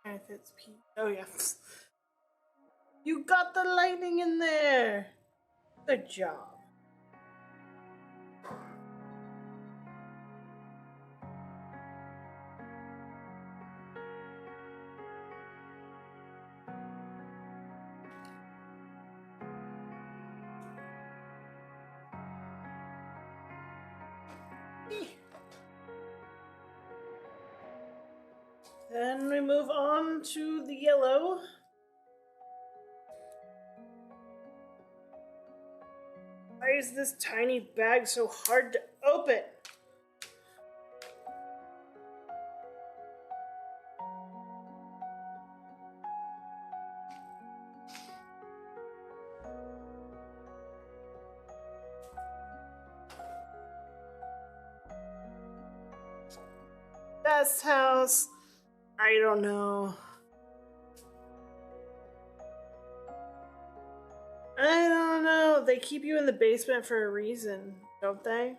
And if it's P. Oh, yeah. You got the lightning in there. Good job. Then we move on to the yellow. Why is this tiny bag so hard to open? Best house? I don't know. I don't know. They keep you in the basement for a reason, don't they?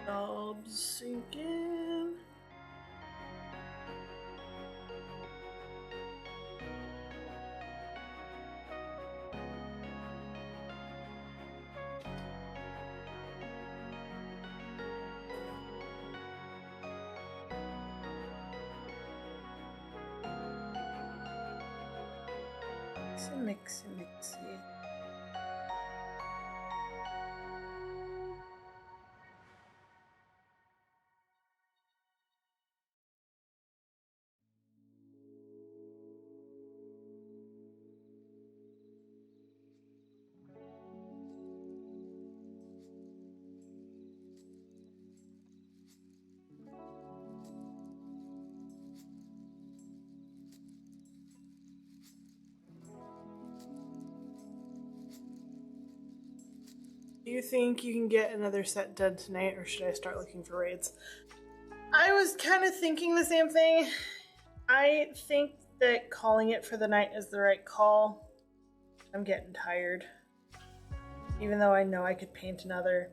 Knobs sinking. Mixy. Do you think you can get another set done tonight, or should I start looking for raids? I was kind of thinking the same thing. I think that calling it for the night is the right call. I'm getting tired. Even though I know I could paint another.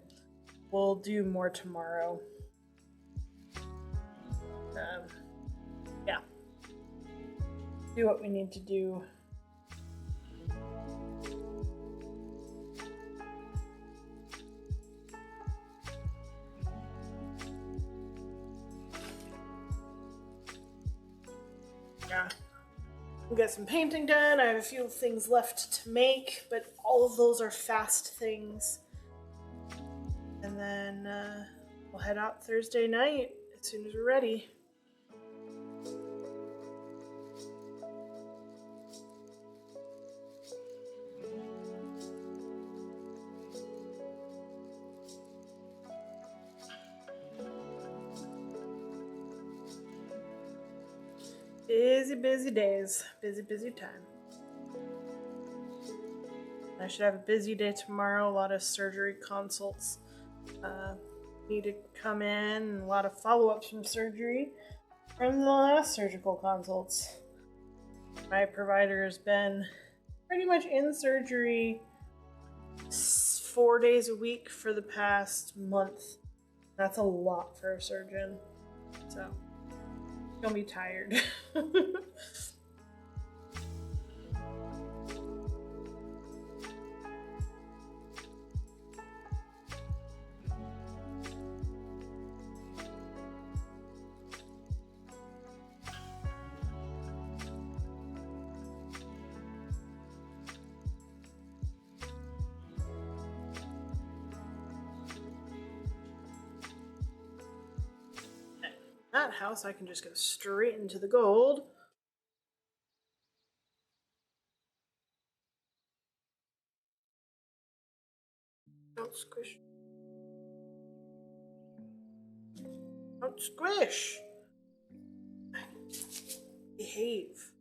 We'll do more tomorrow. Yeah. Do what we need to do. Yeah. We'll get some painting done. I have a few things left to make, but all of those are fast things. And then we'll head out Thursday night as soon as we're ready. Busy days. Busy time. I should have a busy day tomorrow. A lot of surgery consults need to come in, and a lot of follow-ups from surgery from the last surgical consults. My provider has been pretty much in surgery 4 days a week for the past month. That's a lot for a surgeon. So, gonna be tired. That house, I can just go straight into the gold. Don't squish. Don't squish. Behave.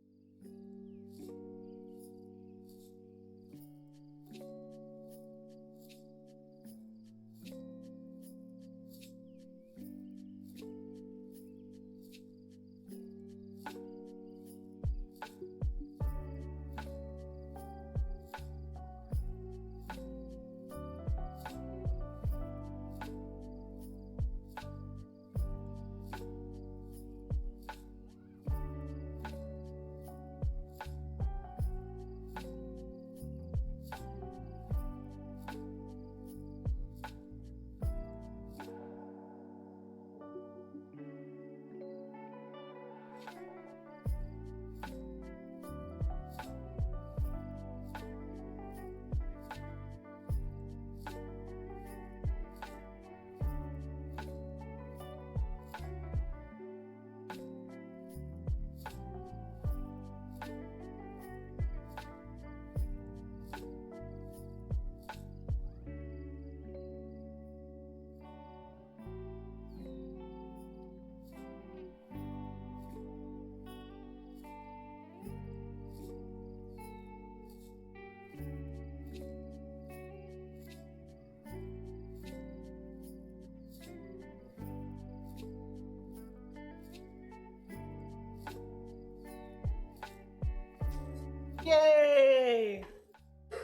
Yay!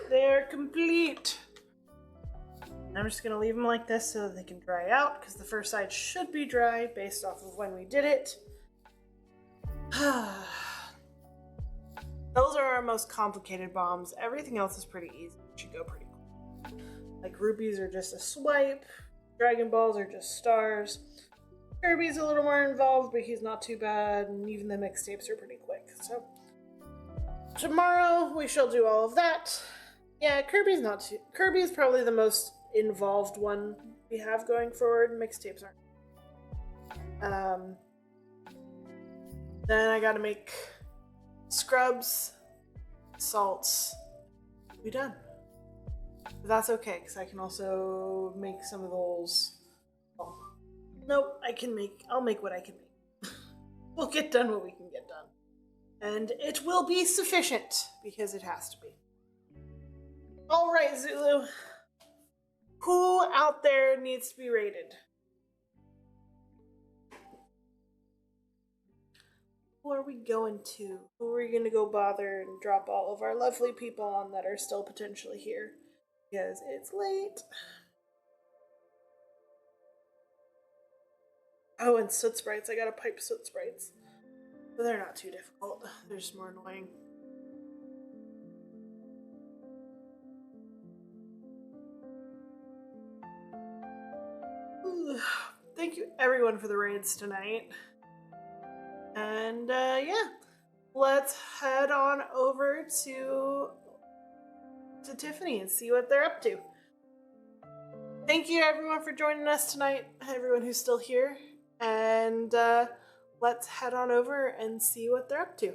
They're complete. I'm just gonna leave them like this so that they can dry out, because the first side should be dry based off of when we did it. Those are our most complicated bombs. Everything else is pretty easy. It should go pretty quick. Like rupees are just a swipe. Dragon balls are just stars. Kirby's a little more involved, but he's not too bad. And even the mixtapes are pretty quick. So tomorrow we shall do all of that. Yeah, Kirby's not too. Kirby's probably the most involved one we have going forward. Mixtapes aren't. Then I gotta make scrubs, salts. Be done. But that's okay, because I can also make some of those. Oh, nope, I'll make what I can make. We'll get done what we can get done. And it will be sufficient, because it has to be. Alright, Zulu. Who out there needs to be rated? Who are we going to? Who are we going to go bother and drop all of our lovely people on that are still potentially here? Because it's late. Oh, and soot sprites. I gotta pipe soot sprites. But they're not too difficult. They're just more annoying. Thank you everyone for the raids tonight. And yeah, let's head on over to Tiffany and see what they're up to. Thank you everyone for joining us tonight, everyone who's still here. And let's head on over and see what they're up to.